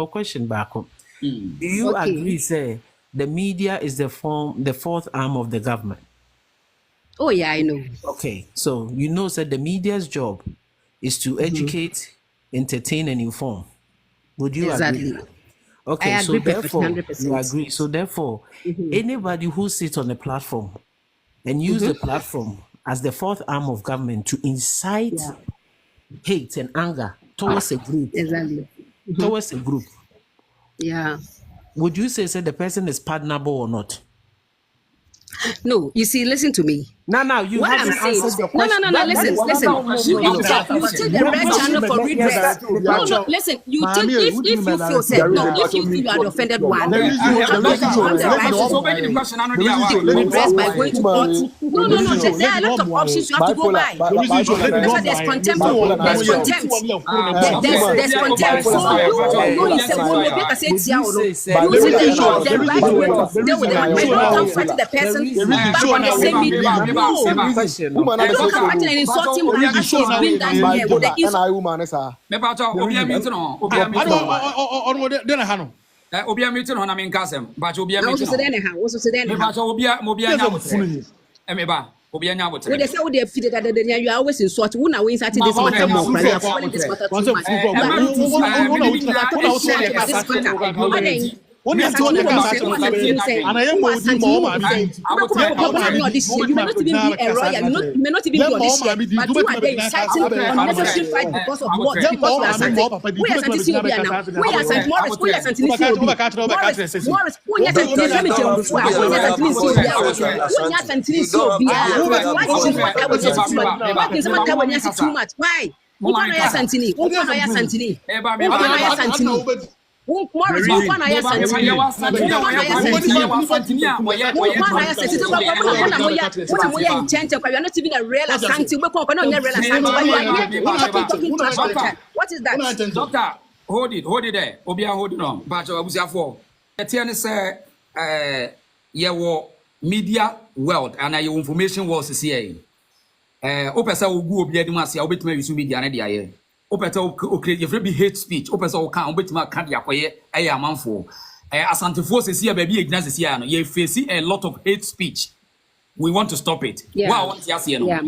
question back. Do you agree, say, the media is the fourth arm of the government. Oh yeah, I know. Okay, so you know that the media's job is to educate, entertain, and inform. Would you Exactly. agree? Okay, I so agree therefore, 100%. you agree. So therefore, anybody who sits on the platform and use the platform as the fourth arm of government to incite hate and anger towards a group, towards a group. Yeah. Would you say the person is pardonable or not? No, you see, listen to me. No, you what haven't I'm saying. answered the No, question. listen. You take the red channel for redress. No, listen. You take if you feel said no, if you feel you are the offended one, you have the right to redress by going to court. No. There are a lot of options you have to go by. There's contempt. There's contempt. There's contempt. So you say the right way to deal with the man. Don't fight the person back on the same media. No. Insulting woman is being done here with the issue. Obia meeting on amin kasem, but obia meeting. Also Obia Nyabot. When they say they feed that you are always insult. Who now inside this matter more? You are calling this matter too much. You may not even be a royal, you may not even be on this shit, but you are there inciting unnecessary fight because of what? Because we are Asante. We are Asante Sylvia now. We are Asante Morris. We are Asante Sylvia. Morris. We are Asante Sylvia. Why is someone telling us too much? Why? Who are Asante? Who are Asante? Morris, who are what is that? Doctor, hold it there. Obia hold it on. But I was for the say media world and your information was here. Opesa ugu obi edi masi obetuma yusu media na dia ye. Opeta okay if be hate speech opesa o kan obetuma kan dia koye amanfo. Asantefo sesi ya baby egina sesi ya no ye face a lot of hate speech. We want to stop it. Wow, want to say no. Yeah,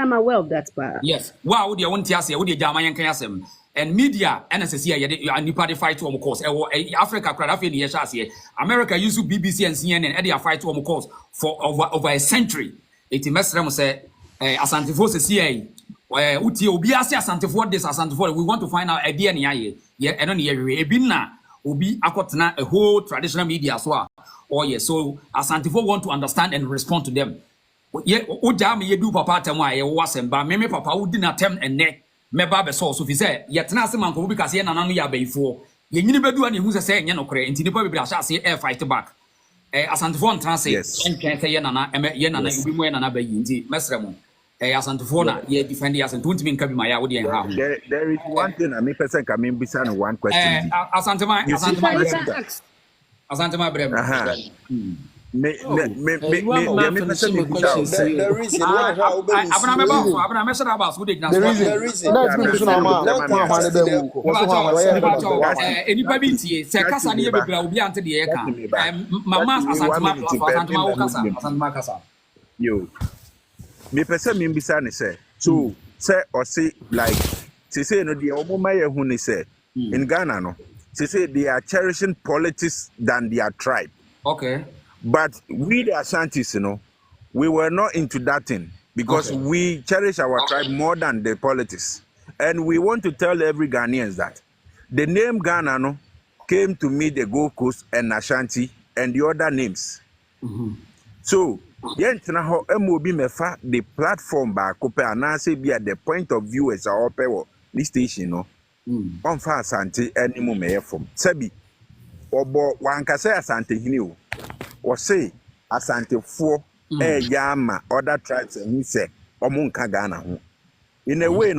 I'm aware of that part. Yes. Wow, would you want to say would you jama yan kan asem. And media NSC ya nipa dey fight to course. Africa crowd afi dey sha ase. America use BBC and CNN and they fight to course for over a century. Eti mesrem say asantefo sesi uti obi ase asantefo this asantefo we want to find out idea ne aye ye eno ne yewe ebi na obi akotena a whole traditional media so so asantefo want to understand and respond to them ye oja me yedu papa atem aye wo asemba me papa wudi na tem enne meba be so fi say ye tena ase manko bi kase ye nananu ya bayifo ye nyini bedu ani hu se enye nokore nti nipa bibira sha ase air fight back asantefo ntra se entwen se ye nana obi mu ye nana bayi nti mesrem Asantefo na ye defend Asantefo ntimi nka bi ma ya wo de ha. There is one thing I mean person can mean bisa no one question. Asantema brem. Me person me the reason why Abna me shara bas wo de gina. The reason enipa bi tie se kasa ne ye bebra obi ante de ye ka. Mama Asantema wo kasa Asantema kasa. Yo. Me person me bisa ne say so say or say like say no the omoma ye hu ne say in Ghana no say they are cherishing politics than their tribe. Okay. But we the Asantes, we were not into that thing because we cherish our tribe more than the politics. And we want to tell every Ghanaians that the name Ghana came to meet the Gold Coast and Ashanti and the other names. So yentina ho MOB mefa the platform ba kope anase be at the point of view as our pewo this station on fa Asante any me from sebi obo wankase Asante hini o or say Asantefo yama other tribes and he say omunka Ghana ho in a way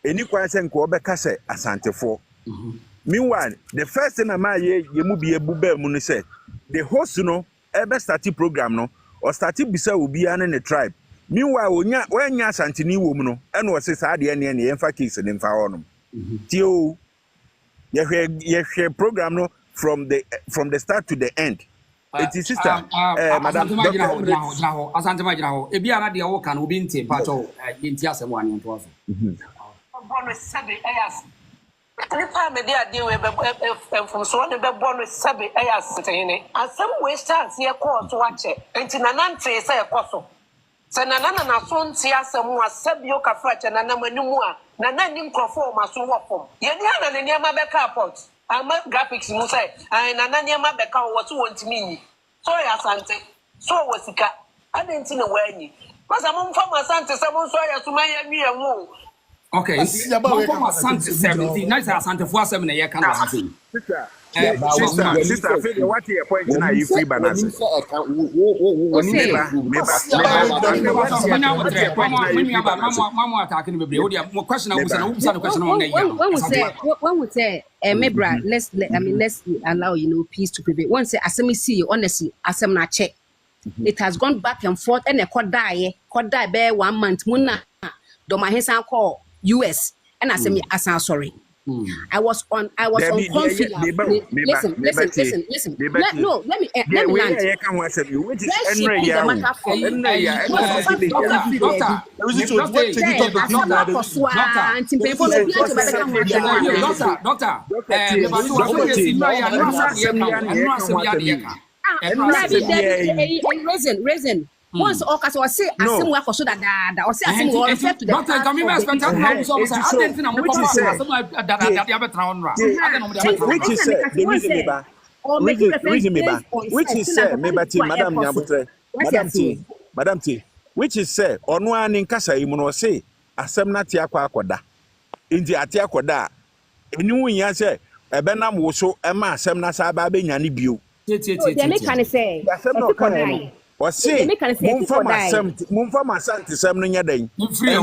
any question ko obeka say Asantefo. Meanwhile the first thing am ye mu be ebube mu no say the host ebe start program or started bisa obi an the tribe. Meanwhile, when ya Santini woman, and was a sad and the emphasis and in Faonum. Tio, ye program from the start to the end. It is sister, Madam Asantema jina ho. Ebi ana de wo kan obi ntie pacho yenti asem wan yento aso. Bono sabe ayas. Nipa me de ade we from so ne be bono sabe ayas tene. Asem we start ye course wache. Enti nanante se ye koso. Se nanana na so nti asem wa sabe yo ka fra che nanama nimu a nana ni nkrofo ma so wo fom. Ye ni ana ne niam be ka port. Ama graphics mu say nana niam be ka wo so wontimi yi. So ya Asante. So wasika. Adenti ne wani. Masa mo mfa Asante se mo so ya suma ya nwie wo. Okay, from Asante 70. Nice Asante for 7 a year can happen. Sister, feel what your point now you free balance. Mama attacking me. More question I was question on one would say, Mebra, let's allow peace to prevail. One say Asemi see honestly, Asem na check. It has gone back and forth and a could die bear 1 month. Muna do my hands call US and I say I'm sorry. I was on conflict. Listen. No, let me land. Reason. Once Ocas was say Asem work for so that or say Asem will refer to the doctor can be expected so I didn't think I'm which is say Onua ni nkasa yi mu no say Asem na te akwa indi ate akoda enu nya say ebe na mo so e ma Asem na sa ba be nya ne bio they make can say Wasi mumfa Asante sem no nya dan free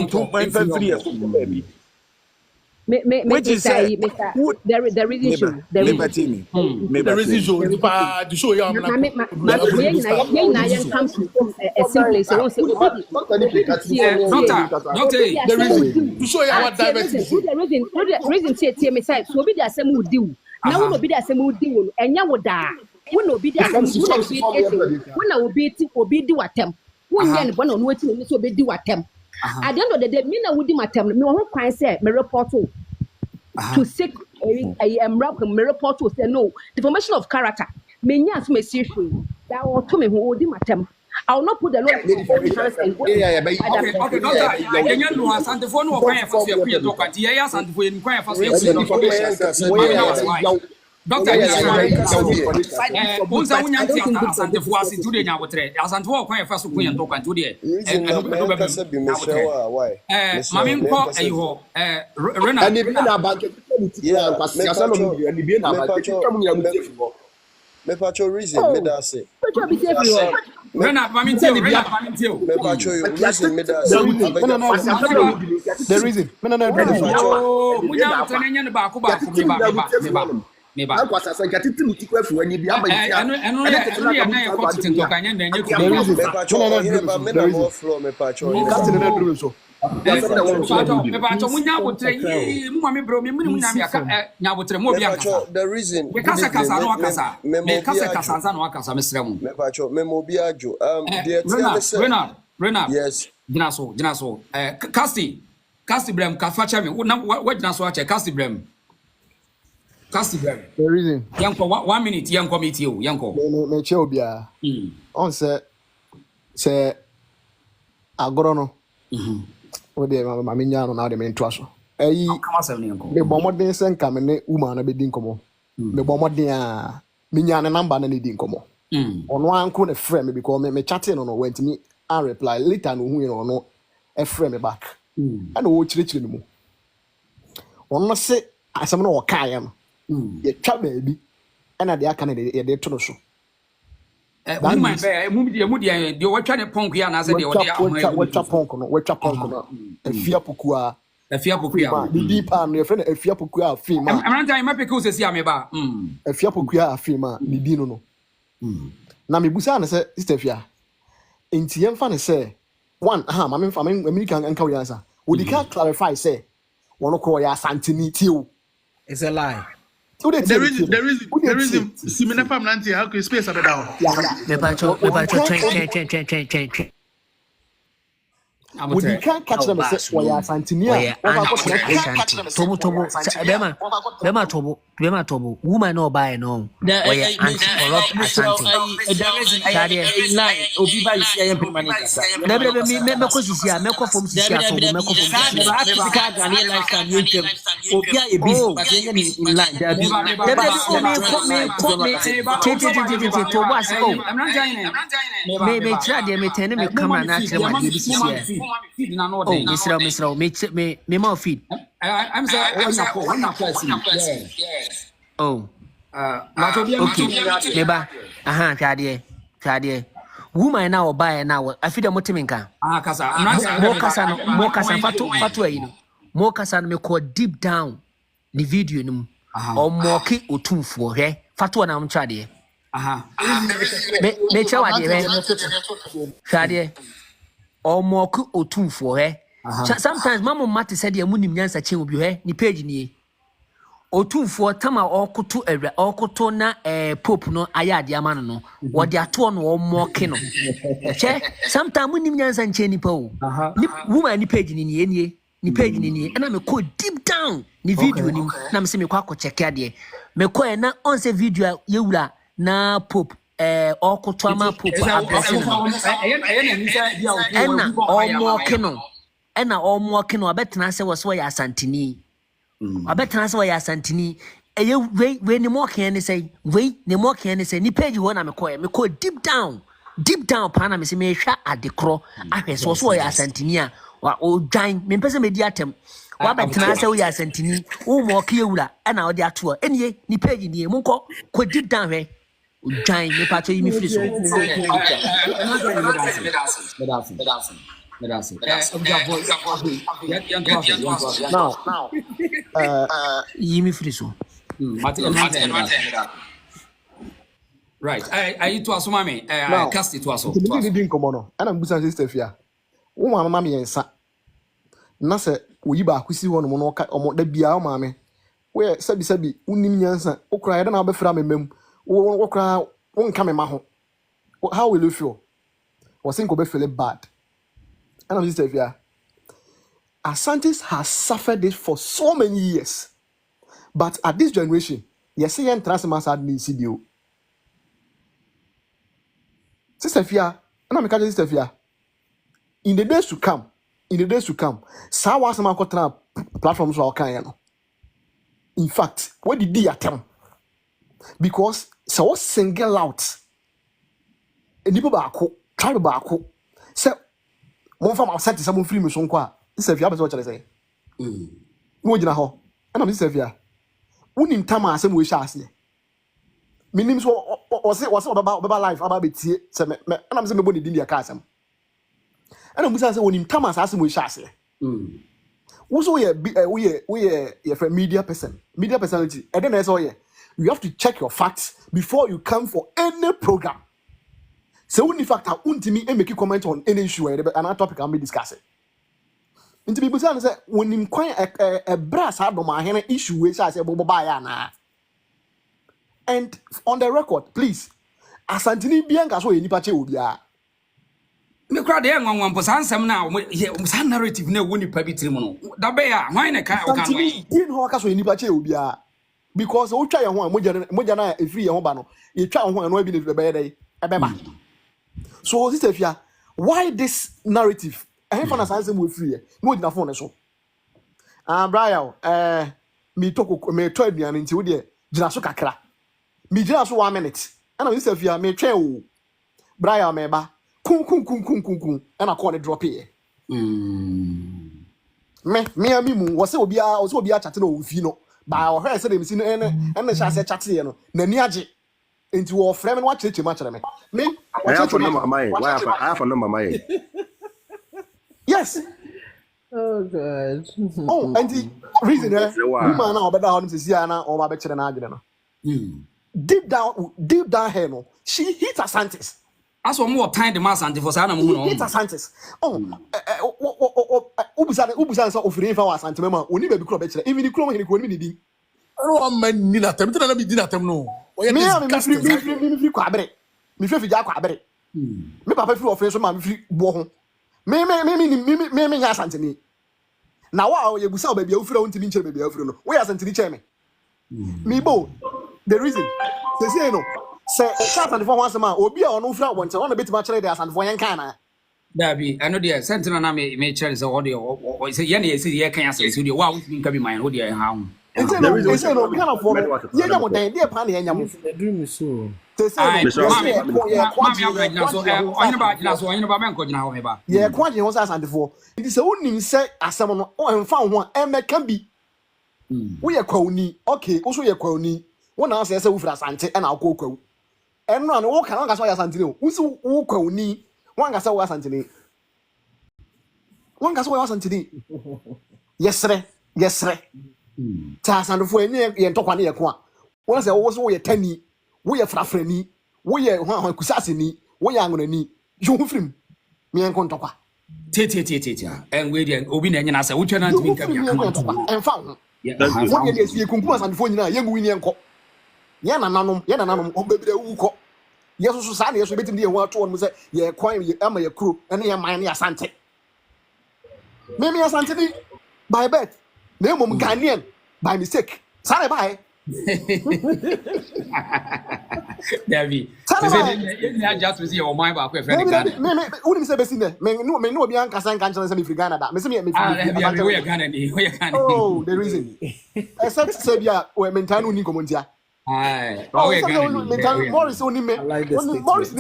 which is the reason the reason to show you come to a simple place the reason to show you our diversity the reason say me say so be the Asem would do now no be the Asem would do enya woda when no be that when I will be do attempt when yen born on waiting so be do attempt at the end of the day me na would do attempt me won kwan say me report to seek I am report to say no deformation of character me nya so me serious that will to me who would do attempt I will not put the law in hands and go. Okay, doctor. Yen no Asante for no kwan for say ku to kwanti ye Asante for en kwan for say Doctor, once I want to Asante for us to the Nyawotre. Asante for kwan fa so kun yen to kwan to the Mami nko eho Rena and be na bank yeah kwasiasa no be na bank come ya mutefo me pacho reason me da say Rena mami tio me pacho you reason me da say the reason me na munya tenenya ne ba ko me ba kwasiasa nkatiti mutiko afu ani bi abanyia eno ya na ya ko titin to kanya na enye ko me pacho me pacho na drum so me pacho munya wotre mu mami bro me muni munya aka nya wotre mo bi aka the reason we kasa no akasa me kasa no akasa me srem me pacho me mo bi ajo Renard yes gina so Casti brem ka facha me wa gina so ache Casti brem the reason yanko 1 minute yanko meet you yanko me che obia on say agoro no o de ma me nya no na de me nto aso ayi me bomodin sen ka me ne uma na be din komo me bomodin a me nya ne number na ne din komo ono anko na frame me because me chatting no went me and reply later no hu no no e frame me back and o chire mu ono se asem no o kan ya no ye twa baabi ana de aka na ye de to no so mu dia de watwa ne ponku ya na se de ode watwa ponku no afia pokua the deep and your friend afia pokua afima amranta I mapeke usesi ameba afia pokua afima ni di no na me busa na se sister fia enti yemfa ne se one ma me fa me American anka we answer we can clarify say wono ko ya Asante ni ti o it's a lie There is similar family how can space at down. Me pacho train. Would you can't catch them say why Asantinia? Bema tobo. Woman no buy no. Why anti-corrupt Asante. Obiba is here permanent. Me ko sisi a me ko from sisi a tobo me ko from sisi. Africa Ghanaian lifestyle you them. Obia e busy but you in line. There be tobo as oh. Me try dey me tell me camera na tell my baby sisi. Oh, me more feed. I'm sorry, one person. Oh. Okay. Neba. Aha, Chadie. Woman now buy now. I feel the motiminka. Kasa. More kasa fatu you know. More kasa me call deep down the video no. Or more ki otumfo he. Fatu na Chadie. Me chawa de. Chadie. Or more ku otumfo he. Sometimes mama mate said the munim nyansa chen obi he ni page ni otumfo tama okoto ewra okoto na pope no ayade amano no wo de ato no omoke no che sometimes munim nyansa chen ni pa o ni woman ni page ni page ni na me ko deep down ni video ni na me se me kwa ko check ade me ko na on se video yewura na pope okoto ama pope address no ena omoke no ena omoke no abetena se wo ya Asantini abetena se wo ya Asantini eye we ni mo kan ni say we ni mo kan ni say ni page wo na me ko deep down pa na me se me hwa adekro ahwe so ya Asantini a wa o dwan me pese me di atem wa betena se wo ya Asantini wo mo ke ewura ena wo di ato enie ni page ni mu ko deep down hwe dwan me pa to yimi free so now, Yimi Friso. Right. I to asoma me. Cast it to aso. You didn't come on. And I'm busa sister here. Wo mama me yensa. Na se oyi ba akwisi ho no no ka omo da bia o mama. We sabi unim nyansa. Okra ya na obefra memem. Wo okra wo nka me ma ho. How will you feel? Was think obe feel bad. And I'm just here. Asantes has suffered this for so many years. But at this generation, yes, you can transfer had me CBO. Sister Fia, and I'm a sister Fia. In the days to come, Sawa Sama Kotra platforms are kind. In fact, what did they attempt? Because so single out. And people back, try to back. So mon femme absente ça mon frère me son quoi c'est via besoin de say no gina ho ana me via unim tama asem we sha ase minim so o se baba life aba betie se me ana me se me boni din dia ka asem ana musa se unim tama asem we sha ase wo so we for media personality and then so you have to check your facts before you come for any program. So only factor untimi e make comment on any issue another topic I'm discussing. Inti people say when him kwan a brass had no ma hene issue we say boba ya na. And on the record, please, Asantini bianga so enipa che obia. Me kra de nwanwan po sansem na san narrative na woni pa bitiri mu no. Da be ya hwan na ka o kan no. Din ho aka so enipa che obia. Because o twa ye ho moja na efiri ye ho ba no. Ye twa ho no bi ne be ye dey ebeba. So this is why this narrative? I have an answer with free. No, it's not phone so. Brian, me talk me try me and into the Jinaso kakra. Me just 1 minute. And I say if me try Brian meba kun and I call it drop here. Me mu was so be chatting with you know. By her said him seen and the shall say chatting no. Naniaji. Into our frame and watch it too much. Me, I have a number, my. Yes. Oh God. Oh, and the reason woman now better how to see Anna or my better than Adriana. Deep down here, no, she hit Asantes. As for more time the mass anti for Sana Moon. Hit Asantes. Ubusan so offering for Asanteman, only baby club better, even the club in the community. no man ni na tem tena na bi di na tem no oye me free kwa abere me free fija kwa abere me papa free ofre so ma me free bo ho me nya Asanteni na wa ye busa ba bia ofre won timi nche ba bia ofre no we Asanteni che me me bo the reason say no say Asanteni for one sama obi a ono ofre won che won betima chere the Asanteni for yan kan na Dabi, I know the sentinel na me chere say audio say ye say ye kan say so dey wa we nka bi man ho dey ha ho. Say no kind of for ye nya mo den dey pa na ye nya mo. The dream is so. Yeah, quite was Asante for. It is only say Asɛm no o found one emeka bi. We are kwani. Okay, also ye kwani. One answer say we for Asante and akọ kwawu. Enno na wo kan ga so ya Asante no. Wo si wo kwani. One ga say wo Asante ni. One ga so wo Asante ni. Yesre. Ta Asante for enye ye ntokwa na ye ko a. One say wo so ye tani. We are frafreni, we are kusasini, we are angoni, you film. Me and Contapa. And we didn't open any answer. Which one to be and found. What is your compas and phone, young Winnie and Co. Yana nanum, oh baby, uko. Yes, society is waiting the one to one was a ye quite your crew, and your mind Asante. Maybe Asante by bet. No mum Ghanaian by mistake. Sorry, bye. David, I just see your mind about friend. Wouldn't say Bessin, may no be Ancasan Cancer if you Ghana that. Oh, the reason. Except Sabia or Mentano Nicomontia. Morris only Morris.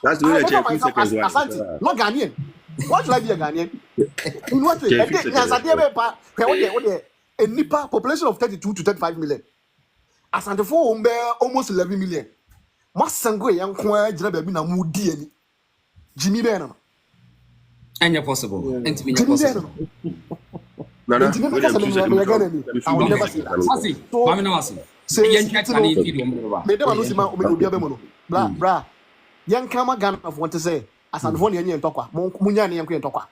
That's the way Asante, not Ghanaian. What should I be a Ghanaian? In what way? A Nipa population of 32 to 35 million. Asante for almost 11 million. Masango young kwa jina baby na mudi ani. Jimmy Beno. And you're possible. And me possible. No. I will never see that. Mami no asi. Say yen check na ni video mo ba. Me dem no si ma o me obi abemono. Bra. Yan kama Ghana of want to say Asante for yen ntokwa. Munya ne yen ko ntokwa.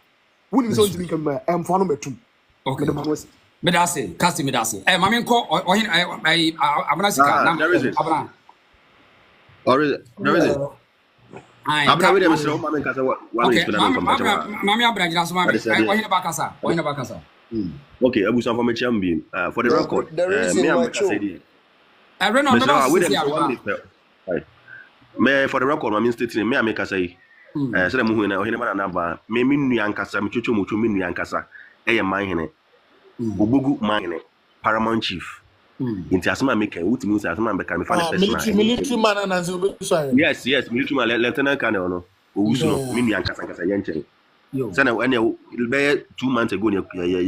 Wuni so ntimi kam emfo no metum. Okay. Medase, kasi medase. Mami nko ohin abana sika na abana. Or is it? Abana we dem say mami kasa wa okay. Mami abana jina so mami. Ohin ba kasa. Okay, abu san for me champion. For the record, me am kasa di. Me for the record, mami stating me am kasa yi. Say dem hu na ohin ba na ba. Me nua nkasa, me chocho mo me nua nkasa. Eye man hene. Obogu man paramount chief. Inti asema make ultimate say asema make me find person. Military man and so yes, military man lieutenant colonel no. Owusu no me nua nkasa yenchen. Sana when you be 2 months ago you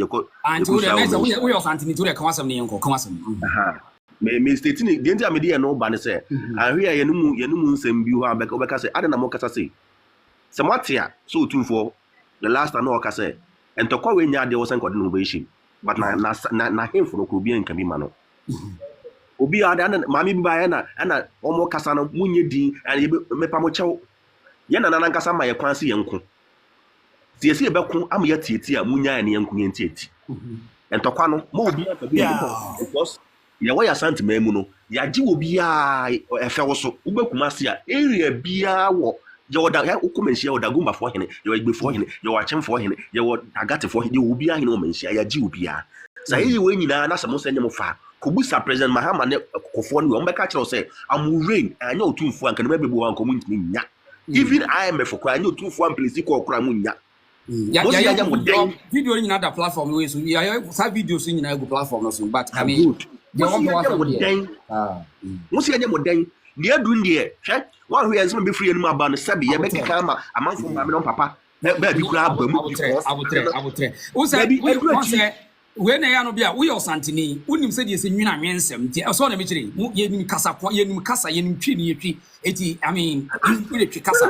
ko. And we are Asanteni to the kawasam ne yenko kawasam. Aha. Me stating the enti amede no ba ne say. Ahwe ya yenum nsem bi ho abeka say ade na mo kasa say. Se motia so tunfo the last time no kasa say. Entokwa we nya de wo san kode no be shi. But na him for obi en kan bi ma no obi ada na mami bi ba ya na omo kasa no munye din and mepa mo chew ye na nkasa ma ye kwan se ye nko tie se ye be ko am ye tieti a munya ne ye nko ye tieti entokwa no mo obi aka bi because ye wo ya Asanteman mu no ya ji obi a efe wo so ubekuma se a area bia wo ye woda ya ukumenhia woda gumba fo hene ye igbe fo hene ye wachim fo hene ye wo agate fo hene obi a hene o menhia ya ji obi a sa ye we nyina na samo sanye mo fa kobusa president Mahama ne kofo no o mbeka kire say am rain anya otumfo anka na bebu wan komu ntimi nya even IMF ko anya otumfo am place ko okra mu nya ya video nyina da platform we so ya sa videos nyina go platform no so but I mean they want to watch musi anya modan ne adun de hwe wan hwe yanzu be free enu aba no sabi ye beka kama amanfo ma me no papa ba bi kura aba mu abutre o say we na ya no bia we Asanteni unim se de se nwina nwensem ti so na me kire ye nim kasa ye nim twi ne yetwi eti I mean we twi kasa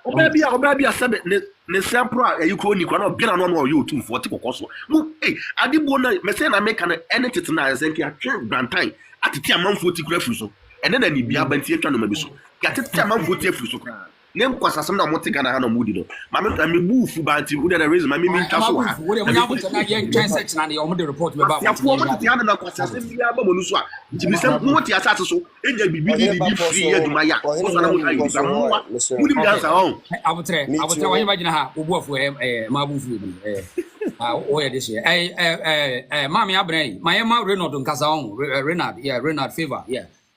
oba bia sabe ne sample a yiko ni kwa na bia no yo tu 40 kokoso mu adibo na me se na make na anything na zenki atwe grantan atiti amanfo ti kura fu so ene na ni bia banti atwa no mabi so atiti amanfo ti afu so kra nem kwasa some na mo te Ghana ha na mo di no ma me bu fu ba nti wo dey reason ma me ntwa so ha wo dey mo na mo na ye try search na dey o mo dey report me ba ya fu mo te ana na kwasa sem bia ba mo no so a nti bi sem mo te asase so eja bibi di free aduma ya so na mo ayi ba mo wa mo di bi ansa on abotre wa yima gina ha obu afu ma bu fu bi oh yeah this year mami abren my ma Renard nkasa on Renard favor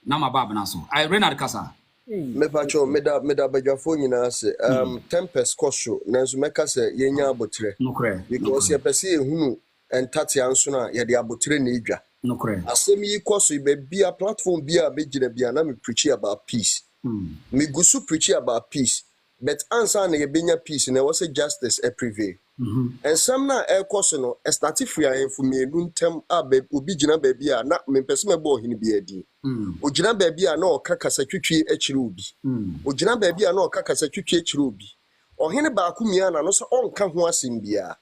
na ma baba na so Renard kasa me pacho me da badwafo nyina se tempest kosho nanso meka se yenya abotre because ye pese ehunu entate anso na ye de abotre na edwa asem yi koso be bia platform bia begina bia na me preach about peace me gusu preach about peace but answer na ye benya peace na was justice prevail and some na koso no start free info me nuntem obi gina ba bia na me pese me bo hini bia di ogina ba bia na okakasa twetwe akire obi ogina ba bia na okakasa twetwe akire obi ohene ba akumia na no so onka ho asem bia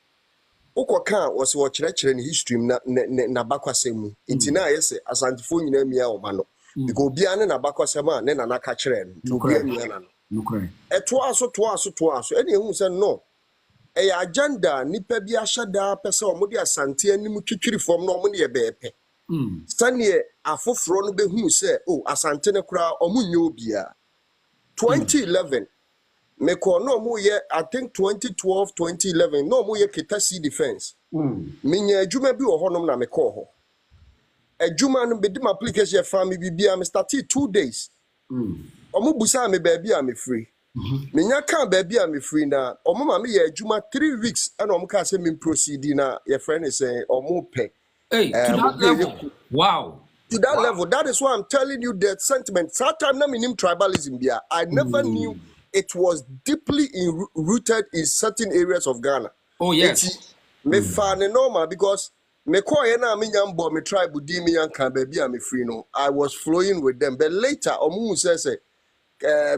ukoka wose wo kyerɛkyerɛ ne history na bakwasɛm nti na ayese asantefo nyina mia o ma no because obi ane na bakwasɛm a ne na naka kyerɛ no obi amia na no to aso ene ehu sɛ no e agenda nipa bi ahyada pese o mode asante anim twitwiri fom no mo ne ye beepe sane afoforo no behu sɛ asante ne kura o munye obia 2011 meko no mo ye I think 2012 2011 no mo ye Ketasi defense minya adwuma bi wo honom na meko ho adwuma no be dim application family bibia me started 2 days omo busa me baabi a me free minya kan baabi a me free na omo ma me ye adwuma 3 weeks and omo ka say me proceed na your friend is saying omo pe to that level wow to that level. That is why I'm telling you that sentiment sometimes na minim tribalism bia I never knew it was deeply rooted in certain areas of Ghana. Oh yes. Me fan normal because me call na me nyambo me tribe di me yanka baby am free no. I was flowing with them. But later omu say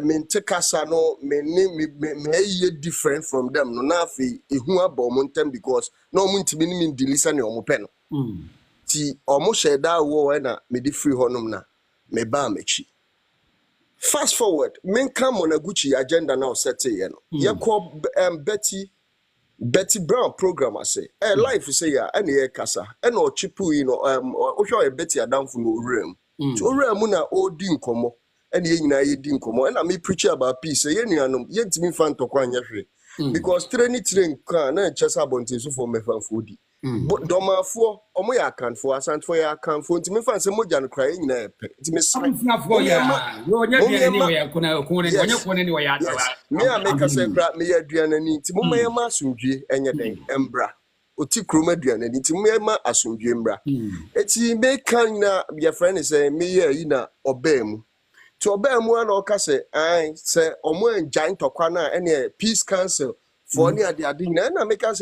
me ntekasa no me different from them no na fi ehu abo mo ntem because no omu ntimi ni me delisa ne omu pe no. Ti omu sheda wo na me di free honum na me ba mechi. Fast forward, men come on a Gucci agenda now set you know. You call Betty Brown program I say. Life say ya any kasa. No chipu you know show a Betty down for no room. So room na o din komo. Any na ye din komo. And I me preach about peace. Ye ni anom ye ntimi fan to kwa nyahwe. Because train kan na chesa bonte so for me fan fodi. But domafo omo ya kan for asantfo ya kan for ntimi fan se moja no cry nyina epe ntimi san for ya yo nya bia ni we kuna ni we ya me a make say kra me ya aduana ni ntimi mo ya ma asundwe enye den embra oti kroma aduana ni ntimi ya ma asundwe embra eti me kan na your friend is say me ya yi na obam to obam na o ka say ai say omo enjan tokwa na ene peace council for any ade na make us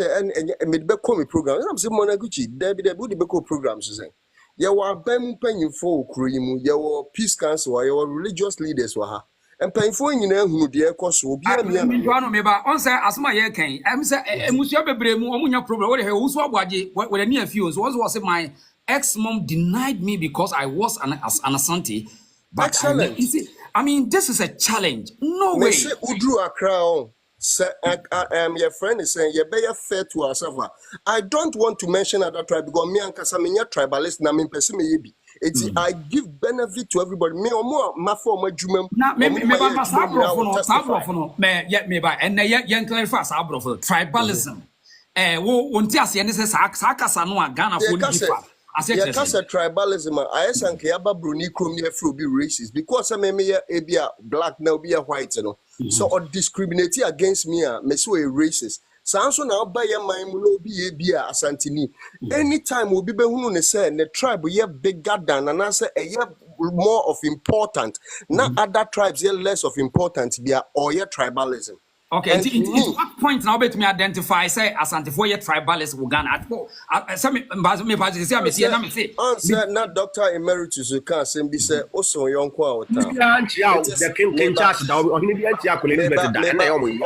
me be call me program na say Monaguchi there be the be call programs say ye wa bam panyimfo okuro yi mu ye wo peace council ye wo religious leaders wa ha empanyimfo nyina hunu de ekoso obi amia me dwano me ba on say asma ye kan am say emusia bebre mu omunya problem we de wo so agwaje we ni afio so was my ex-mom denied me because I was an Asante but I mean this is a challenge no way say udru akra your friend is saying, you better fair to ourselves. I don't want to mention other tribe because me and Kasaminya tribalist na me person me yebi. I give benefit to everybody. Me omo mafo omo jumem. Na me ba sabro no. Me ba and ye clarify sabro tribalism. Wo wonti ase ne se sa kasa no a Ghana for difa. Yeah, cause tribalism. I sanke yaba bruni krom ye fro be racist because me ebia black now be a white no. So or discriminate against me me so a racist. So now by your mind no be ebia asantini. Anytime we be hunu ne say the tribe ye bigger than and I say more of important. Not other tribes ye less of important be or ye tribalism. Okay, and what point now bet me identify say Asante for your tribalist Uganda? Some me say not Dr. Emeritus you can say be say also young kwa ota. The king charge da o hini bi anti akole ni better da na yo mo yi.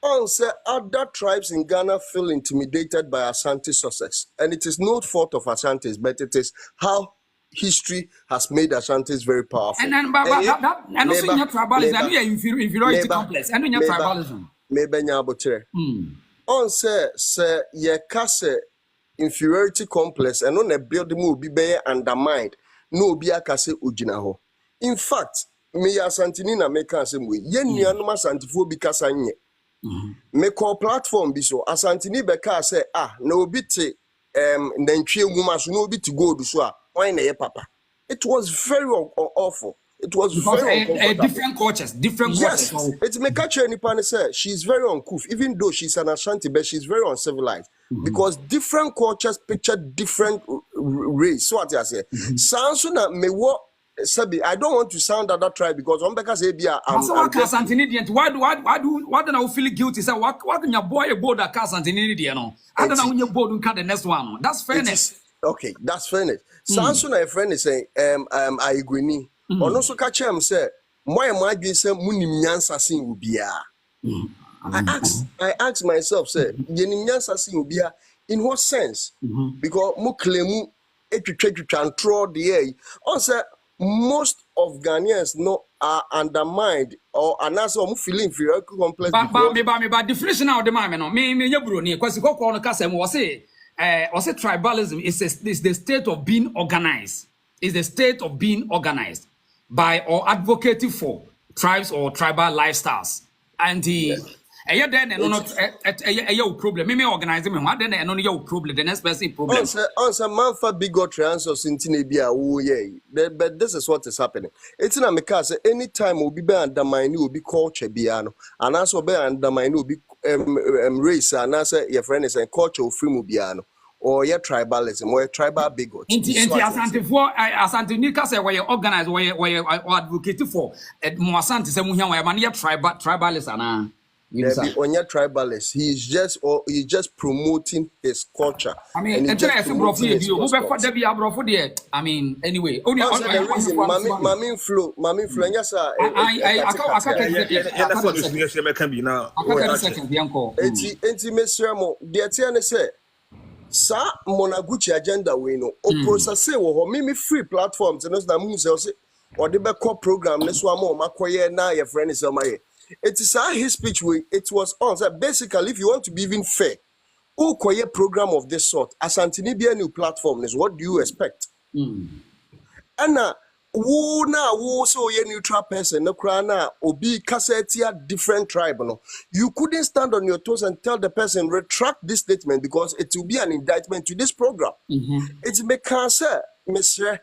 On say other tribes in Ghana feel intimidated by Asante success, and it is no fault of Asante's, but it is how history has made Ashantes very powerful. And then, but and also in your tribalism, and your inferiority complex, and in your tribalism. Maybe nyabotre. On say ye kase inferiority complex and on a building will be undermined. No be akase ujina ho. In fact, me asantini na make asem we. Ye nuanum asantifo bi kasa nye. Me call platform bi so asantini beka say na obi te nantwie wuma so na obi to go do so why na ye papa. It was very awful. It was because very uncomfortable. Different cultures. Yes, it's me catch any pan say she's very uncouth, even though she's an Ashanti, but she's very uncivilized because different cultures picture different race. So what I say, sounds so na me what Sabi. I don't want to sound that tribe because on because why do I feel guilty? Say what can your boy board that cast Santini no? I don't know when your board will cut the next one. That's fairness. Okay, that's fairness. Sounds so na friend is saying I agree. Ono so catch him say moy adwin say munim nyansa sin ubia. I ask myself say yenim nyansa sin ubia in what sense? Because mu claim etwetwetwa throw the air. On say most of Ghanaians are undermined or anasa mu feeling inferiority complex. But definition now the man no me nyaburo ni kwasi kokko no kasa mu say tribalism is the state of being organized. Is the state of being organized by or advocating for tribes or tribal lifestyles. And the problem. Me organize me what then no problem. The next person problem. Answer man for bigotry answer sintine bia wo ye. But this is what is happening. It's na make say anytime we be undermine we be culture bia no. And also be undermine we be race and answer your friend is culture free mu bia no. Or your tribalism, or your tribal bigot. Asante for Asante Nika say where you organize, where you advocate for. More Asante say muhiam where man tribalist ana. On your tribalist, he's just promoting his culture. I mean, I mean, anyway. Only the reason, Mami flow. Yes, sir. I Sa Monaguchi agenda we no o process wo ho me free platforms no na mu say o de be call program ne so am o makoye na your friend is amaye it is his speech we it was on so basically if you want to be even fair o koye program of this sort asantini be a new platform is what do you expect ana wo so ye neutral person no kra na obi kasetia different tribe no you couldn't stand on your toes and tell the person retract this statement because it will be an indictment to this program. It's make answer Mr.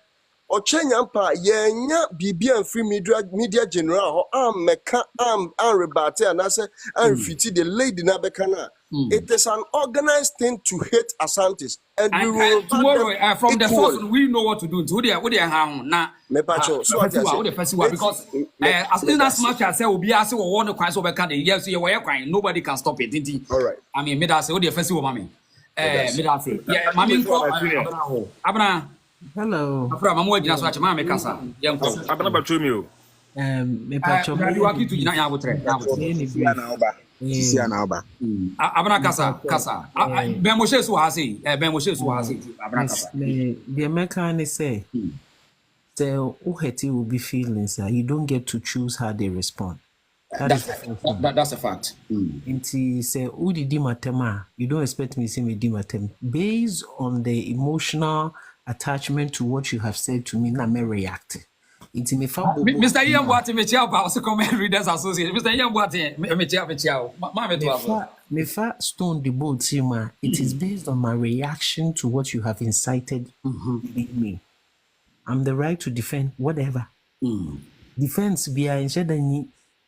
Ochenyampa yenya bibi and free media general am meka am rebate and answer and refute the lady na bekana. It is an organized thing to hate Asantes and we will tomorrow from the first we know what to do to there how na because because as much as say obi ase wo won kwan so beka the yes you were kwan nobody can stop it. All right. I mean me that say we the first wo mami me that say yeah mami ko abana hello afra mamu agina so ache mami kasa yenko abana batwe mi o me pacho me you akitu gina ya botre na oba Sisia na oba abana kasa ben mo shesu ha sei ben mo shesu ha sei abana kasa the American say so uheti will be feelings you don't get to choose how they respond. That's a fact. Inti say udi di matema you don't expect me to say me di matem based on the emotional attachment to what you have said to me na me react. Inti me fa Mr. Ian Boate me chia ba so comment readers associate Mr. Ian Boate me chia ma me to me fa stone the boat ma it is based on my reaction to what you have incited me. I'm the right to defend whatever. Defense be I said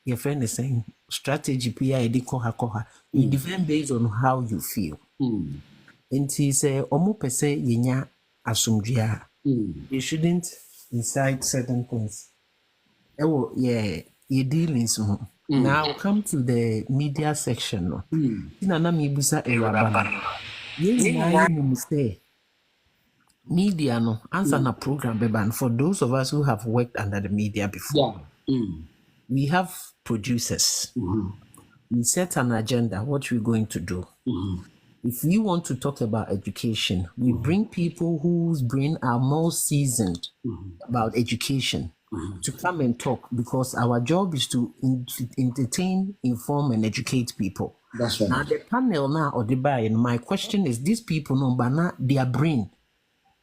your friend is saying strategy PI de koha. You defend based on how you feel. And he say omo pese yenya asumdua. You shouldn't incite certain things. Your dealings. Now come to the media section. No. Inana mibusa erabana. You say media no answer na program beban for those of us who have worked under the media before. We have producers. We set an agenda, what we're going to do. if we want to talk about education, we bring people whose brain are more seasoned about education to come and talk, because our job is to entertain, inform, and educate people. That's right. Now the panel now or the buy, and my question is, these people no, but now their brain,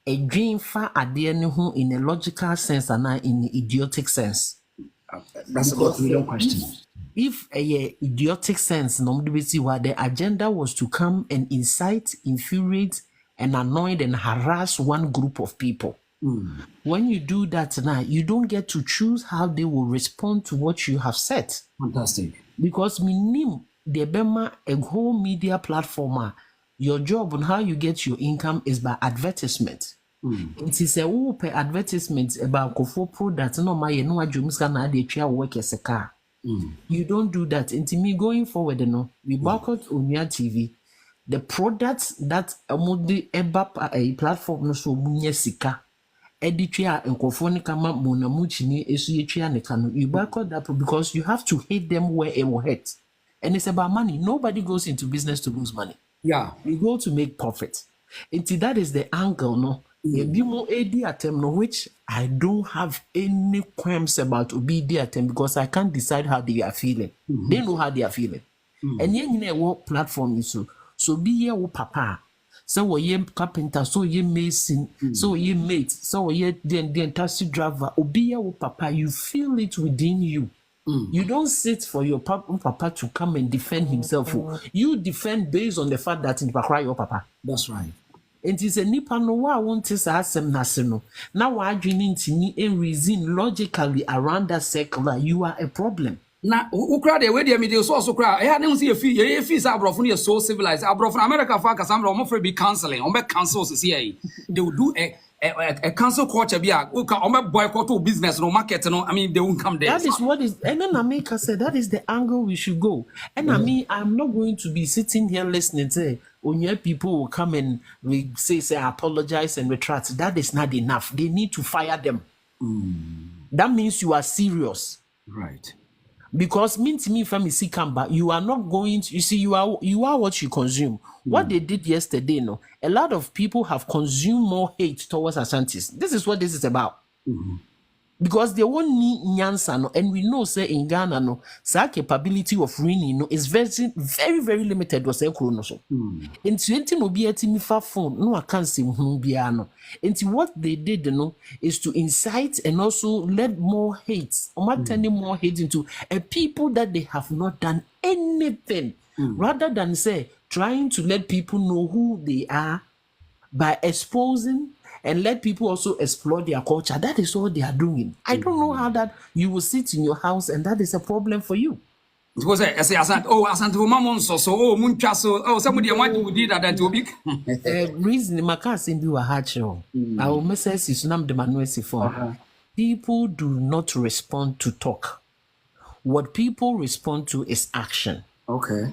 a dream far idea no in a logical sense and not in idiotic sense. That's a good question. If a idiotic sense, normally see what the agenda was to come and incite, infuriate, and annoy and harass one group of people. When you do that now, you don't get to choose how they will respond to what you have said. Fantastic. Because minim the bema a whole media platform, your job on how you get your income is by advertisement. It is a per advertisement about kofo product no my no ajumska na de twa work as a car. You don't do that. Into me going forward, we boycott Onua TV. The products that a platform no so munya sika. Editia and kofoni kama monamuchini esuyetia nekano. You boycott that because you have to hit them where it will hit. And it's about money. Nobody goes into business to lose money. Yeah. We go to make profit. And that is the angle, no? Which I don't have any qualms about obedience because I can't decide how they are feeling. They know how they are feeling. And you what platform is so be here with papa. So ye carpenter, so ye mason, so ye mate, so ye then taxi driver, obi with papa, you feel it within you. You don't sit for your papa to come and defend himself. You defend based on the fact that in cry your papa. That's right. And it's a nipa no wa want to say Asɛm nasino. Now we're dreaming to me and reason logically around that circle that you are a problem. Na ukra de we de me de so kra e na see ye fee say abrofo no so civilized abrofo America fa ka sam no for be counseling on be cancel so say they will do a cancel culture be on be boycott business no market no I mean they won't come there. That is what is and then America said that is the angle we should go. And I mean I'm not going to be sitting here listening to Onua people will come and we say apologize and retract. That is not enough. They need to fire them. That means you are serious. Right. Because mean to me, from Sikamba, you are not going to, you see, you are what you consume. What they did yesterday, no, a lot of people have consumed more hate towards Asantes. This is what this is about. Because they won't need nyansa, no, and we know, say in Ghana, no, sa capability of reading, no, is very, very, very limited. Was a chrono so. Into anything will be a team phone, no, I can't see no. Into what they did, no, is to incite and also let more hate, or not turning more hate into a people that they have not done anything, rather than say trying to let people know who they are by exposing. And let people also explore their culture. That is all they are doing. I don't know how that you will sit in your house and that is a problem for you. Because I say Asanteman so muncha so somebody want to do that to be reason Makas do a hatcho. Our message is nam de manuesi for people do not respond to talk. What people respond to is action. Okay.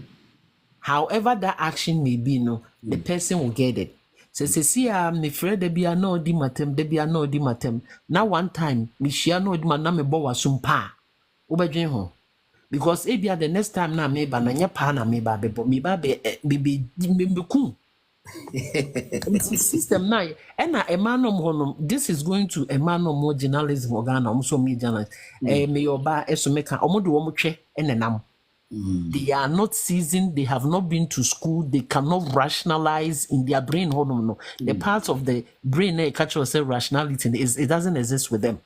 However that action may be, no, the person will get it. See, I'm afraid there be a no dimatem. Now one time, Michia no dimaname bowa sumpa. Obedrin ho. Because if you are the next time na me ba na nya pa na me ba bebo me ba be ku. System now. And a manom honom. This is going to a man more journalism organ so me journalist. Me your ba esomeka omodo wo motwe enenam. They are not seasoned, they have not been to school, they cannot rationalize in their brain. No. The part of the brain catch yourself rationality it doesn't exist with them.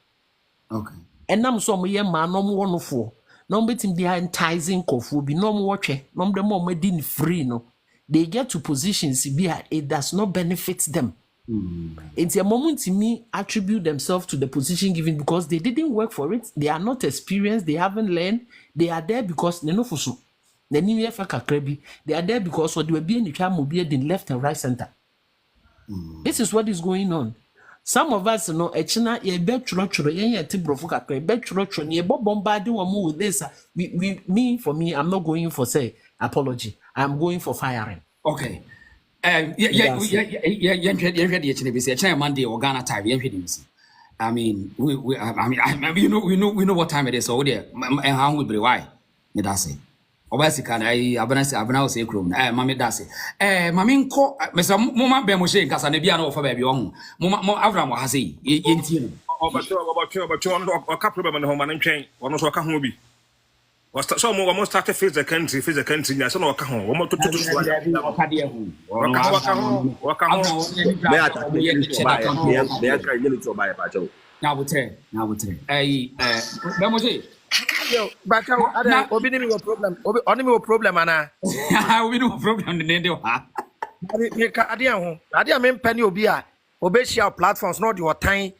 Okay. And I'm so man no one for no betting they are enticing kofu be no more watch no the more medin free no. They get to positions it does not benefit them. It's a moment to me attribute themselves to the position given because they didn't work for it. They are not experienced. They haven't learned. They are there because they know for so. They are there because what they were being the child will be in left and right center. This is what is going on. Some of us know a china ye bet churro ye tibrofuka bet churro ye bombarding one with this. For me, I'm not going for say apology. I'm going for firing. Okay. Monday or Ghana time. I mean, we know what time it is. So there, and how would be why? That's it. obasi kana ai abana say krom mami dase mami nko mesa moma be mo she nkasa na bia na ofa ba bi ohun mo Abraham wa hase yenti no obacho o ka problem no ho man ntwen ono so ka ho bi so mo start face the country nya so no ka ho mo to so ka de ho waka ho me ata me aka yele to ba ya pa cho na butre be mo she yo baka ada obi ni me problem obi oni me problem ana obi no problem ne de ha me ka ade me mpani obi a obe share platforms no de otan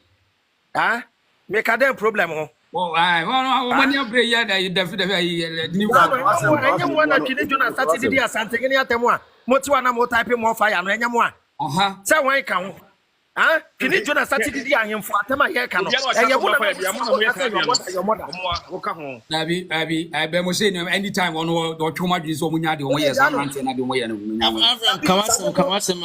me ka dem problem ho oh mani abre ya da definitely new anya mo na twini jona Saturday dia Asante gini atemu a motiwa na mo type mo fire no anya mo a se wan ka ho twini jona Saturday dia ahemfo atema ye ka no eye mo na yo waka ho abi be mo say anytime ono do twoma dwi so mo nya de o ye samante na de mo ye no kawasem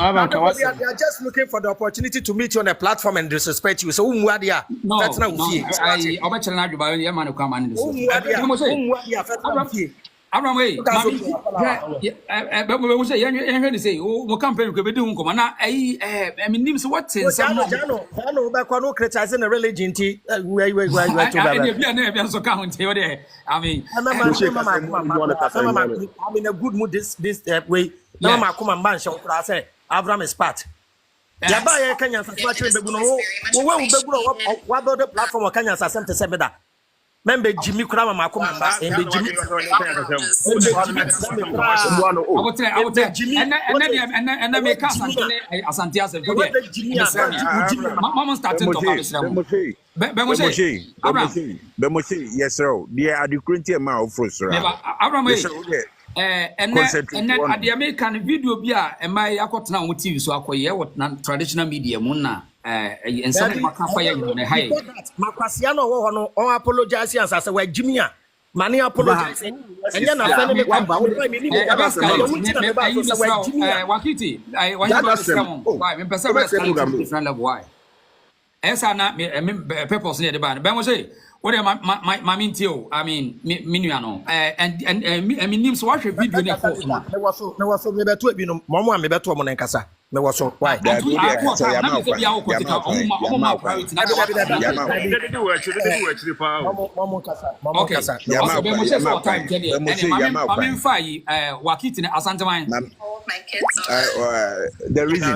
they are just looking for the opportunity to meet you on a platform and disrespect you so umu adia that's not we ai obachele na adwuba ye ma no kwa ma ne so umu adia fetna Abraham wey be mo say ye hwe ni say o campaign ko be di hunko na ai me nim so what in some no be kwa no criticizing the religion ti we to be na so ka hunte o de I mean I'm in a good mood this way na ma kuma mba nche nkura say Abraham is part ya ba ye Kenya sasa chire bebu no wo bebu no wa build the platform Kenya sasa Asɛm te se beda member Jimmy Krama makoma mba embe Jimmy and make Asante Asɛm mama started to be mo say yes sir they are the current man of frustration Abraham and the American video bi a emai akotena on TV so akoye what traditional media mu na and some makafa ya you na high makwasia no wo ho no on apologize and say we Jimmy mani apologize enya na fa me kwa ba wo me ni wakiti why me pesa different level why esa na me purpose ne de ba ben wo say what my mean tio I mean minua no and I mean nim so watch video na for me was me beto bi no mo a me beto mo na nkasa me was why that good ya ma kwa wakiti na Asanteman my kids the reason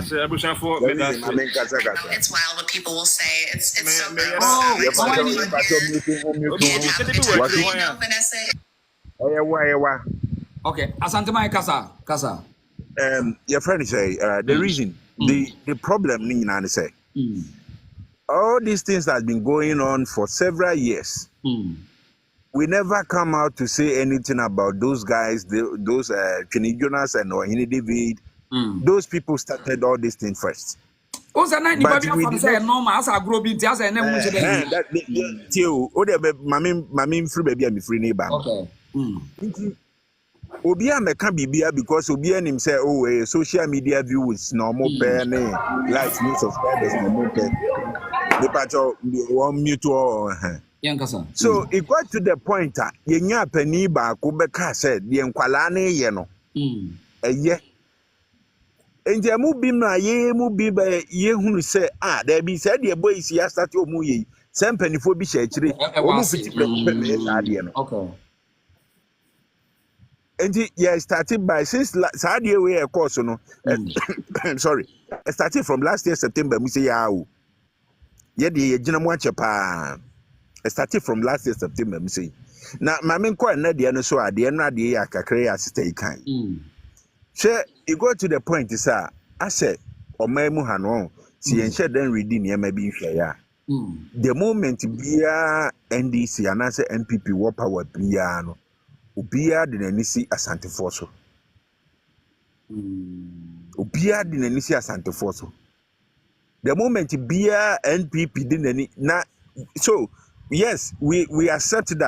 it's wild what people will say it's so okay Asanteman kasa your friend say the reason the problem ni na say all these things that have been going on for several years we never come out to say anything about those guys those Kenny Jonas and Ohini David those people started all these things first. Oza na ni baby from say normal as agro bi ntia say na hu che dey. That tio o de mami free baby am free neighbor. Okay. Obi am ka bibia because obi anim say social media views normal pay na likes new subscribers normal pay. The patcho one mutual so it got to the point that yenya pani ba ko be ka said the nkwala na ye no. Eye enje mu bi na ye mu bi ba ye hunu se there be said the boys ya start o mu ye sem panifo bi sha kire o mu fiti pre no okay enje yeah started by since saade we e course no sorry started from last year September mu say ya o ye de ye gina mu ache pa started from last year September mu say na mame nko na de no so ade no ade ya kakre ya sister kan sure you go to the point sir I said omaimu hano si yenhye den ready niam bi nhwe ya the moment bia NDC anase MPP wo power bia no obia de nanisi Asante force obia de nanisi Asante force the moment bia NPP de nani na so yes we accept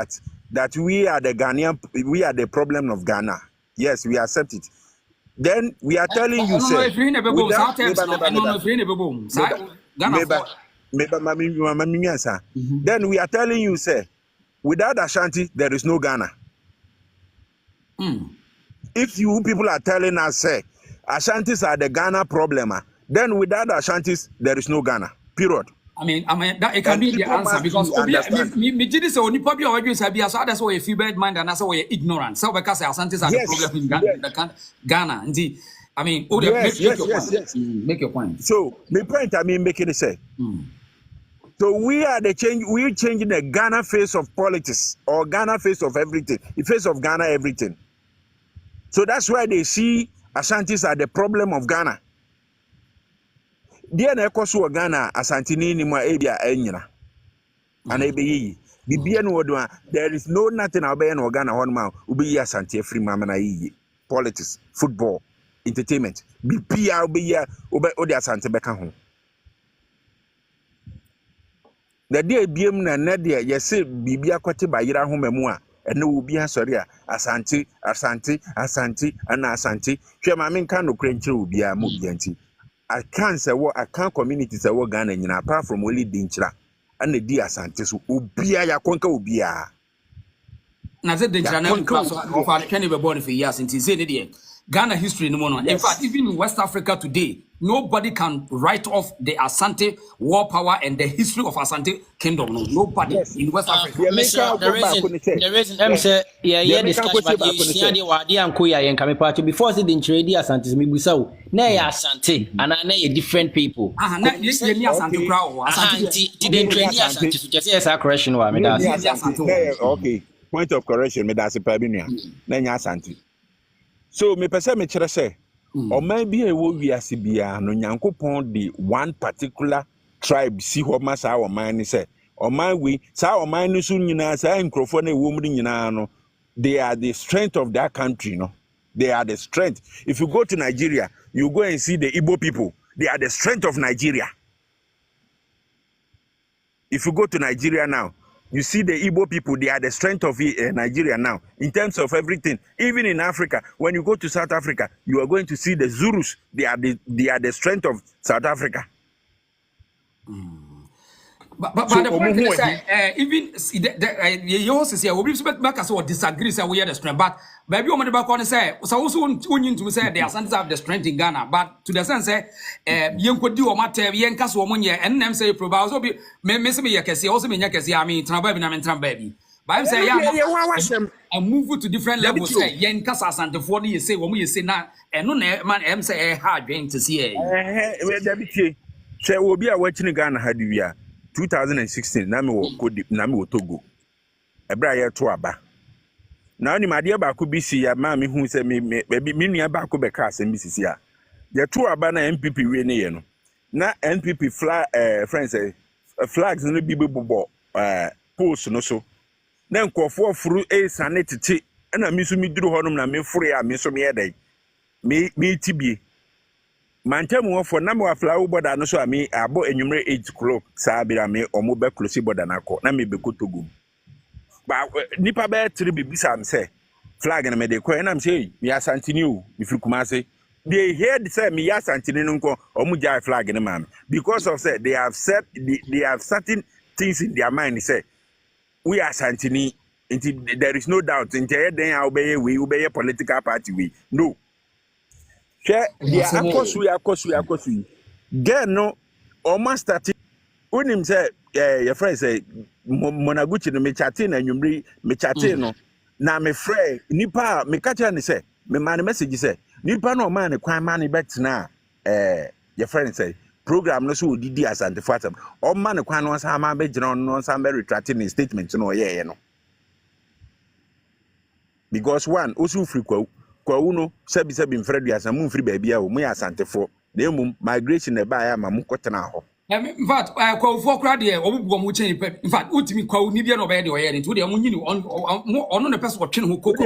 that we are the Ghanaian, we are the problem of Ghana. Yes, we accept it. Then we are telling you, sir. Then we are telling you, sir, without Ashanti, there is no Ghana. If you people are telling us, say, Ashantis are the Ghana problem, then without Ashantis, there is no Ghana. Period. I mean, that it can be the answer because me did this only probably always have been so that's why a feeble mind and that's why you're ignorant. So because Ashantis are the problem in Ghana. Indeed. I mean, yes. Make your point. So, my point I mean making it say. So we're changing the Ghana face of politics or Ghana face of everything. The face of Ghana everything. So that's why they see Ashantis are the problem of Ghana. Dear Nekosu Ghana, Asantini ni mwa ebia enyina. And ebe Bibia no odwa. There is no nothing about no Ghana honma ubi Asante free mama na yi. Politics, football, entertainment. Bibia ubi odi Asante beka ho. The day biem na nadia yese bibia kwete bayira ho memu a ene obi asori a Asante ana Asante hwe ma men kan no krenchire obi a mo bianti I can't community say wo Ghana nyina apart from only dinchira and di Asante so obi a yakonka obi a na ze dinchira na nka so for can be born for years until say ne Ghana history no more. In fact, even in West Africa today, nobody can write off the Asante war power and the history of Asante kingdom. No, nobody in West Africa. The reason I'm saying, discussion about you see the wadi and Koya and Kami party before the trade Asante me busau. Nay Asante and I nay different people. Asante crowd. Asante didn't train Asante. So just yes, a correction wa me that. Okay, point of correction me that's a pabinia. Nanya Asante. So me pese me kire say o man bi e wo wiase bia no Nyankopon de one particular tribe si ho ma sa o man ni say o man we sa o man ni so nyina sa nkrofo na e wo mu nyina no they are the strength of that country no they are the strength. If you go to Nigeria you go and see the Igbo people, they are the strength of Nigeria. If you go to Nigeria now you see the Igbo people, they are the strength of Nigeria now, in terms of everything. Even in Africa, when you go to South Africa, you are going to see the Zulus, they are the strength of South Africa. But the point is that even you also say we back as well disagree say we are the strength, but maybe we back on say so also need to say the Asante have the strength in Ghana, but to the sense say yen ko di o matter yen kaso o monye and them say proba also be me say me yakese also me yakese I mean traba bi na me traba bi but I'm say I move to different levels say yen kasa Asante for you say we say na no na man em say hard going to see we da bi tie say obi a wachini Ghana hadiwia 2016 na me wo Togo ebra ye to aba na oni made ba ko bisi ya ma me hu se me nua ba ko be ka asem bisisi a ye to aba na MPP we ne ye no na MPP flags no bi bebobo post no so na nkofo furu sane tete na me so mi duru honum na me furu ya me so me yedai me tibie Mantemu for na me wa flower border no so ami abo enwumre 8 o'clock saa bira me omo be close border na ko na me be kotogu ba nipa be 3 bibisa am say flag na me de ko na me say me Asantini o me firi Kumase they heard say me Asantini no ko omo jai flag na man because of say they have certain things in their mind say we are Asantini there is no doubt in then obey we political party we no. Akosu. Again, no, almost started. Unim say, your friend say, Monaguchi no me chatting and you me chatting no. Na me friend, nipa me catch and say, me man message say, nipa no man kwan man bet na. Your friend say, program no so didi Asante fatam. O man kwan no sa man be jina no sa be retracting his statement no ye no. Because one, also free kwa uno sebi mfredi asamu mfri baby a o mu Asante fo na emum migration e ba ya ma mu kotena ho in fact kwa fo kra de obugo mu chen in fact utimi kwa ni bia no ba ye de o ye ni to de mu nyini ono ne person twene ho koko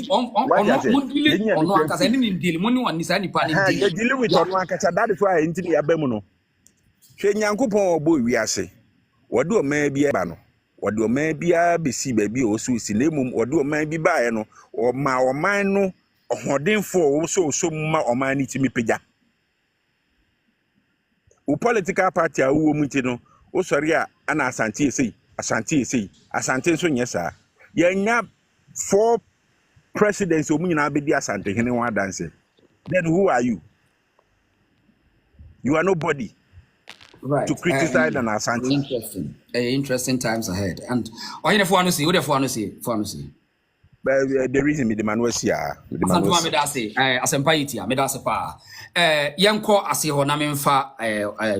ono akasa ni ndili mu ni wani sa ni pa ni ndili ye deal with ono akasa that is why ntini ya ba mu no hwe Nyankopon obo wiase wode o ma bia ba no wode o ma bia besi ba bia o so si na emum wode o ma bi ba ye no o man no ohodenfo wo so ma o man ni timi pegya o political party a wo mu ti no o sori a ana Asante ese Asante so nyesa ya nya 4 presidency omu nyina be di asante hene wa dance. Then who are you? You are nobody. Right. To criticize an Asante. Interesting times ahead. And why you for see? What you for see? But the reason me the man was here. Asantuma me da say asempa yitia me da say pa. Yenko ase ho na memfa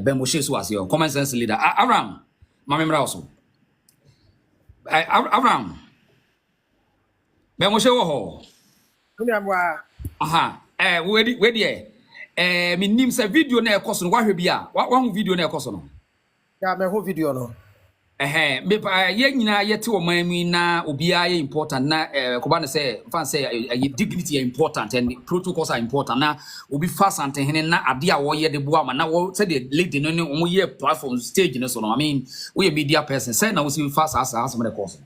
bemoshe so ase ho. Common sense leader. Abraham. Mamemra also. Abraham. Bemoshe wo ho. Aha. We there. Me nim se video na ekoso no wahwe bia wa hu video na ekoso no ya me hu video no me pa ye nyina yete wo manmu na obia ye important na ko ba ne se fan say dignity is important and protocols are important na obi fast ante hene na ade a wo ye de bo ama na wo say the lady no ne omo ye platform stage no so no I mean we a media person say na wo see fast as me the course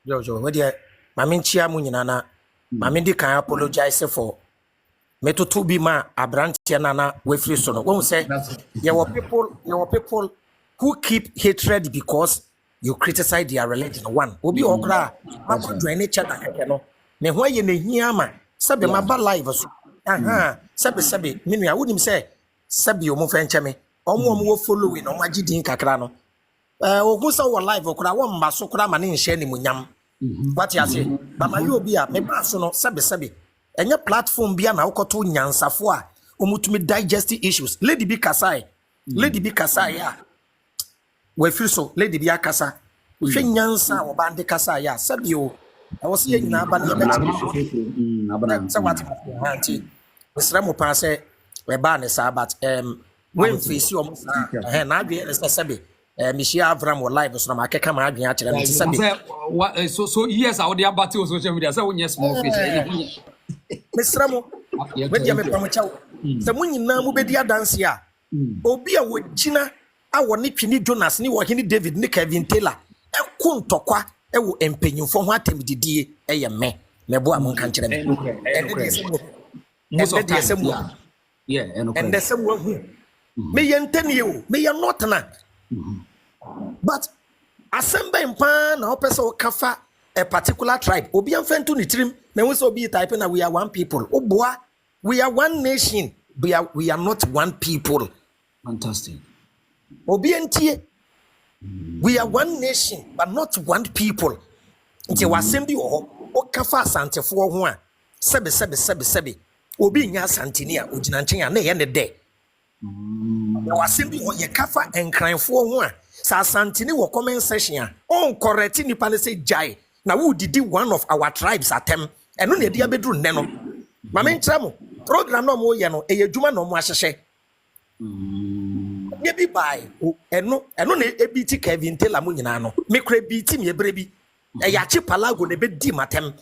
yo we dey ma me nchia mu nyina na ma me di kan apologize for metoto bi ma abrantia nana we free so no when we say there were people who keep hatred because you criticize their religion one obi okra ma ko join each other keke no me ho ye na hia ma sabe ma ba live so sabe me nua wonim say sabe o mo fa nche me omo wo following o ma gidin kakra no ogun sa wo live okra wo mba so kra ma ne nhye ni munyam what you say ba ma yo bi a me ba so no sabe enye platform bia na ukoto nyansafo a omutumi digest issues lady bi kasai ya we feel so lady bi akasa hwe nyansa wo bande kasai ya sabio I was here nyina ba na be so what anti Mr. pa say we ba ne sa but when face you na adwe sabe Michia Avram wo live so na makeka ma adwen a kire me sabe so yes I would have battle on social media so when small fish Mr. Mo, when you me promote, the winning now will be the dance ya. Obi a would Gina, I want Nippy Jonas, ni wa hini David, ni Kevin Taylor. E kun tokwa, e wo empenyu for what him didi, e me bo amon country. And the same one. Me yen you, me yan not na. But Assemble in pan, or person kafa. A particular tribe. Obi amfen to nitrim. Me we so be typing that we are one people. Oh boy, we are one nation. We are not one people. Fantastic. Obi entie. We are one nation, but not one people. Nti wasembi o kafa asante fo ho a. Sebe. Obi nya asante ni a ogina nchen a na ye ne de. Wasembi o ye kafa enkran fo ho a. Sa asante ni wo comment section a. On correct nipa ne say jai. Na who did one of our tribes atem and no dia bedru nne no ma me ntramo program no mo ye no e adwuma no mo ahyehye ye bi bai eno na ebiti Kevin Taylor mo nyina no me kra biti me ebre bi e ya chi palago ne be di matem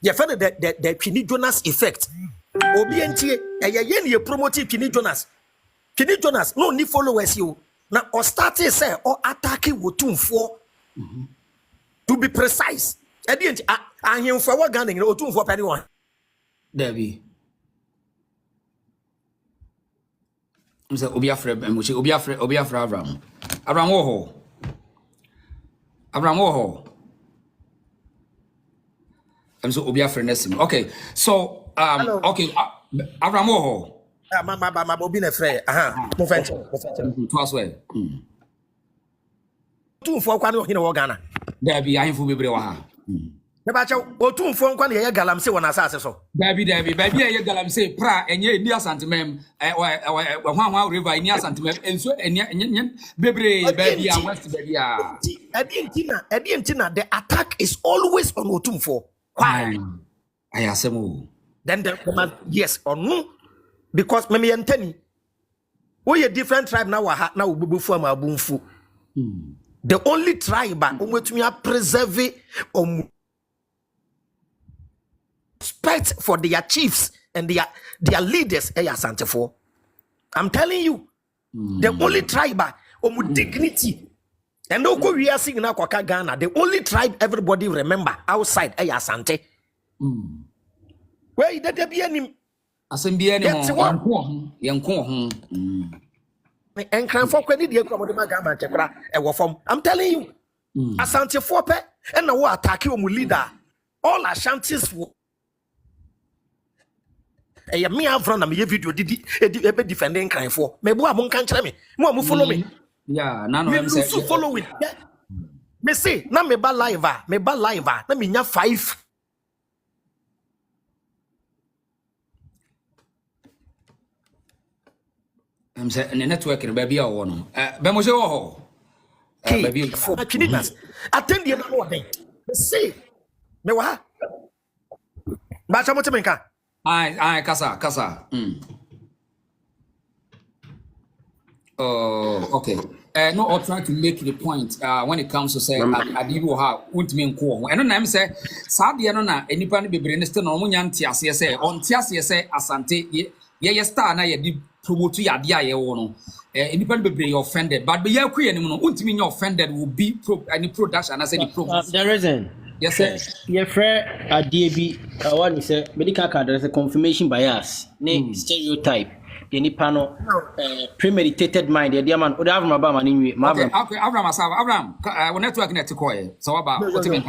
ye fe the Twini Jonas effect obi entie e ye ne promote Twini Jonas no ni followers you na o start say o attack wotumfo to be precise edient ahemfo wa Ghana ngire otumfo pani won Debbie mse obi afre emochi obi afre Abraham wo ho so obi afre nesim okay so okay Abraham wo ho ma obi na frɛ mo fenche to as well otumfo kwa ne ohine wo Ghana Debbie ahemfo bebre wa ha ne ba chaw otumfo nkwa ne ye galamse wona asase so Debbie ye galamse pra enye ni Asanteman hwan river ni Asanteman enso enye bebre baby a west baby a Edientina the attack is always on otumfo why Asɛm then yes or no because me yentani we a different tribe now na obubufu am abunfu the only tribe omwetumi preserve respect for their chiefs and their leaders Asantefo. I'm telling you the only tribe dignity and no go we are singing na kwaka Ghana the only tribe everybody remember outside Asante where did there be any Assemble any yanko ho and cram for kwani de kwamo de magama chekra e wo fom I'm telling you Asantefo pe and na wo attack your leader all Ashantis me Avram na me video didi ebe defending crime for. Me bo amon kan kire me. Mo am follow me. Yeah, none of Me them say following. Me say na me ba live na me nya 5. I'm saying the network in baby or one. Bemo se ho. Baby for Chinitas. Attend the no one. Me say me wa. Ba cha mo te menka. Ai kasa. Oh, okay. No, I'm trying to make the point when it comes to say adibo ha untimi nko. Eno na em say saade no na enipa no bebre ne still no omunya ntiase say on tiase say asante ye star na ye di promote yade aye wo no. Enipa no bebre offended but be yaku ye no untimi nya offended will be any production as any program. The reason yes sir. Your friend Adiebi what is say medical card there is a confirmation bias, stereotype. Any panel premeditated mind the man would have my bama anyway. Okay, Abraham, we network net to so about what you mean.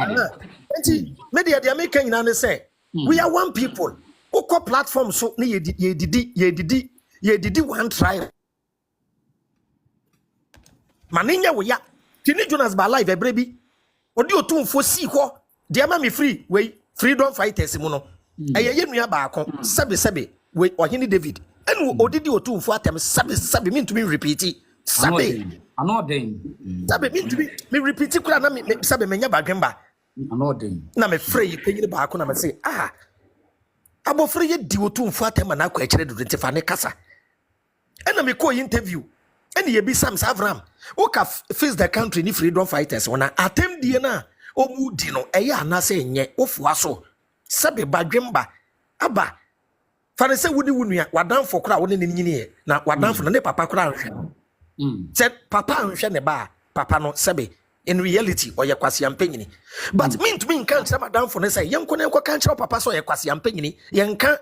Media the American in say we are one people. Oko platform so ye didi one tribe. Maninya we ya. Tini Jonas ba live ebrebi. Odi otum fo si ho. De ma me free we freedom fighters mu no. Eye nua ba akon sebe we ohini David. And odidi otu mfu atem sabe mean to me repeat it sabe anodin mean to me repeat kura na me sabe menya badwemba anodin na me free penyine ba ko na me say abofre ye di otu mfu atem na akwa kire do ntifa ne kasa and me call interview and ye bi Sam Avram o ka face the country ni freedom fighters wona atem die na o mu di no eye anase nye ofua so sabe badwemba aba Fane se wudi wunuya wadan for kra woni nyini na wadan for na ne papa kra nhwe. Said papa nhwe ne ba papa no sebe in reality oye kwase ampanyini. But me to me kan kira madam for ne say yenko ne enko kan kira papa so oye kwase ampanyini yenka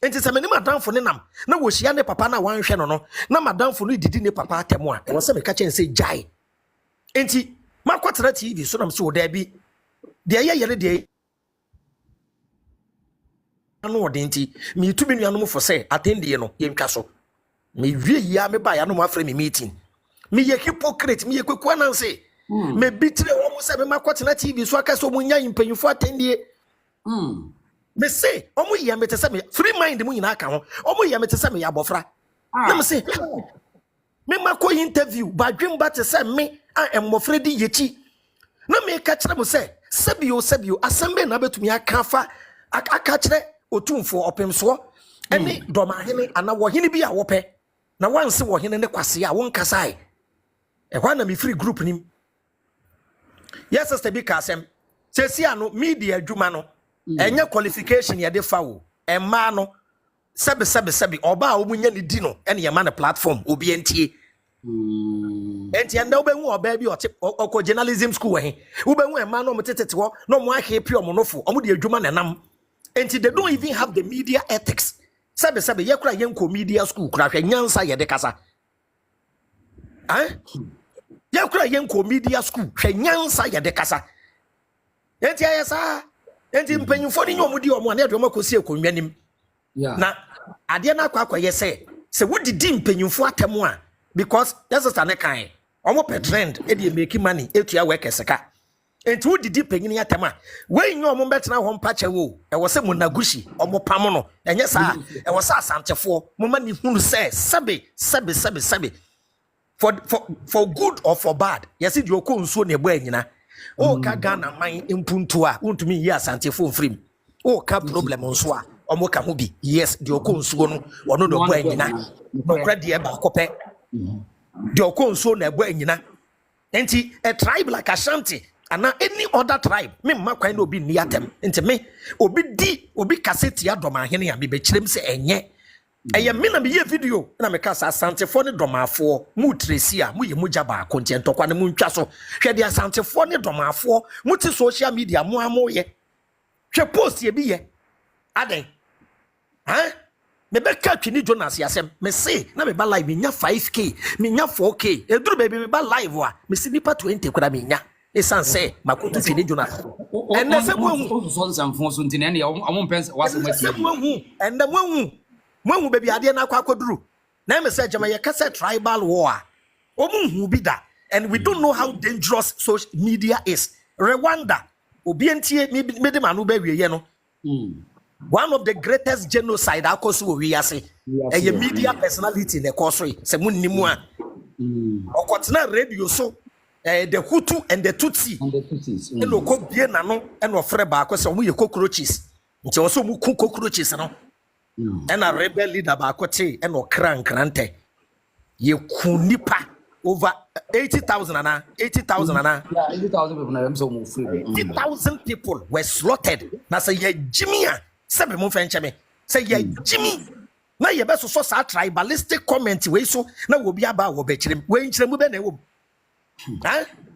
enti se me ne madam for ne nam na wo hia ne papa na wanhwe no na madam for no didi ne papa atemo a wo se me ka chen say jai. Enti makwatara TV so nam so da bi de ye ne de no odenti me tu me nuanom for say attendee no yentwa so me wie ya me ba ya no afre me meeting me ye hypocrite me ye kwekwa nan say me bitre wo mo say me makotena TV so aka so mo nya impanyufo attendee me say omo ye me te say me free mind mo nyina aka ho omo ye me te say me ya bofra na me say me mako interview ba dwemba te say me emmofra di yechi na me ka kire mo say sabio asembe na betumi aka fa aka kire otumfo opemso ene domahene ana wohene bi a wope na wanse wohene ne kwase a won kasai e hwa na me free group nim yes sister bi kasem sesi ano media adwuma no enye qualification ye de fa wo emma no sebe oba a omunya ne di no ene ye ma na platform obi entie enti anda obenwu oba bi oko journalism school he obenwu emma no mtetete wo no mo ahwe pio mo nofo omo de adwuma na nam. And they don't even have the media ethics. Sabe, ye kura yenko media school kura hwe nyansa ye de kasa. Ye kura yenko media school hwe nyansa ye de kasa. Enti ayesa, enti mpanyufo ni nyomu di omo na de omo kosi ekonwa nim. Na ade na akwa ye se wodi di mpanyufo atemu a because that's a ne kan. Omo pe trend e dey make money etua work seka. Enti wo didi panyini atema we nyo omo betena ho mpache wo e wo se monagushi omo pam no enye sa e wo sa asantefo mo ma ni hunu se sebe for good or for bad yes di okọ nsuo na ebo anyina o ka Ghana man impuntu a untumi yi asantefo mfrim o ka problem nso a omo ka ho bi yes di okọ nsuo no ono do ebo anyina no kra di e ba akọpe di okọ nsuo na ebo anyina enti a tribe like Ashanti and any other tribe me makwan no bi ni atem nti me obi kaseti adomahene ya me be kirem se enye eye me na me ye video na me kasa asantefo ne domafo mu tresi a mu ye mu jaba akonte ntokwa ne mu ntwa so hwe de asantefo ne domafo mu ti social media mu amoye hwe post ye bi ye aden me be ka twini Jonas yasem me say na me ba live me nya 5k me nya 4k eduru baby me ba live a me si nipa 20 kura me nya esanse makutu twini Jonas enne se mu so nsamfo so ntine ne amon pense wase mati enne mu Mwen baby ade na kwa koduru. Na me say jama ye kase tribal war. Omu hu bi da. And we don't know how dangerous social media is. Rwanda, obi entie me de manu be wiye no. One of the greatest genocide akoso we ase. A media personality ne kosoi se munnimu a. Okotena radio so the Hutu and the Tutsi. And no cook bien nano and no freba because we cockroaches. Nti also mu cockroaches no. And a rebel leader ba kote and no krante. Ye kunipa over 80,000 and 80,000 and 80,000 people. 80,000 people were slaughtered. Na say ye Jimmy, sebe mo fenche say ye Jimmy. Na ye be so tribalistic comment we so na wo bi aba wo be chirem. We nchirem be na wo.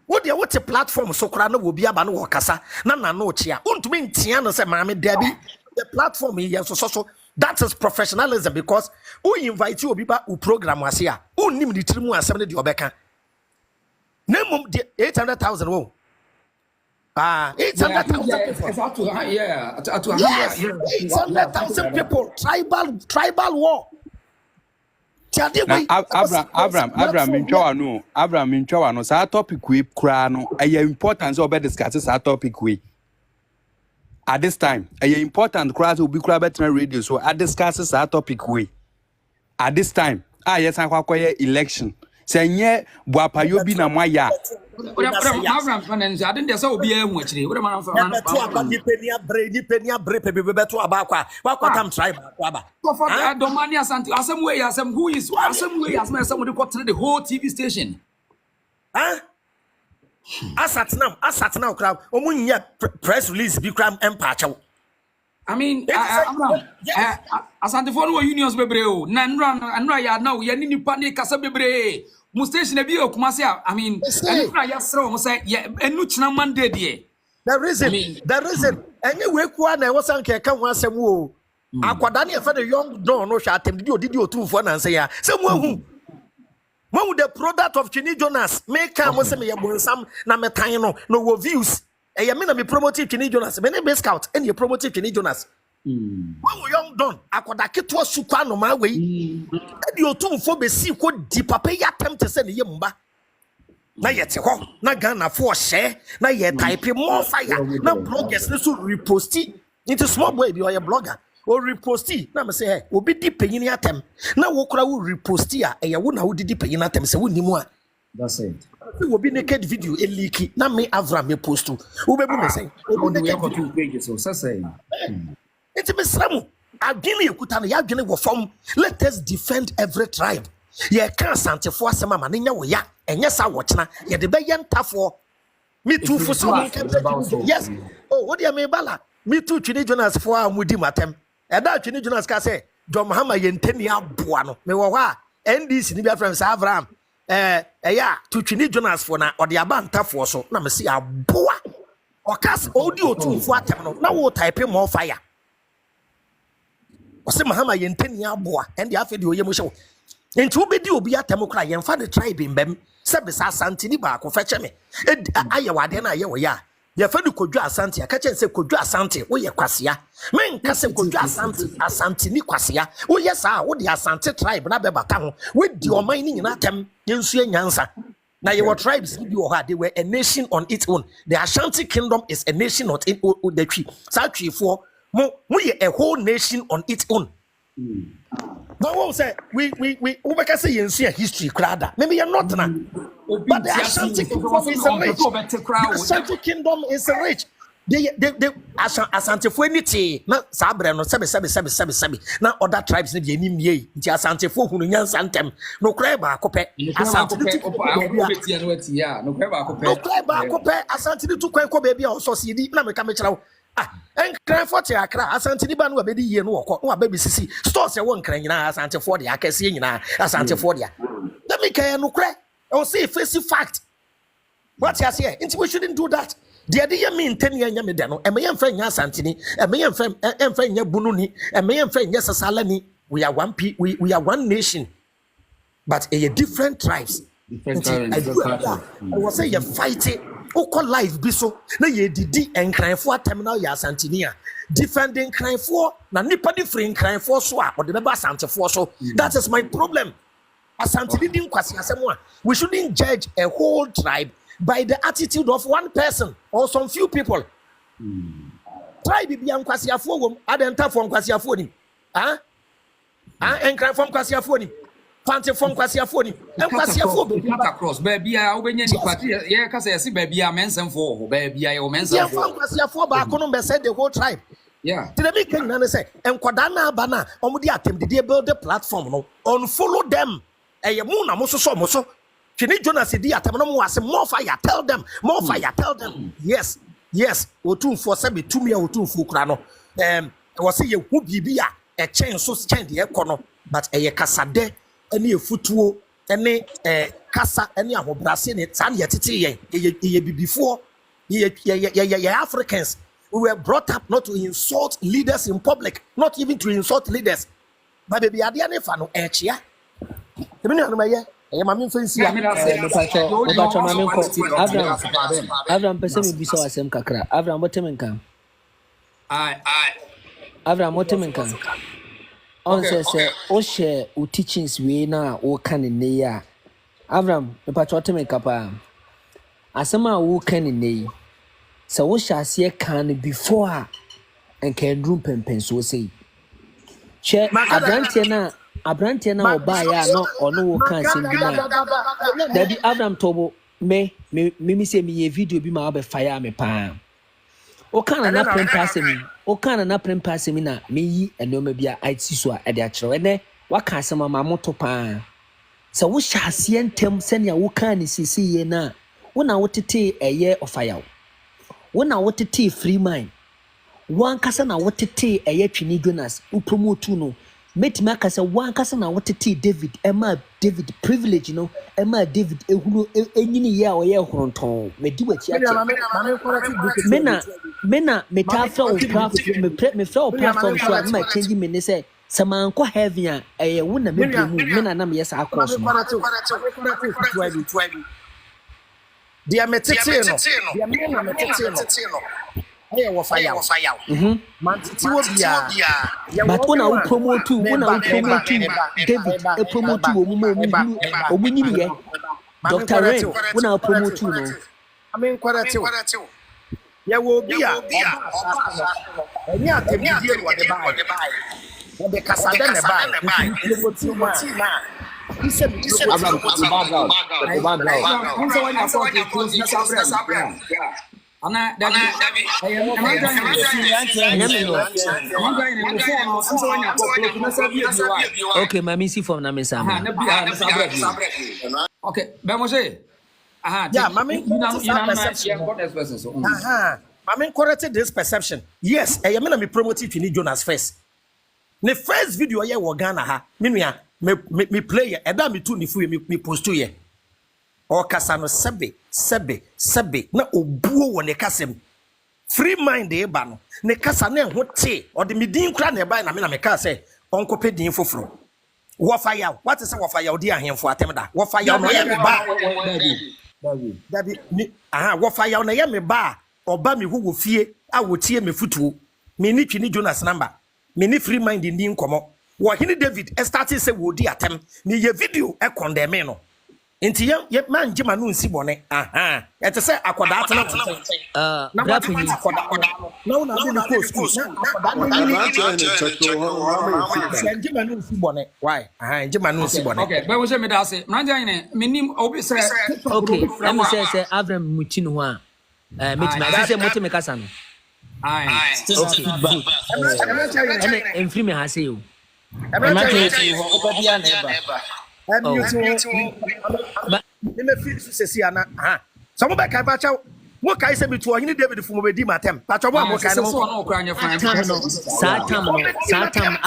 What the what platform so kra na wo bi aba no wo kasa na no chia. Untumi ntia no say maame dabi the platform here so that is professionalism because who invite you obiba u program wase a unnim di tirimu asem ne de obeka na mum 800,000 wo 800,000 people 800,000 people tribal war Abraham Minchwa no sa topic we kra no important so be discuss sa topic we at this time important class will be better radio so I discuss that topic way at this time yes akwakoye election senye buapayo bi na moya Abraham finance I didn't say obi e nwachire we man fa penia bre bebeto abakwa tam tribe aba for domani asem who is asem we got the whole TV station Asatanam crowd. Omunya press release be crime empacho. I mean, Asante Onua unions bebreo. Nanra ya now ya nini pani kasa bebre. Mu station e bi okumase I mean, nanra ya sro mo say ya enu china mande de. The reason anyway kwa na wo san keka ho asem wo. Akwada na e fa the young don no hwa atem didi otumfo na nse ya. Se mu ahu Mo the product of Chini Jonas make am say me yebonsam na metan no wo views e ye me na me promote Chini Jonas me na be scout and you promote Chini Jonas mo young don akoda keto sukwa no ma we e di otumfo be si ko di papa ya attempt say ne yemba na yete ho na Ghana for share na ye type more fire na bloggers ne so repost into small boy be or blogger or reposti na me say hey obi di panyin atem na wo kura wo reposti a ye wo na wo di panyin atem say wo nimu a that's it obi naked video e leak na me Avram me postu wo bebu me say obi naked two pages so say it's me sramu adwene ekuta no ya adwene wo fam let us defend every tribe ye kan santefo asema ma nya wo ya enye sa wo chena ye de be ye ntafo me too for some yes oh what do you mean bala me too Chini Jonas for amudi matem Eda Chini Jonas ka say John Muhammad yenteni aboa no me wo ha NDC ni bia friend sa Abraham ya to Chini Jonas for na ode aba ntafo so na me see aboa okas odi otumfo atem no na wo type more fire o say Muhammad yenteni aboa and ya fe de oyem hye wo enti wo bedi obi atem kra yemfa de tribe mbem se be sa Asante ni ba ko feche me aye wade na aye wo ya ya fa du Kodwo Asante aka chen se Kodwo Asante wo ye kwasea men ka se Kodwo Asante ni kwasea wo ye sa wo de Asante tribe na be bata ho wo di oman ni nyina tem yensu enyansa na ye wo tribes bi wo ha they were a nation on its own the Ashanti kingdom is a nation on its own the tree sa twefo mo ye a whole nation on its own but what say we can say yensu history krada maybe you're not na but the Ashanti kingdom is rich. The Ashanti kingdom is rich. The Asante fo niti na sabre no sebe na other tribes ne bi enim ye nti Asante fo hunu nyansa ntem no kra ba akopɛ Asante no kra ba akopɛ Asante ni tu kwan ko ba bia so si di na me ka me kyerɛ wo enkran fo te akra Asante ni ba no ba di ye no wokɔ no ba bi sisi stores e won kran nyina Asante fo de akɛse nyina Asante fo de na me ka no kra I say face fact. What you say? We shouldn't do that. The idea mean 10 years nyamedano. E me yemfa nya Asanteni. E me yemfa nya Bununi. E me yemfa nya Sasalani. We are one nation. But different tribes. I was say you fight it. Oko life bi so na ye didi enkranfo terminal ya Asantenia defending cranfo na nipa different cranfo so a ode beba Asantefo so. That is my problem. Asante didn't kwasi asem a we shouldn't judge a whole tribe by the attitude of one person or some few people. Tribe bi ankwasiafo wom adenta for ankwasiafo ni enkran for ankwasiafo ni pante for ankwasiafo ni ankwasiafo be cut across baby a obenya ni party ye ka say baby a mensemfo baby a mensemfo for ankwasiafo ba ko no be say the whole tribe. Yeah. Did they make na say enkwada na ba na omudi atem de build the platform no unfollow them eye mu na mo so Fini Jonas di atem no mo ase more fire tell them yes otumfo se be tumi a otumfo kura no wo se ye hu bibia e chen so chen de ekono but eye kasade ene efutuo ene kasa ene ahobrase ne tan ye tete ye bibifo ye Africans. We were brought up not to insult leaders in public, not even to insult leaders. But baby adiane fa no echia emi no ma ye mami fancy Abraham pese me bisa wasem kakra Abraham botem nkan Abraham botem nkan on say o share o teachings we na o kan ne ya Abraham me pa chotem nkapa asema o kan ne so wo shase kan before and can room pempen so say che Abrante na oba ya no ono wo kan sem bi na Daddy Abraham Tobo me say me video bi ma obe fire me pa o kan na prempa sem na me yi enoma bi a IT so a de a kire ene wa kan sem ma moto pa so wo hyase entem se ne wo kan ni sisi ye na wo na wo tete eye ofaya wo na wo tete free mind wan kasa na wo tete eye twini Jonas wo promote no met me kasa wan kasa na what David David privilege no Emma David ehunu enyini ye a oye horonton me di wachi ache mena me ta fa o platform me fa o platform so a ma change me ne say saman ko heaven a eye wo na me bremu mena na me yes akọ so dia metete no Hey, wo fire. Mantiti wo bia. But when I promote David, I promote omunyini ye. Dr. Ren, when I promote no. I mean quality. Ya wo bia. Enya temidie wo de bai. Wo de kasada ne bai. Promote ma. Okay, my missy from Namisa. Okay, Bemose. Yeah, Mammy, Mammy corrected this perception. Yes, I am me promote if you need Jonas first. The first video I was Ghana ha, me play a damn me too me post to ye. Or Casano sebe na obuo wo ne kasem free mind e ba no ne kasa na ho te or the midin kra na ba na me ka say onko pedin foforo wo fire what is wo fire odi ahemfo atemda wo fire no ye me ba David ni wo fire no ye me ba oba me wo fie a wo tie me futuo me ni twini Jonas number me ni free mind ndi nkomo wo hini David started say wo di atem me ye video e condemn no Inti ye man jima no nsi bone ete se akoda atena na brapu ni na una be no coast akoda ni jima no nsi bone why jima no nsi bone okay but we say me da say manja ne menim obi say okay let me say Abraham muchi no a metima say mote me kasa no okay and enfri me ha say o obabia neba me feel sesi ana some back I bacha what kai say to hini David fu mo be di matem pacho bo mo kai no Satam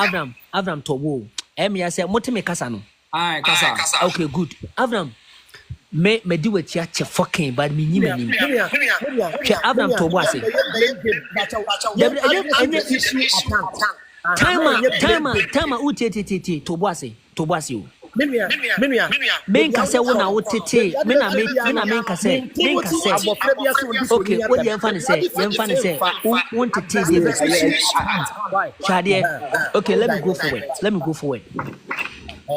Abraham tobo ya say motime kasa no kasa okay good Abraham me di wechi ache fucking but me nyima ni Abraham tobo ase time uti tobo ase menka sɛ wo na wotete me na menka sɛ okay wo yɛmfa ne sɛ wontete David Shadeɛ okay let me go forward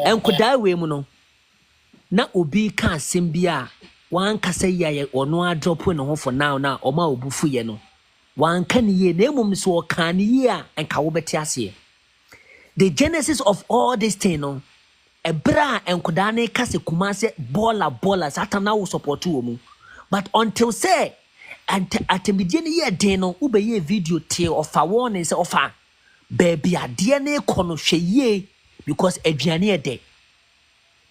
enkodaa we mu no na obi ka asɛm bi a wankasa yɛ ɔno a drop ne ho for now na ɔma obufu ye no wanka ne ye na emom so ɔka ne ye a enka wo bɛte ase the genesis of all this thing no ebra enkodaa ne ka se kuma se baller satan na wo support wo mu but until say atemidie ne ye den no wo be ye video te ofa warning se ofa baby ade ne kono hwe ye because aduane e de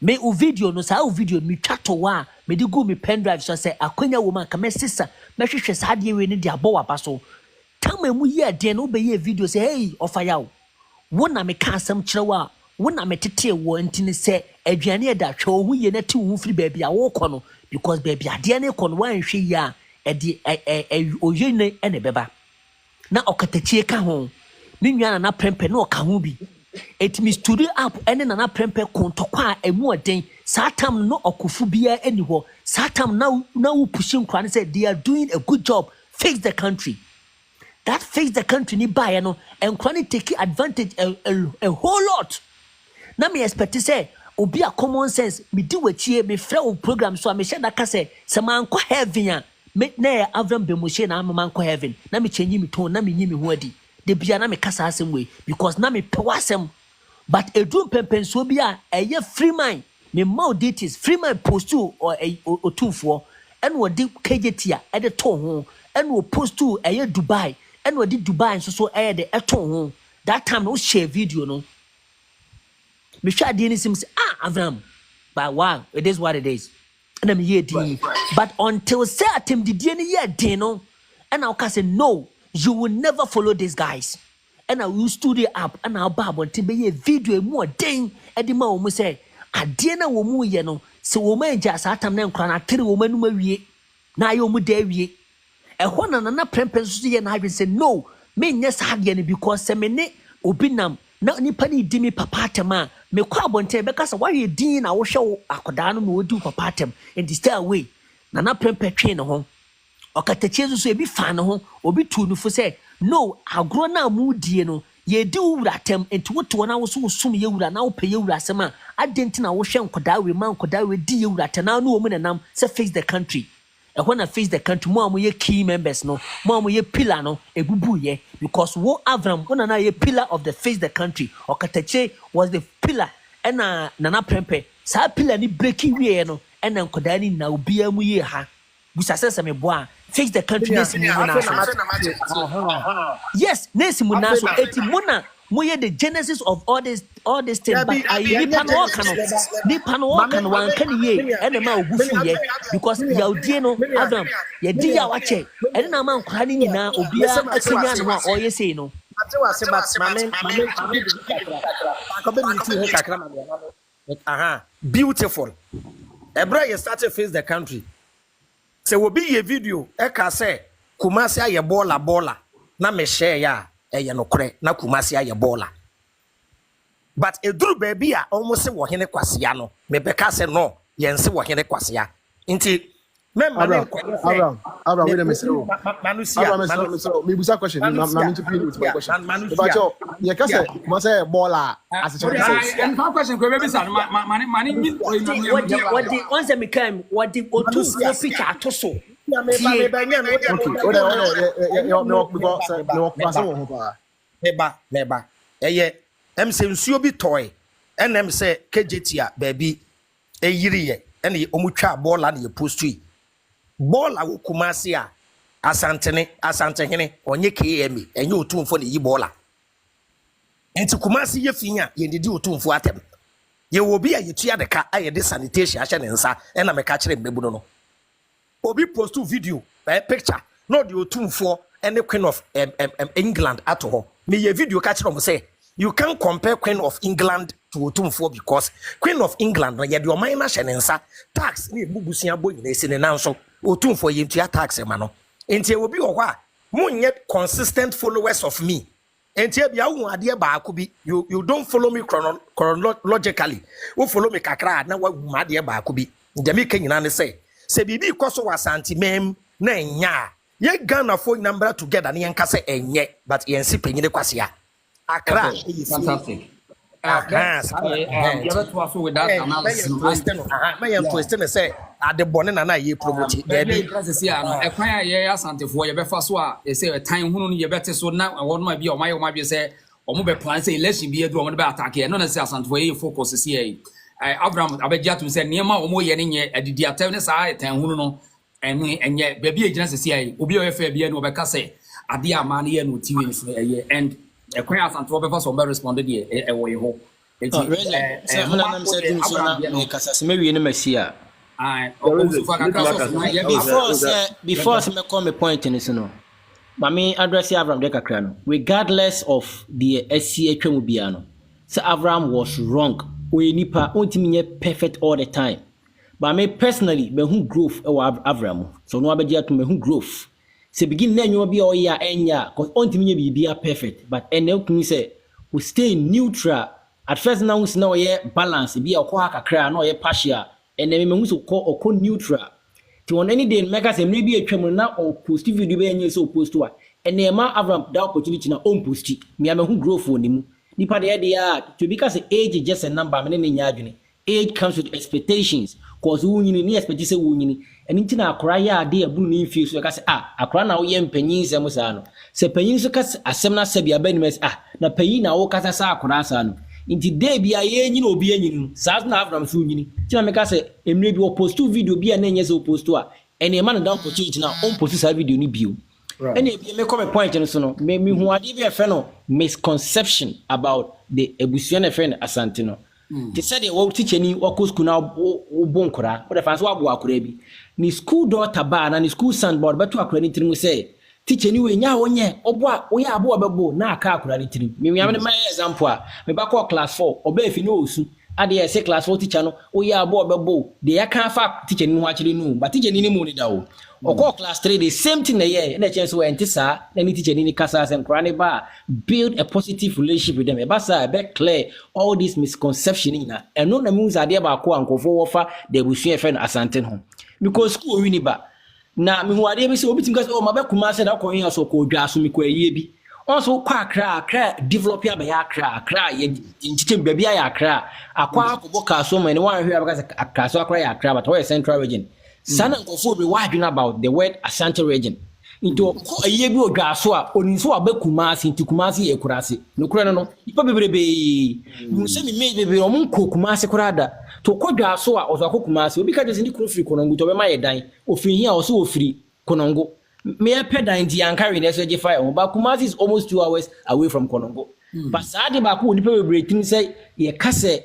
me u video no sa u video mi twato wa me di go mi pen drive so say akonya wo man ka me sisa me hwehwe sa de we ne de abo waba so tama mu ye de no be ye video say hey ofa yawo wo na me ka asem kire wa wo na me tete wo ntini say aduane e da hwe wo ye na ti wo firi baby a wo kono because baby ade ne kono wan hwe ya e de oye ne ene beba na okatachie ka ho ni nwana na prempe na oka ho bi it me studio up ene na prempe kontokwa emu oden satam no okofu bia eni ho satam na wo pushing kwan say they are doing a good job fix the country that fix the country ni buy no and kwan take advantage a whole lot na me expect say obi a common sense me di wachie me frɛ o program so a me share that say se man ko heaven a me na avram bemushe na man ko heaven na me change me tone na me nyi me ho adi de bia na me kasa asem we because na me pewasem but edun pempenso bia eye free mind me maudities free mind post to or otufo and wo de KJT a de to ho and wo post to eye Dubai and wo de Dubai so eye de eto ho that time no share video no me sha de ni sim say Avram but wow it is what it is and I'm here but until certain the DNA ye den no and I can say no you will never follow these guys. And I will studio up and I'll bab on be a video more ding at the moment say, I dinner woman, you know, so woman just at a name crown, I tell woman, now you would dare ye. And one another prempensy and I will say, no, me yes, had any because semene obinam, not any penny dimmy papatama, me carbon tell because why you dean I will show Akodano will do papatem and stay away. Nana prempe train home. Okatachezo so ebi fan ho obi tu no fo say no agro na mu die no ye di wura tem enti woto na wo so sum ye wura na wo pe ye wura sema adenti na wo hwe nkoda we man nkoda we di ye wura te na no wo mu nenam say face the country e ho na face the country mo am ye key members no mo am ye pillar no ebubu ye because wo Avram wo na ye pillar of the face the country Okatache was the pillar na nana prempe sa pillar ni breaking we no na nkoda ni na obi amu ye ha busasese me boa fix the country nesi yes nesi munaso eti muna moye the genesis of all this thing but nipa no kan wan kan ye ene ma ogufu ye because yaudie no Adam ye di ya wache ene na ma nkwa ni nyina obia akenya no a oye sei no beautiful ebra you started face the country. Se wo bi ye video e ka se Kumasi aye baller na me share ya eye nokre na Kumasi aye baller but eduru baby a almost wo hene kwasia no me be ka se no ye nse wo hene kwasia nti me ma ne Abraham wait a minute Abraham me busa question na me to pin with my question but you ka se Kumasi aye baller as a and question ko be san mani what the once me came what the otu picture to so Meba. Eye em se nsuo bi toy. Enem se KJT a baabi eyiri ye. Ene omutwa baller na ye post yi. Baller wo Kumasi a Asantehene onye KM enye otumfo ne yi baller. Enti Kumasi ye finya ye ndidi otumfo atem. Ye wo bi a yetua de ka aye de sanitation ahye ne nsa ena meka kire mbebu no. Obi post video picture no the otumfo any Queen of England at all. Me ye video catch them say you can't compare Queen of England to otumfo because Queen of England ye the minor shenensa tax ni bubusia boy na ese ne nanso otumfo ye ntua tax ma no enti obi wo a monye consistent followers of me Entia bia wo ade baako bi you don't follow me chronologically. Wo follow me kakra na wa wu ade baako bi. Ndeme ka nyina ne say se bibi koso wa Asanteman na enya. Ye Ghana fo number together na yenka say enye but yensi penyine kwasea. Accra is fantastic. With that analysis, my question say at the bonnet and I promote it. A choir, Asante for your first one. They say a time who you better so now and what might be or might be say or mobile plan say let's be a drone about attack here. None of Asante for you focus is here. Abraham Abejatu said near my omo yen at the diateness I ten who know and yet baby a genesis here. Ubio FB and Obecase at the Amani and TV and a choir Asante for first one responded here away home. Before me come point in this no. Mami address Abraham de kakra no. Regardless of the SCA Twemu so Abraham was wrong. We nipa ontimi nye perfect all the time. But me personally, me hu growth e wa Abraham. So no abedia to me hu growth. Se begin na nyo bi o ya enya cause ontimi nye bibia perfect. But ene kun say we stay neutral. At first now we know ye balance be a kwa kakra no ye partial. And then we so call or neutral. To on any day make us maybe a twem na or post video be any so post to and then ma Abraham that opportunity na on post me am who grow for nimu nipa de are to because age is just a number me ne nya adwene age comes with expectations cause who ni expect say who ni and nti na akora ya ade abunu ni fie so ka say akora na wo ye mpanyin sem sa no se panyin so ka asem na se bia bani mes na panyin na wo ka sa akora sa no inti day bia ye nyina obi anyin sa na Abraham so nyini tina me ka say emre bi post video bia na nyese post to ene man down opportunity na on post sa video ni bio ene bi me come point no so no me hu ade bi efe no misconception about the ebusuan efe no Asante no they said they were teaching ni wako school na bon kora o da fa so abo akora bi ni school daughter ba na ni school son board beto akora ni tirimu say teacher ni we nya wonye obo a wo ya abo obebo na aka akora ni tirimu me me my example me ba call class 4 oba efi no osu ade say class 4 teacher no wo ya abo obebo de ya kan fa teacher ni ho akire no but teacher ni mu ni da wo call class 3 the same thing na ye na chance we ntisa na ni teacher ni kasa asem kora ne ba build a positive relationship with them e ba sa be clear all this misconception na eno na mu zade ba ko ankofo wo fa de busu e fe no Asante ho because school wi ni ba na me hu ade bi se obi tim ka o ma be kuma se da ko yin so ko dwa so mi ko aye bi also kwa akra develop ya be akra ye nchiche baby ya akra akwa akobo ka so man wan hwe abaka akra so akra ya akra but we central region sana nkofo be wadwin about the word Asante region into ko aye bi odwa so a oni so abakuma ase nti kuma ase ye kurase no kura no ipa bebrebe mu se mi me bebe o mun ko kuma ase kurada to ko dwa so a ozo akokuma ase obi ka je ndi kuro free konongo to be ma ye dan ofiri hia o so ofiri konongo me pedan di ankari na so je fire but Kumasi is almost 2 hours away from Konongo but sade ba ko nipa bebre tin say ye kase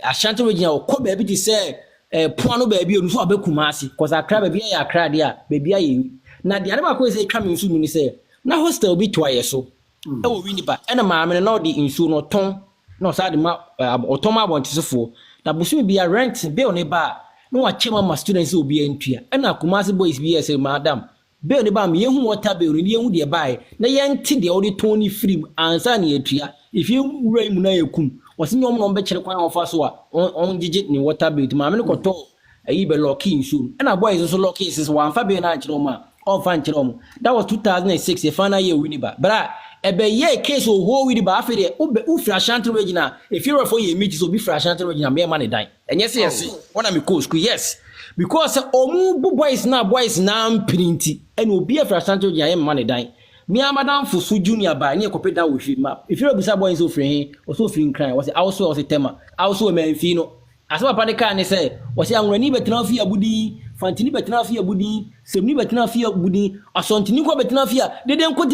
Ashanti region o ko ba bi ti say poano ba bi onu so abe Kumasi cause Accra ba bi ya Accra dia ba bi aye na de ade ba ko say twa me nsu mi ni say na hostel bi to aye so e wo wi nipa e na ma me na odi nsu no ton na sade ma otoma abontisefo na busumi bi ya rent be oni ba no wa chema ma students obi antua e na Kumasi boys bi say madam be ne ba me yehu water be ni yehu de bae na yenti de odi toni free ansa na etua if you wura mu na yekum wose nyom no be kire kwan ofa so a on gigi ni water be ma me ne koto ayi be lock in so na boys so lock in sis wan fa be na kire ma on fa kire mo that was 2006 e final year win ba bra ebe ye case o ho wi ba afi de u fra Ashanti region if you for ye meet so be fra Ashanti region me man dan enye se yes wanna me go school yes because omu boys na printi and obi e fra Ashanti region am man dan me amadan fusu junior ba ne ekope da wo hwi ma if you busa boys so free o so free cry was also tema also me mfi no asaba pa ne ka ne say was anwani betina fi abudi fantini betina fi abudi semni betina fi abudi asontini ko betina fi de den ko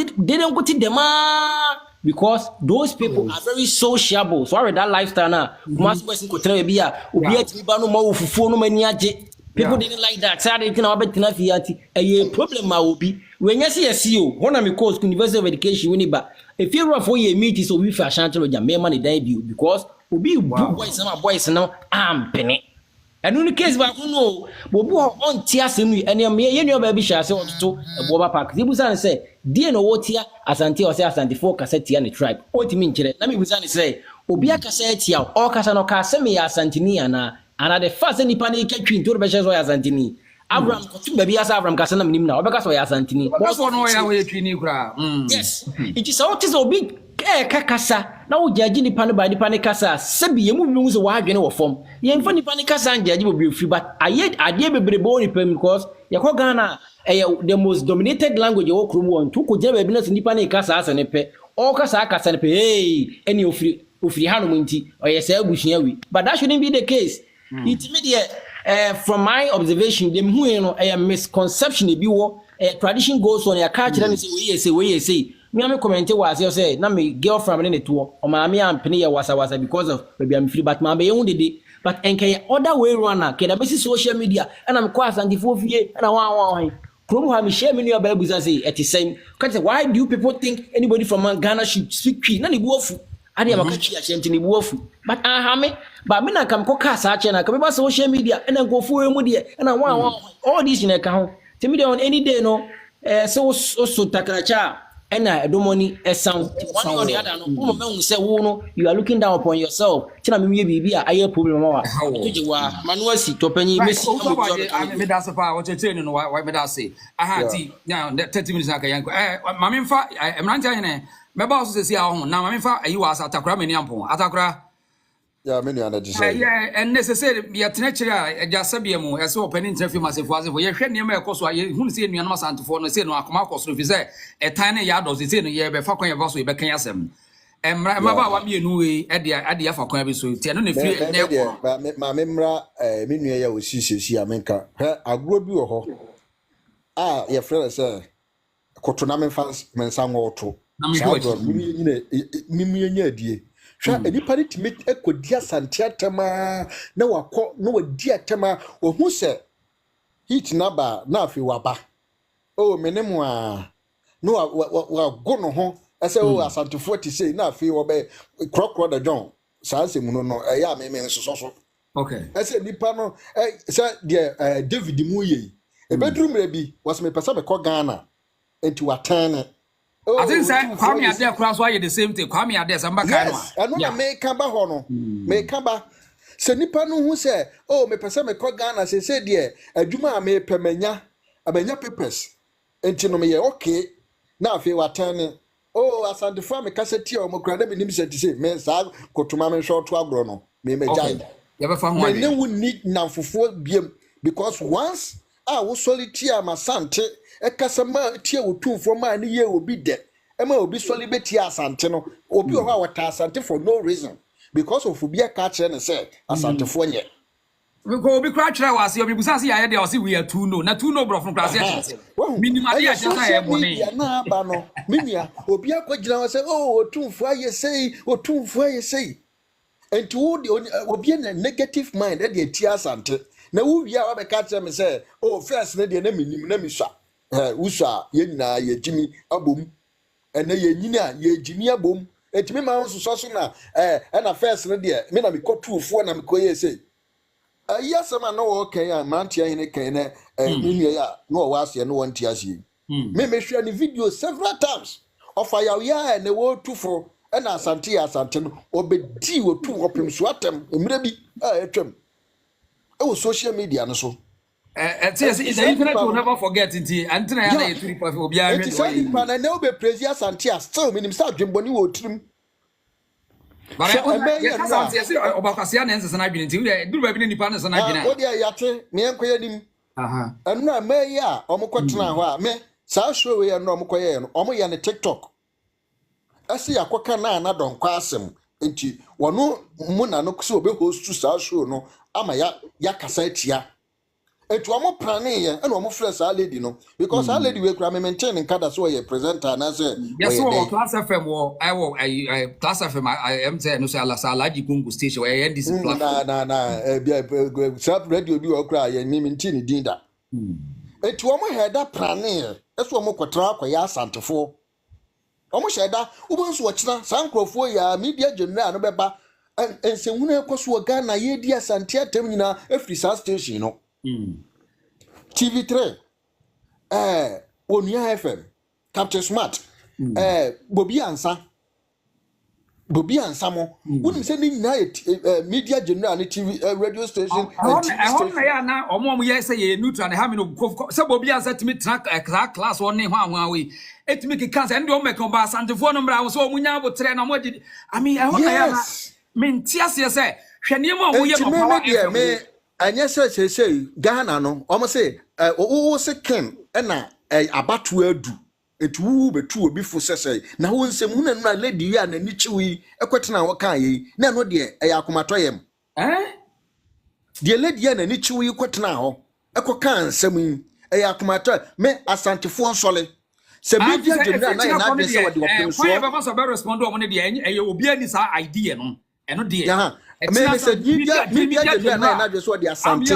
ti dema because those people are very sociable so that lifestyle na kuma so person ko tena bi a obi ati ba no ma wo fufuo no mani age people didn't like that so they think about betina fi ati a problem ma obi we nya se SEO one am course University of Education we ni ba if you run for your meet so we fi Ashanti Roja me man dan bi because obi boys na boys no am pene ɛno no case ba ko no bobu on tia asɛm yi ɛne me ye nua ba bi hyɛ ase ɔtoto ɛboba park ye busa ne sɛ die no wotia asante ɔsɛ asante fo kasa tia ne tribe ɔtimi nkyerɛ na me busa ne sɛ obi akasa tia o kasa no ka asɛm yɛ asanteni ana the first nipa ne ka twin to be hyɛ so yɛ asanteni Abraham kotu baby asa Abraham kasa na menim na obeka so yɛ asanteni bɔfo no yɛ twini kura yes it is what is obi kasa na wo judge nipa ne ba nipa ne kasa sebi yemu bi mu so wa adwene wo fom ye mfa nipa ne kasa judge bobi free but ade bebrebe wo nipa because ye ko Ghana the most dominated language wo krom won to ko jebe bi na nipa ne kasa asa ne pe o kasa ne pe hey any ofiri hanu nti o ye say abushia wi but that shouldn't be the case it from my observation them who you know a misconception e bi wo tradition goes on your culture and say we say me am comment was say na me girlfriend ne to o ma me am pene ye wasa because of baby am free but ma be yun dede but enke other way runner ke da be social media and am kwa asantefo fie na wan krom ha me share me new ba buza say at the same why do you people think anybody from Ghana should speak tree na ne bu ofu ade am ka twi asem ne bu ofu but but me na kam ko kasa ache na kam be social media and go fu mu de na wan all this in ka ho te me on any day no so takracha ena edomoni sound one or the other no me say wo no you are looking down upon yourself tina me bibi a aye problem ma wa toje wa manuasi topanyi mesi me da sepa wo cheche no wa me da say aha ti now 30 minutes aka yanko mame mfa emrante ahene me ba so sesi a ho na mame mfa ayi wa atakura me ni ampon atakura yeah me nua na say yeah and necessary be tenachere a jasabia mu ese opening interview masefo asefo ye hwe niam ekoso ye hunu se nua na santefo no se no akoma akoso fi se etan ne ya do se no ye be fa kwan ye ba so ye be kan asem emra ma ba wa mienu we ade afa kwan be so tie no ne fi ne ma memra me nua ya osisisi amenka he agro bi wo ho ye frere se koto na memfa mensa ngoto na me do mi nya adie hwa enipa ne timi ekodi asante atema na wakọ na wadi atema ohu se hit naba na afi waba o menemu a no wa go no ho ese o asante 40 say na afi wobe krokro da John saa se mu no ya me so okay ese nipa no se de David Muye ebedrum rebi was me pesa be ko Ghana enti watane I think say Kwame Ade akura so aye the same thing Kwame Ade samba kan no eno na me ka ba ho no me ka ba se nipa no hu se oh me pese me ko Ghana se de adwuma me pemanya abanya papers enti no me ye okay na afi watane oh asantefo me kaseti o mo kura na me nim se ti se me sa kotuma me short to agro no me jai ye be fa ho ade me ne need namfofo biem because once wo soliti amasante ekasama tie otumfo ma ne ye obi de ema obi soli beti asante no obi o ha wata asante for no reason because of obi aka kire ne say asante fo nye because obi kra kire wase obi busa se ya de o se we are two no na two no bro from class ya minimum ade ya say ya boni na ba no minia obi akogina wa say oh otumfo aye say enti obi na negative mind e de tie asante na wo wia wa be ka kire me say oh first na de na minim na mi swa usha ye nyina ye jimi abom ene ye nyina ye jimi abom etimi ma nso so na na first no de me na me kotufo na me koye say yasema no okay ya manti ahene kan na nnuye ya no wa ase no wonti ase me hwɛ ni video several times of ya na wo tufo na asante no obedi wo tu hopim so atem emre bi etwam e social media no so it's the internet will never forget it until I had 3 for Obia. It's a no be praise Asante still minim sa dwemboni wo trim. But I say about Kasia Nancy and I been into do baby ni partners and I been. What dia yate me enkoye nim. And na me ya omukotena ho a me sa show we no omukoye no omo ya ne TikTok. Asi yakoka na na donkwa asem enti wono mu na no so be host sa show no ama ya kasa etia. Etu omo plane ye and omo fresh a lady no because a lady we kura me maintain in kada so ye presenter na say yes so class FM wo I class FM I am say no say alaji kungu station where this platform na sharp radio bi okura ye ni maintain din da etu omo header plane ye eso omo kwatra akoya asantefo omo header ubonso wo kina sankrofo ya media general no beba and say when I was Ghana, ye dear Santia Termina, every station, no. TV3, Onua FM, Captain Smart, Bobby Ansa. Bobby and Samo wouldn't say media general and TV radio station. I hope now, or more, yes, say neutral and having some Bobby said to me, track a class 1 name one way. It make a cancer and don't make on bass and the phone number. I was so we now would train on what did I mean? I hope I mean, Tias, yes, sir. Shanima, we and yes, say Ghana, no, almost say, oh, say Ken, and about to do. It will be true before say. Now, when some woman and lady and Nichi, a question our kind, no, dear, a yakumatoyem. Eh? Dear lady and Nichi, quit now. A cocan, semi, a yakumato, me asante for solid. Say, I was about respond to one of the end, and you will be any idea, no, and no dear. Maybe said, media, I just what the Asante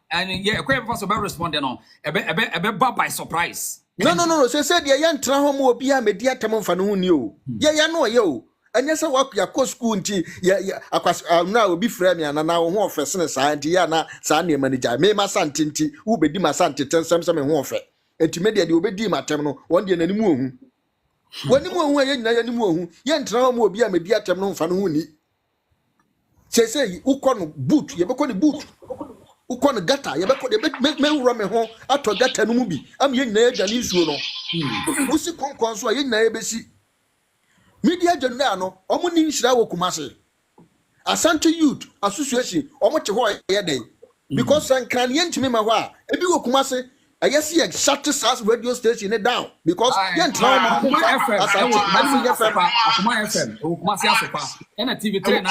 and yeah, quite was about responding on a bit by surprise. No, so said, the young Trahom will be a media tamon for no new. Yeah, no, yo. And yes, I walk your co school tea. Yeah, I was now be friendly and now more for science. Yana, Sandy manager, may my son Tinti, who be my son to tell some and warfare. And to media, you be my terminal one day any moon. When you won't way any more, young Trahom will be a media terminal for no need. Say, who can boot, you become a boot. Who can gata, you make me run me home after gata no movie. I'm young age and issue no. Who see conquer in Nabesi? Media General, Omuni Shrawo Kumasi. Asante Youth Association, or much a day. Because I can't yen to me, my wife. If you go Kumasi, I guess he shut the SAS radio station it down. Because yen trauma FM, and a TV3.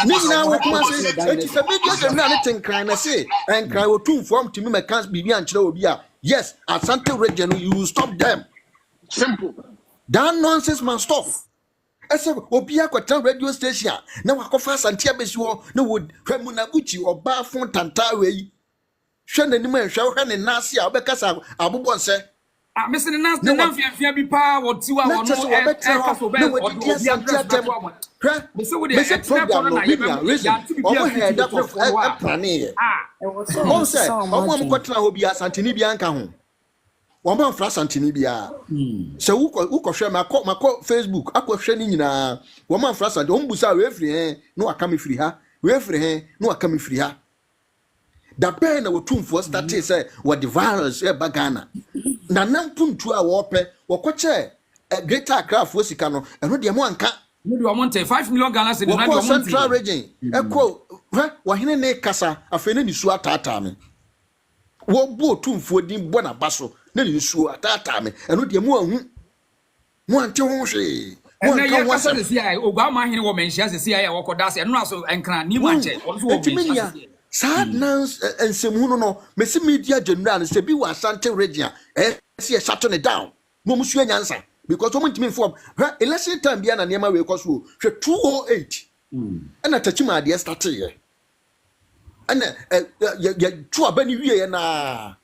It is a media general crying, I say, and cry or two form to me, my can't be and Chlobia. Yes, Asante region, you will stop them. Simple. That nonsense must stop. I said, Obia Quatan radio station. Now I confess and Tiabesio, no would Remunaguchi or Bafon Tantawe. Shannon the man shall run in Nasi, Abecasa, Abu say. Mr. Nas, the Nafia be power or 2 hours. One man for Asantini bia. So who share my Facebook, I share ni na. One man for Asantini, umbusa we free no akami free ha. We free no akami free ha. Da pen na wotum for start say what the virus e bagana. Na nampuntu a wo pe, wo kwache greater Accra for sika no. Eno de mo anka. No do amount 5 million Ghana cedis na do Central region. Eko, wa hene ne kasa afene ni su atata me. Wo bo tumfo din bona baso. Na ni su atata me eno de mo ahu mo ante ho hwe mo anka wo se si ai ogwa ma hene wo menhia se si ai wo koda se eno aso enkra ni ma che wo so wo menhia sad nans ensemu no me se media general se bi wa Asante region se shut it down mo musu anyansa because wo ntimi inform election time bia na niam we koso hwe 208 na tachima de start ye ana ya tu abani wie na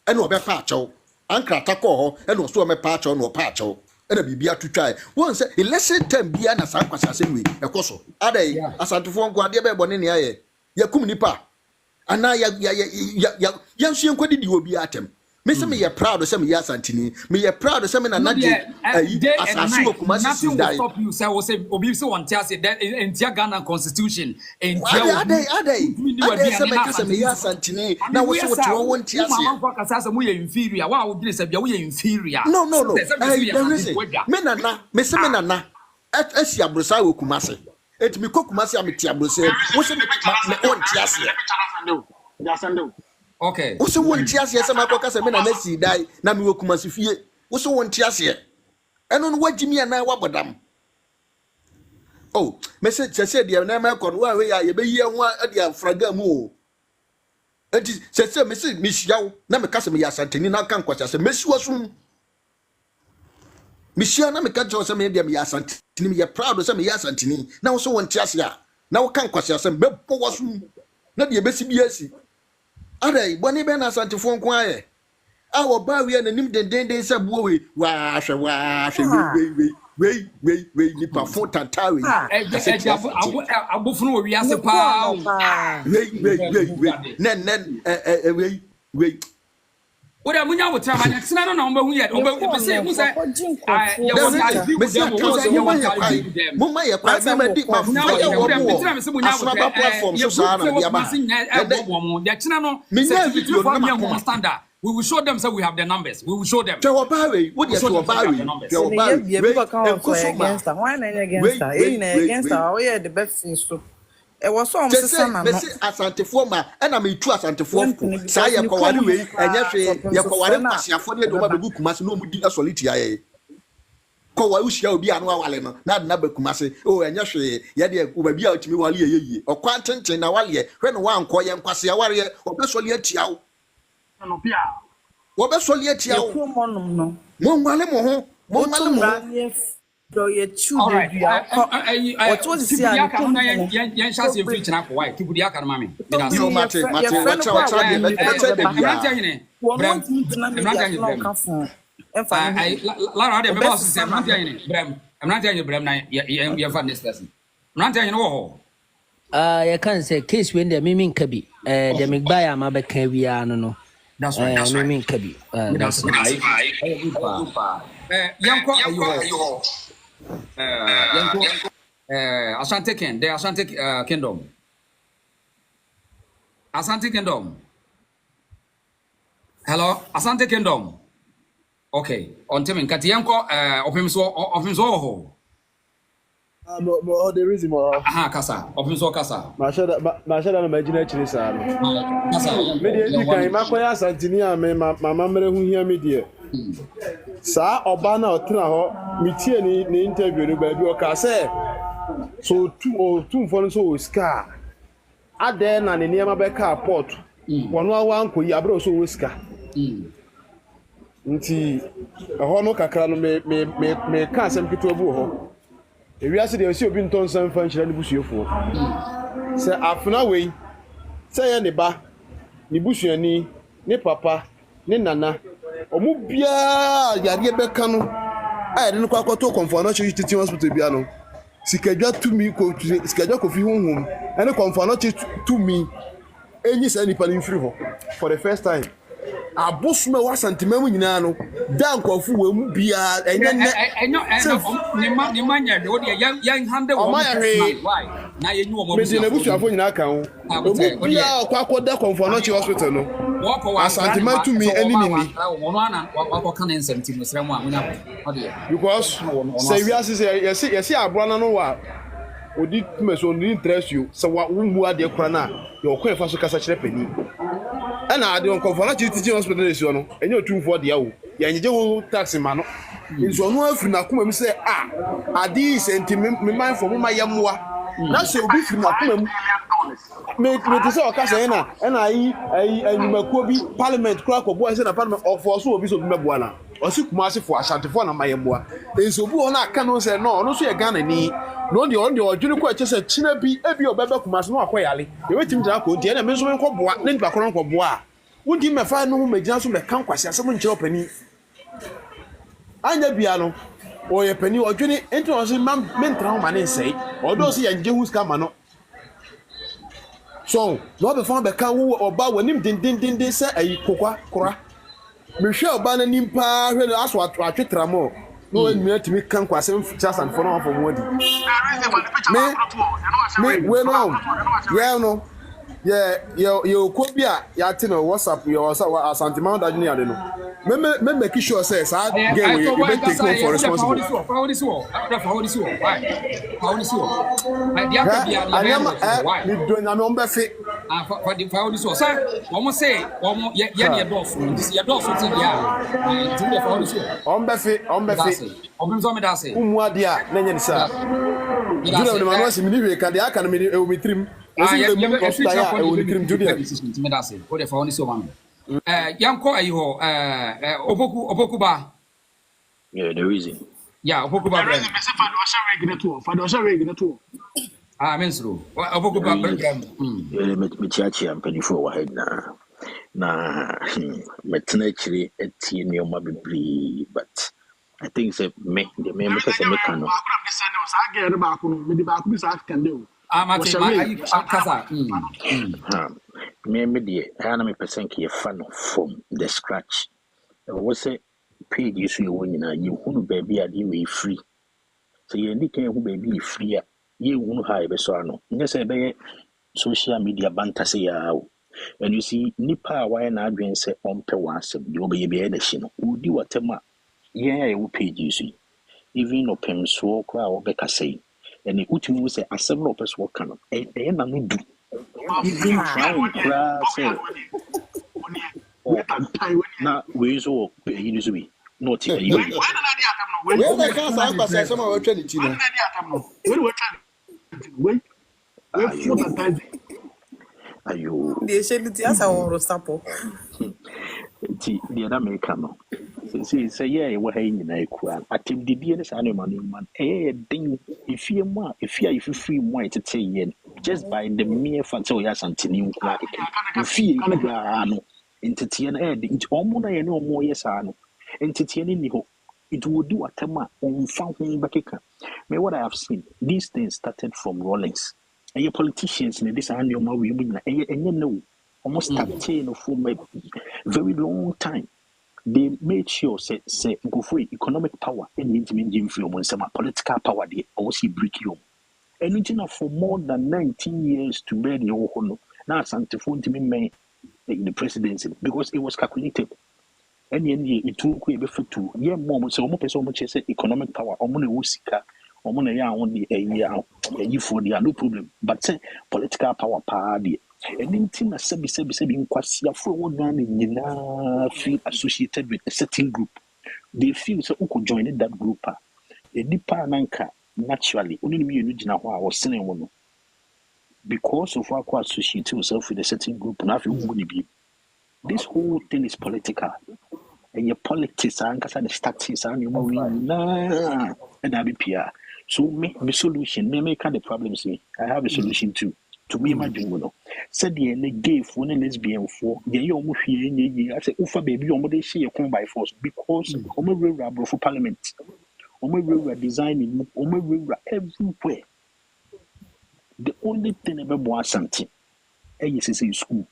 eno be pa acho ankra takọ ho eno so me pa acho no pa acho ena bibia tutwae won say election time bia na san kwasa senwe ekoso adai asantufo nko ade be bone ne aye yakum nipa ana ya nsu enkwadi di obi atem me say me ye proud say me ya Asantini me ye proud say me na naje asasu okuma sisi dai stop you say obi say won tia say entia Ghana constitution adai say me ya Asantini na wo say what won tia say mama kasa say mo ye inferior wa wo dire say bia wo ye inferior no me nana me say me nana esi abrosa okuma se etimi kokuma se ameti abrosa wo say me on tia say okay. Who so won't tears yes, my cocker, and I see die, Nami Wokumas fear. Who so won't tears here? And on what Jimmy and I were them. Oh, message said, dear Namakon, where we are, you be here one at the Fragamo. It is said, Mrs. Miss Yow, Namakasami Asantini, can't quite as a miss was soon. Monsieur Namakajo, some media me Asantini, you're proud of some Asantini. Now so one tears ya. Now can't quite as a beb was soon. Not your best BSC. Adai boni be na Asantefo nko aye a wo ba wi na nim denden se buo we wa hwe we nipa fo tata we abofunu we ase pa wait what am munya wotra ma nyaksena no na ombehu ye ombehu say mu say ya wo ta bi dem wo say ya wo ta bi dem mumma ye kwa be ma di ma fu ya wo bo asaba platform so sa na bia ba nyaksena no say video no ma standard. We will show them so we have the numbers. We will show them. What do you say about the best thing so. It was so Asantefo ma and am itu Asantefo sa ye kware we enye hwe ye kware kwasiafo ne do ma begu kumase no mu di asoliti aye ko wa usia obi anu awale no na ba kumase o enye hwe ye de obabi a otimi wale ye yie okwa tenten na wale hwe no wa nko ye nkwase ya ware ye obesoli atiawo no pia wo besoli atiawo mo ngwale mo ho mo ngwale mo ho do ye chu de what was the yan chance in free chana for why kibu dia kan mame no mate Lara de me boss say brem na ye fa this person mrantia wo ho you can say case when the miming kabi the migba ma be kan wi no that's right miming kabi that's yanko ayo Asante Ken, the Asante Kingdom. Asante Kingdom. Hello, Asante Kingdom. Okay, on time kati yanko ofimso ho. The reason more. Kasa, ofimso kasa. Mashada na majina chiri sa no. Kasa. Me dey kan makoya Asantini a me mama mere hu hia me dey. Sa oba na otra ho mitie ni interview no ba bi o ka say so two for so ska ade na ne niam be ka port wono awa ankoyi abro so ska nti ho no kakra no me ka asem kitu abu ho ewiase de osi obi nton san fa nchira ne busuefo se afuna we se ye ne ba ne busuani ne papa ne nana omu bia yare beka no aye no kwa kwato konfano chi titi hospital bia no sikadwa tumi ko sikadwa ko fi honhom ene konfano chi tumi enyi sa nipa ni free ho for the first time abosuma wa santimam nyina no dan kofu we mu bia enyo ne manya de wodi yan hande wo why na ye nyu wo me de na busuafo nyina kan ho omu bia kwa kwato konfano chi hospital no Asanteman to me any nini. Because say we are say you see abrana no wa odi meso no interest you so wa wumbu ade kora na your kwan fa so kasa kire pani ana ade on konfona teaching hospital dey so no enye otumfo de awo ya nyeje wo taxi ma no nso no afiri na kuma mi say ade senti me man for ma yamwa na se obi firi na kuma me to say okasa na yi anyumakuo bi parliament kura ko bo say na parliament of so obi so bi meboa na osi kuma se for Asantefo na mayemboa enso bu ona aka no say no no so ye Ghana ni no de on de odwene ko ache say china bi ebi obeba kuma se no akoyale e wetim tira ko ntie na me so me ko boa ne nba ko boa wundi me fa no hu magina so me kan kwase asem nche opani anya bia no o ye pani odwene enti on se me ntra ho ma ne nsei odo so ye nje hu ska ma no so no be fa be kan wo oba wanim din say ayi kokwa kora me hwe oba na nimpa hwe no aso atwetra mo no enu atimi kan kwase mficha Asantefo no afọ mo di me we no yeah no yeah ko bia ya ti no WhatsApp your Asanteman da juni ade no me make sure say sa game we be take no for responsible how this why my dia ka bia why me do na me on be fit for the how this sir omo say omo ye dey dof this ye dof so dia to the how this on be fit obi so me da say umu ade a na nya ni sa juna me manu asi me ni we ka de aka na me e mi trim yanko ayi ho opoku ba yeah the reason opoku ba brem fado sha regina to mensro opoku ba brem me chiachi ampanifo wa head na metna chiri etie nioma bibri but I think say me the me person me can no. Me the I na me person ke fan from the scratch. We say page you so you nyina you hunu baby ade we free. So you ndi kan hu baby free a ye hunu ha e be so ano. Nye say be social media banter say ya. And you see nipa why na adwen say ompe wansem de obeye be na shi no. Udi watema yeah we page you see. Even opem so kwa obeka say. And utimi say asem no person kan no. E na no do. Even trying cry say na we so you know we not you Where the cars are passing some of our tradition. Ayo. The shady as our sapo. The other American no. Say yeah, we're hanging in a quan. I think the DNS animal man. Ding if you free more to say yen just by the mere fact so yes Antony fear no entertain into almost no more yes ano entertaining ho it would do a tema on found back. Me what I have seen these things started from Rawlings and your politicians in this annual we and you know almost started for a very long time. They made sure say go for economic power and intimate from some political power they also break you. Anything for more than 19 years to bear the whole now Santifon to me the presidency because it was calculated. And it took a bit to yeah more so much say economic power or money usika or money only a year for the no problem. But say political power party. And anything as sabi in Kwasia for one feel associated with a certain group. They feel so who join that group. A deeper nanka naturally only me original who I was saying one. Because of our associate yourself with a certain group, now this whole thing is political. And your politics and the statistics and you and I be PR. So me solution, me make the problems me. I have a solution too. To me, my dream, said the gay for a lesbian for the almost here. I said, Ufa baby, almost say you come by force because Omo for parliament, Omo designing, Omo everywhere. The only thing about Asante, is in school.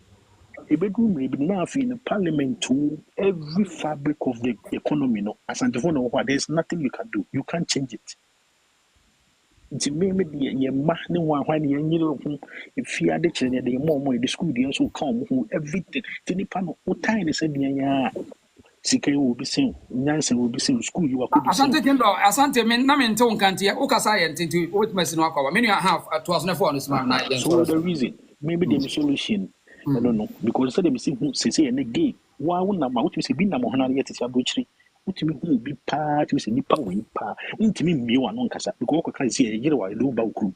A bedroom may be now in the parliament to every fabric of the economy. No, Asante, there's nothing you can do. You can't change it. It's maybe your man when you if you are the children, the more the school they also come everything. Tinipano, what time is it? Sika will be seen, Nancy will be seen, school you are Asante Kendo, Asante men, Naminton Cantia, Okasai, and what Messinwaka, many I have at 2004. So the reason, maybe the solution, I don't know, because they see who say and again, why wouldn't I want to see Bina yet is a butchery? What you mean be part, you say Nipa Wimpa, to me, me one on Casa, because I can see a year or low bow crew.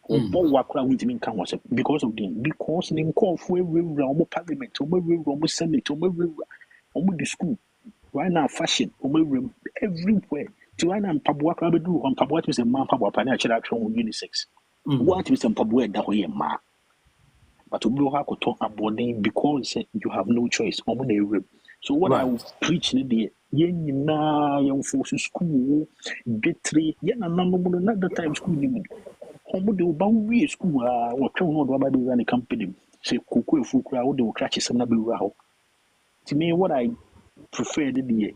Or Bowakra wouldn't mean come because of them, because they call for every realm of parliament, or every realm of senate, or the school. Right now, fashion, everywhere. To right now, Pabuaka do on Pabuat is a man, Pabuapana, actual unisex. What is some Pabuet that way, ma? But to blow out talk about them because you have no choice. So what I will preach the day, young folks in school, betray, another time school. Do boundary school or the company. Say, Coco, Fukra, they will catch some nabu. To me, what I prefer the day,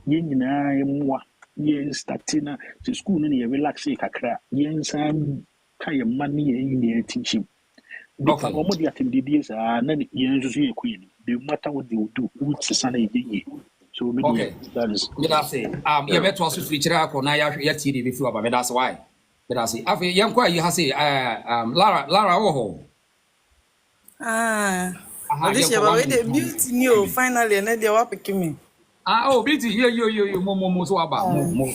starting to school and relax a crack, some kind of money in teaching. Because almost the activities are not usually queen. No matter what they will do, what's Sunday. So maybe that is. You better also switch it out on TV before, but that's why. But I say, after young quiet, you have say, Lara Oho. This year, we beauty new finally, and then they were picking me. Oh, beauty, you, more so about more.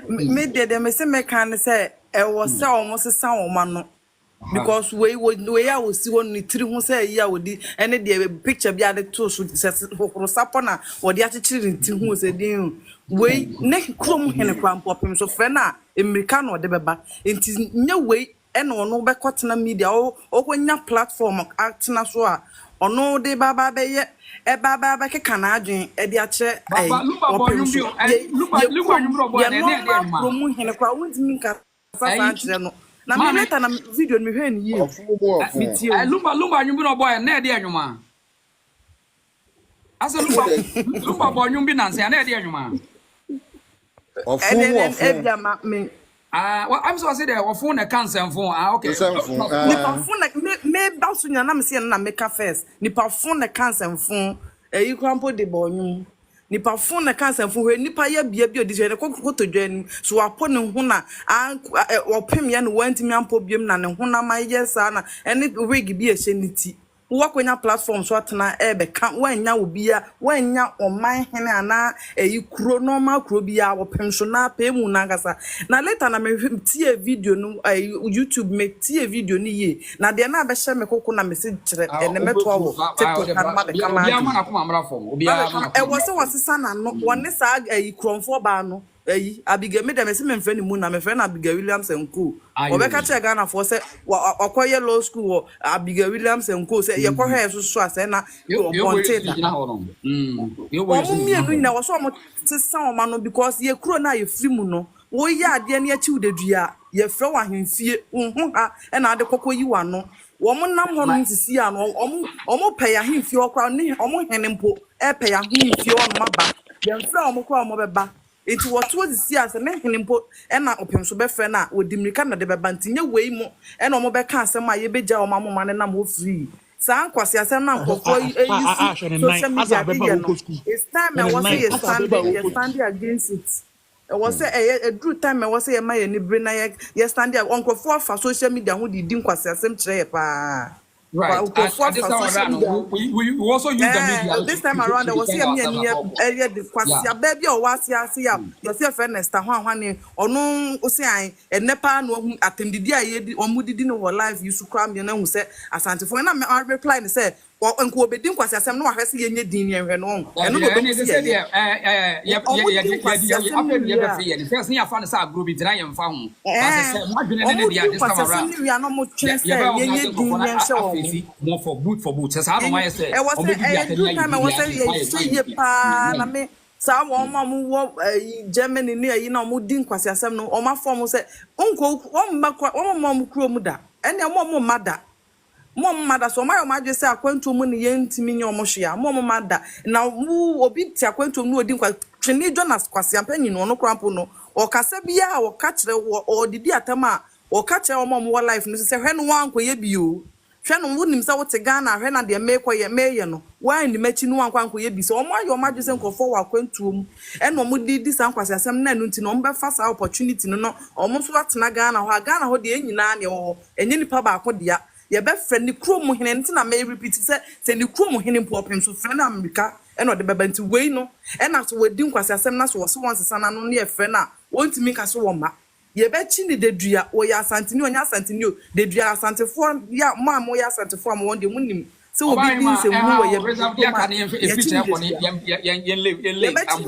Made them say, me can say, I was so almost a sound man. Because we I will see one who say, yeah, with the and the picture be added to for Sapona or the attitude who said, way, neck chrome and a cramp of him so fena, Americano, the beba, it is no way, and no back media or when your platform acting as well. ono de baba be ye e baba ba ke kana adwen e de akyere Baba lumba bo nyum bio. Lumba nyum bro bo ye na no na ma de ma. promo hene kwa wonti ka sasa akyere no na me Mami later na video me hwe ni ye me tie o lumba nyum no boy na de anwuma. Asa lumba bo nyum bi nanse na de anwuma. Ebia ma me I'm so say there phone na cancer phone. Okay. Nipa phone na me ba so nya na me se na make first. Nipa phone na cancer phone. Eyi kwampo de bonyum. Nipa phone na cancer phone we nipa ya bia bia odi je ne kokoto dwan so apo ne ho na opem ya ne wantimi ampo biem na ne ho na ma ye sa na ene wig bi e hye niti. Wakwenya platform so atena ebe kan wanya obia wanya oman hene ana eyi kuro normal kuro bia wopem so na pemu na gasa na later na me tie video no YouTube me tie video ni ye na de na be hye me koko na message kire ene meto awo TikTok na ma be kama obia ma na kuma mra fom obia ma e wo se wasesa na no wone sa eyi kromfo ba no eyi Abigail me dem se me mfani mu na me friend Abigail Williams enko obeka che Ghana for say akoye law school wo Abigail Williams enko say ye ko hwe so ase na bonte da omo mienu na wo so omo tesa oma no because ye kuro na ye free mu no wo ya ade na achi udadua ye frɛ wa hemfie hu ha e na ade kokko yi wa no wo mo nam ho no nsisi a no omo pɛ ya hemfie okra ne omo hene mpo e pɛ ya hemfie ono maba ye frɛ omo kra omo beba it was the as a man mpo e na opem so be frɛ na odimirika na de beba ntinye wei mu e na omo be ka asɛm a ye beja omo amoma ne na mo free sa nkwase asɛm na nkofo yi social media no it's time I was say stand against it I was say a true time I was say my ni bre na ye stand nkofo fa social media ho di nkwase asɛm kyerɛ pa. Right. We also use the media. This time around, there was a area the Kwasia baby or was ya, your friend Esther Juan, or no, Ocean, and Nepal, no attended the or moody dinner or life used to cram, you know, who said, Asante for I reply and said, well, Uncle Bedin was as I'm not having any dinner and on. And nobody said, the first thing I found is a group in I am found. More for boot. As I say, I was time I was na me sa wo mamu Germany near you know mudin kwase asem no o ma form say onko o mbakwa o mamu kuro mu da ene mo mada so my madwe say akwantu mu ne yentimi nye omo hwea mo mada na mu obi ti akwantu mu odi kwa twene Jonas kwase ampanyi no no krampo no o kasa bia o ka kire o didi atama o ka kire omo mo life no say hwe no wankoye bio hwe no wonim say wote Ghana hwe na de mekoye meye no wan ni machi no wankoye bi so omo ayo madwe say nkofo wa akwantu mu ene omo didi san kwase asem na no nti no mbe fa sa opportunity no omo so atena Ghana ho de enyina ne o enye nipa ba akodia ye be friend ni kro mu hene nti na me repeat say ni kro mu hene popem so friend America e no de beba nti wei no e na so wadi nkwase asem na so wo so wonsesa na no ne ye friend na wontimi ka so wo ma ye be chi ni dedua wo ya asante ni onya asante ni o dedua asante fo ya mo ya asante fo mo wonde munim se wo bi din se mu wo ye ya ka ne feature ko ne ye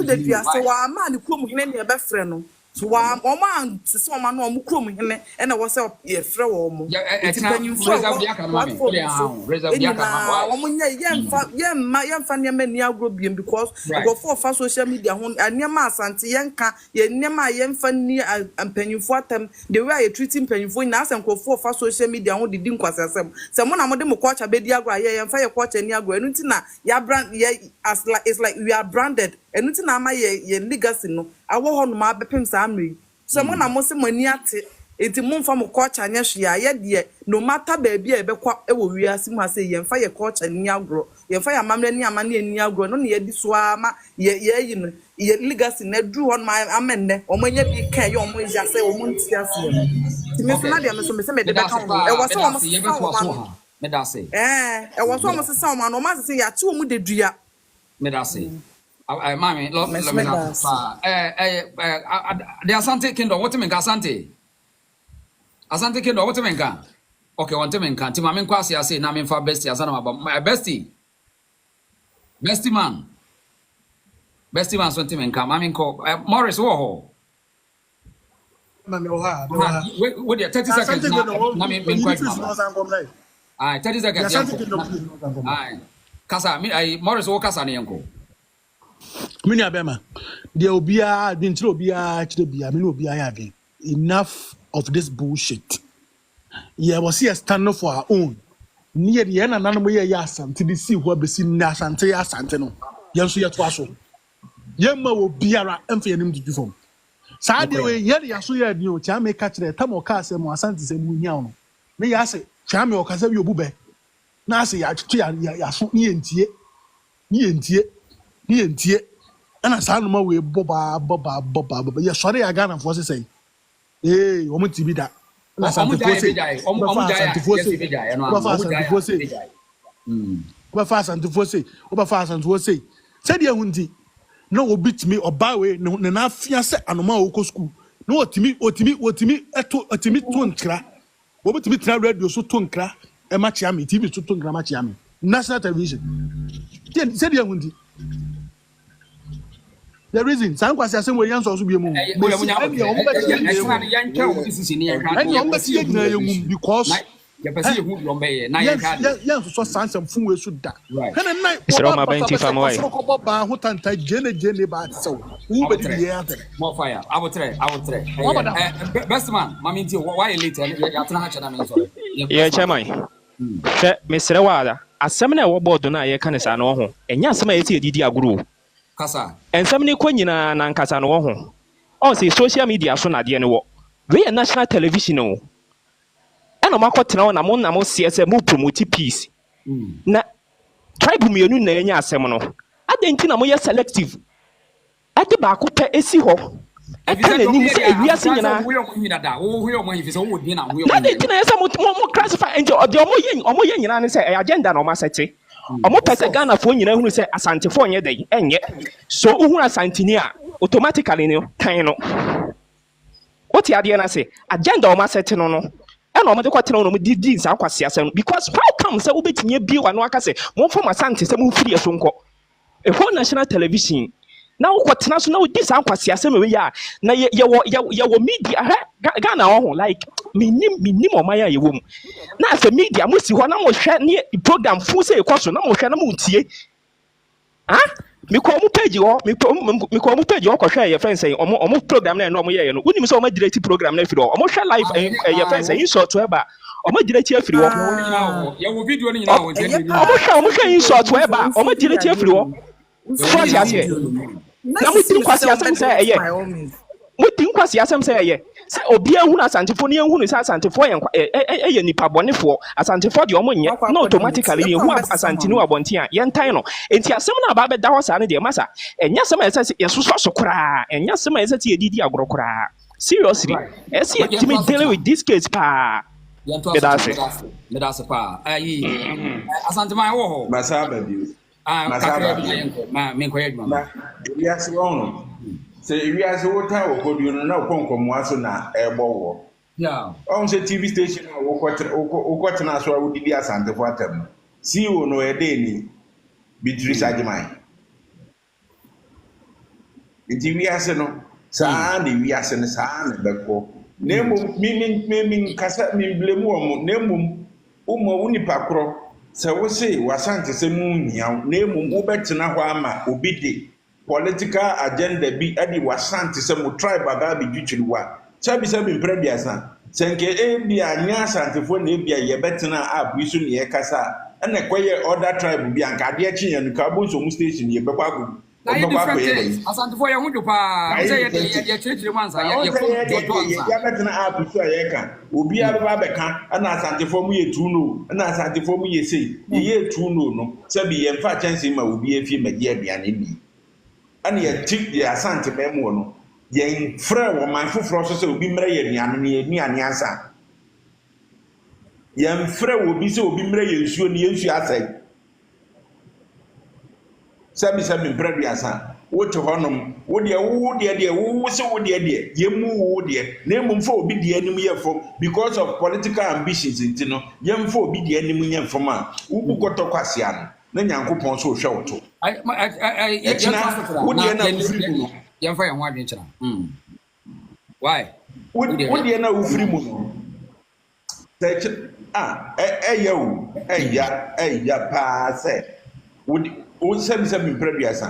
dedua se wa ma ni kro mu hene ne ye be friend no so wa oman se o ma no o krom hene e na wo se ye frɛ wo mo reserve dia ka ma reserve dia ka ma wo mo nya yemfa ne ma ni agro biem because go for social media ho anema asante yenka ye nema yemfa ni ampanyimfo atam the way you treating panyimfo na asem go for social media ho didi nkwase asem se mo na mo de mo culture be di agro ye yemfa ye culture ni agro enu ti na ya brand ye as like it's like we are branded enu ti na ama ye legacy no awo ho no ma bepem sa amri so mo na mo se mani ate enti mo mfa mo culture nya hwea ye de no matter baby e be kwa e wo wiase mu ase ye mfa ye culture ni agro ye mfa ya mamre ni amane ni agro no ne ye di so ama ye yi no ye legacy na dru ho ma amenne o mo nya bi kan ye o mo ja se o mo nti ase ti me so na de me so me se me de be kan e wo so o mo se me da se e wo so o mo se sa o ma no ma se ya ti o mu de dua me da se Mami, let me not. The Asante Kingdom, what mean Asante? Asante Kingdom, what mean? Okay, one thing can. Timami Kwasi, I say, Namin for bestie, Asanteman, my bestie. Bestie man, something can. I mean, call Morris Warhol. With 30 seconds, Namin quite. Ah, 30 seconds. Ah, kasa me Morris wo kasa ne yanko. Mini abema. There will be a dintro be a chidobia, me no be a again. Enough of this bullshit. Yeah, was here stand up for our own. Near the end, and another year, to be see what be seen Asante Asante no. Yansu ya twaso. Yemma will be a empty him to do from. Sadi way, yet Yasu ya new, Chame catch the Tamo Castle, Asante Munyano. May I say, Chame or Casabu Bube. Nasi Yasu Nientie. Nientie. And I sound more with Boba. Yeah, sorry, I got for say. Hey, woman to be that. Asante Fose. Said ya hundi. No will beat me or by way, no na fiance and ma oko school. No otimi otimi tunkra. What to be tra radio so tunkra e machiami TV so tunkra machiami. National television. Said ya hundi. The reason some kwasi asem we yanso so biemu because yepesi hu lombe na yanso so sansam fun we so da kana nai Israel ma benti fam why ko ba hu tanta jene ba so hu be di ya ate more fire abotre best man mami nti why late ya tena ha chana me so yeah chairman fe mesre wada asem na wo board na ye kanisa na ho enya asem a yeti edidi aguru kasa ensam ni ko nyina na nkasa no ho on say social media so na de ne wo we national television o eno makotena na mo CSM mo promote peace na tribe mienu na enya asem no adenti na mo ye selective ade ba ko pe esi ho aka na nim se ewiase nyina adenti na yesa mo classify enjo de omo ye nyina ne se agenda na o ma sete omo pese Ghana fo nyina hunu se asante fo nye dey enye so uhunu asante ni a automatically no kan no what ya dey na say agenda o ma set no no e no mo de kwatena no mo di sa kwase asem because how come say obetinye bi wa no aka say mo fo asante se mo firi eso nko e ho national television na wo kwatena so na wo di sa kwase asem we ya na ye wo media Ghana ho like minim o maya ye wo mu na as media mo si ho na mo hwe ne program fu say ekoso na mo hwe na mo tie mi ko mu page ho mi ko mu page ho ko hwe ye friend say omo program na no mo ye no unim say omo direct program na firi ho omo hwe live ye friend say insult to eba omo direct afiri ho ye wo video ni nyina ho omo hwe insult to eba omo direct afiri ho so ti ase na mo tin kwasi asem say eye mo tin kwasi asem say eye se obi ehunu asantefo ne ehunu se asantefo ye nipa bonefo asantefo de omo nye na automatically ye hu asantini wa bonten a ye ntan no enti asem na ba be da ho sa ne de masa enya asem a yesa ye soso so kura enya asem a yesa ti ye didi agoro kura seriously esi ye timi deal with this case pa me da se pa ayi Asanteman wo ho masa ba bi ma me ko yedma ma yes wrong say we as what time we go do na konkomo aso na ebowo yeah on say TV station wo kwot na so wo didi Asantefo atam CEO no ede ni Beatrice Agyemang TV ase no saa na wi ase no saa na beko nemo mi kasa mi blemu omo nemo umo unipa kro se wo say wasante se mu nya nemo wo betena ho ama obide political agenda bi adi wasante se mu tribe aga bi dwichiriwa sabi mprediasa senke bi anya Asantefo na bi ye betena abu isu ne ye kasa na kwaye other tribe bi anka de achinya no ka bo so mu station ye bekwa go Asantefo ye hudu pa say ye chechire mansa ye betena abu isu ye ka obi aba beka na Asantefo mu ye tuno na Asantefo mu ye sei ye tuno no sabi ye mfa chance ma obi afi magi aduane bi ana ye tip ye Asanteman mu no ye frɛ wo man foforo so sɛ obi mrɛ ye aduane ansa ye mfrɛ wo bi sɛ obi mrɛ ye nsuo ne nsuo asai sabi mprɛ bi asa wote honom wo de wo se wo de ye mu wo de na emu mfa obi de anim ye fo because of political ambitions intino ye mfa obi de anim ye fo ma wo bu kɔtɔ kwasia no na Nyankopɔn so hwɛ wo to wo de na ufiri mu no ye mfa ye ho adwen kyera why wo de na ufiri mu no ɛyɛ paa sɛ wo sɛ mi mpɛduasa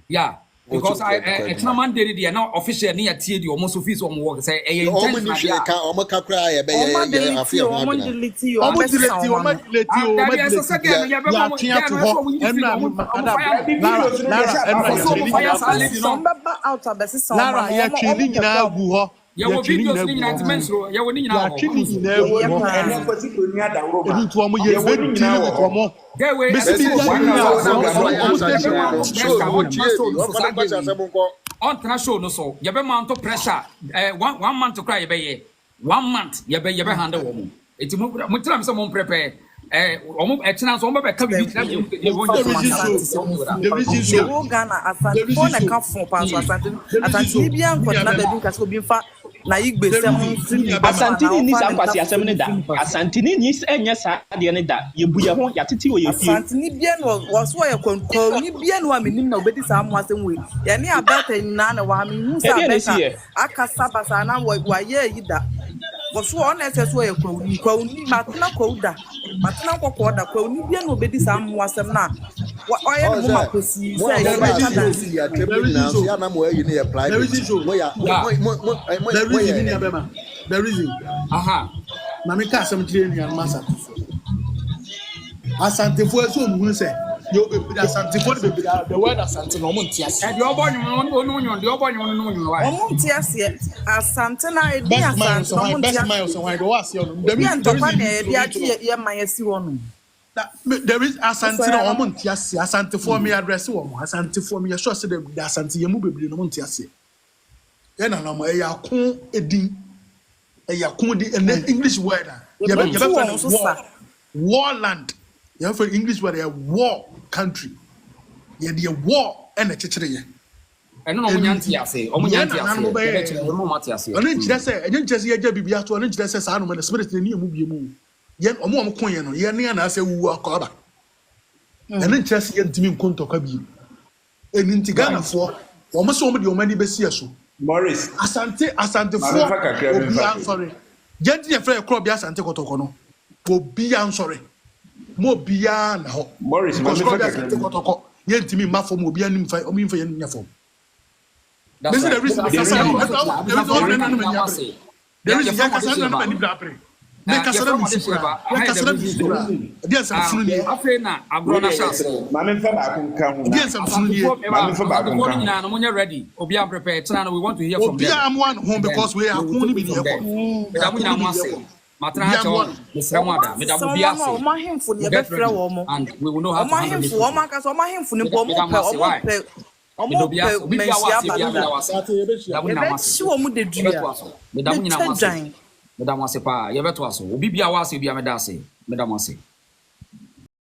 yeah because I man did it now official near TD almost office on work say a ya wo videos ni nyina timensro ya wo ni nyina ho on tana show no so ya be man to pressure 1 month to cry ya be 1 month ya be handle wo mo eti mo tira me so mo prepare omo etena so omo be ka bi tira ye wo Ghana Asante for na ka fon pa so Asante ni bia nkota na bedu ka so bi fa na igbe se mo Asante ni sa kwasi asem ne da Asante ni enya sa de ne da ye bu ye ho ya tete o ye fie Asante ni bia no was wo ye konko ni bia no aminim na obedi sa mo asem we ye ne abata nyina na wa mi hu sa beta aka sabasa na wa ye yida was wo na ese so ye kwa ni matna kwa uda matna kwa da kwa ni bia no obedi sa mo asem na oye no ma kosi say ya tribunal ya na mo yi ne ya private mo ya the reason na me ka some train ya masa Asante fo so mu say yo be Asante fo be the word Asante no mo ntiase e de obonyo onu de obonyo onu wa mo ntiase Asante na e di Asante no mo ntiase best miles on why do was you the reason to kwa na e di achi ye mayesi wonu there is Asante no mo ntiase Asante fo me address wo mo Asante fo me sure say the Asante ye mu bebre no mo ntiase ye na no mo e ya kun edin e ya kun di English word ye be warland ye for English word war country ye the war and chechire ye eno no mo nyantiase o mo nyantiase mo matiase eno nchire se enye nchire se ye ja bibia to eno nchire se sa no me spirit ni emu biemu ye omo kon ye no ye ne na ase wu akoba eno nchire se ye ntimi nkontokwa bi eni ntigana fo omo se omo de omo ni besi eso Morris Asante fo obi ansori genti ye frɛ kro bi Asante kotoko no obi ansori mo bia na ho Morris ma me Asante kotoko ye ntimi mafo mo obi anim fa omi fa ye nyafo this is the reason there is Asante na ni brapre make Asante musifura make Asante musifura dia Asante funu ni afre na agro na chance ma me fa ba kun kan ho dia Asante funu ni ma me fa ba kun kan na no nya ready obi am prepare tena we want to hear from them obi am one home because we are kun ni bi ni e ko da mu nya mo ase matra cha won mesra mo ada me da mo bia ase mo hemfo ni e be frɛ wo mo and we will know how to handle this mo aka so mo hemfo ni bo mo pe omo pe mensia ba si wo mu de dua me da mo nyina mo ase me da mo ase pa ye beto aso obi bia wa ase bia me da ase me da mo ase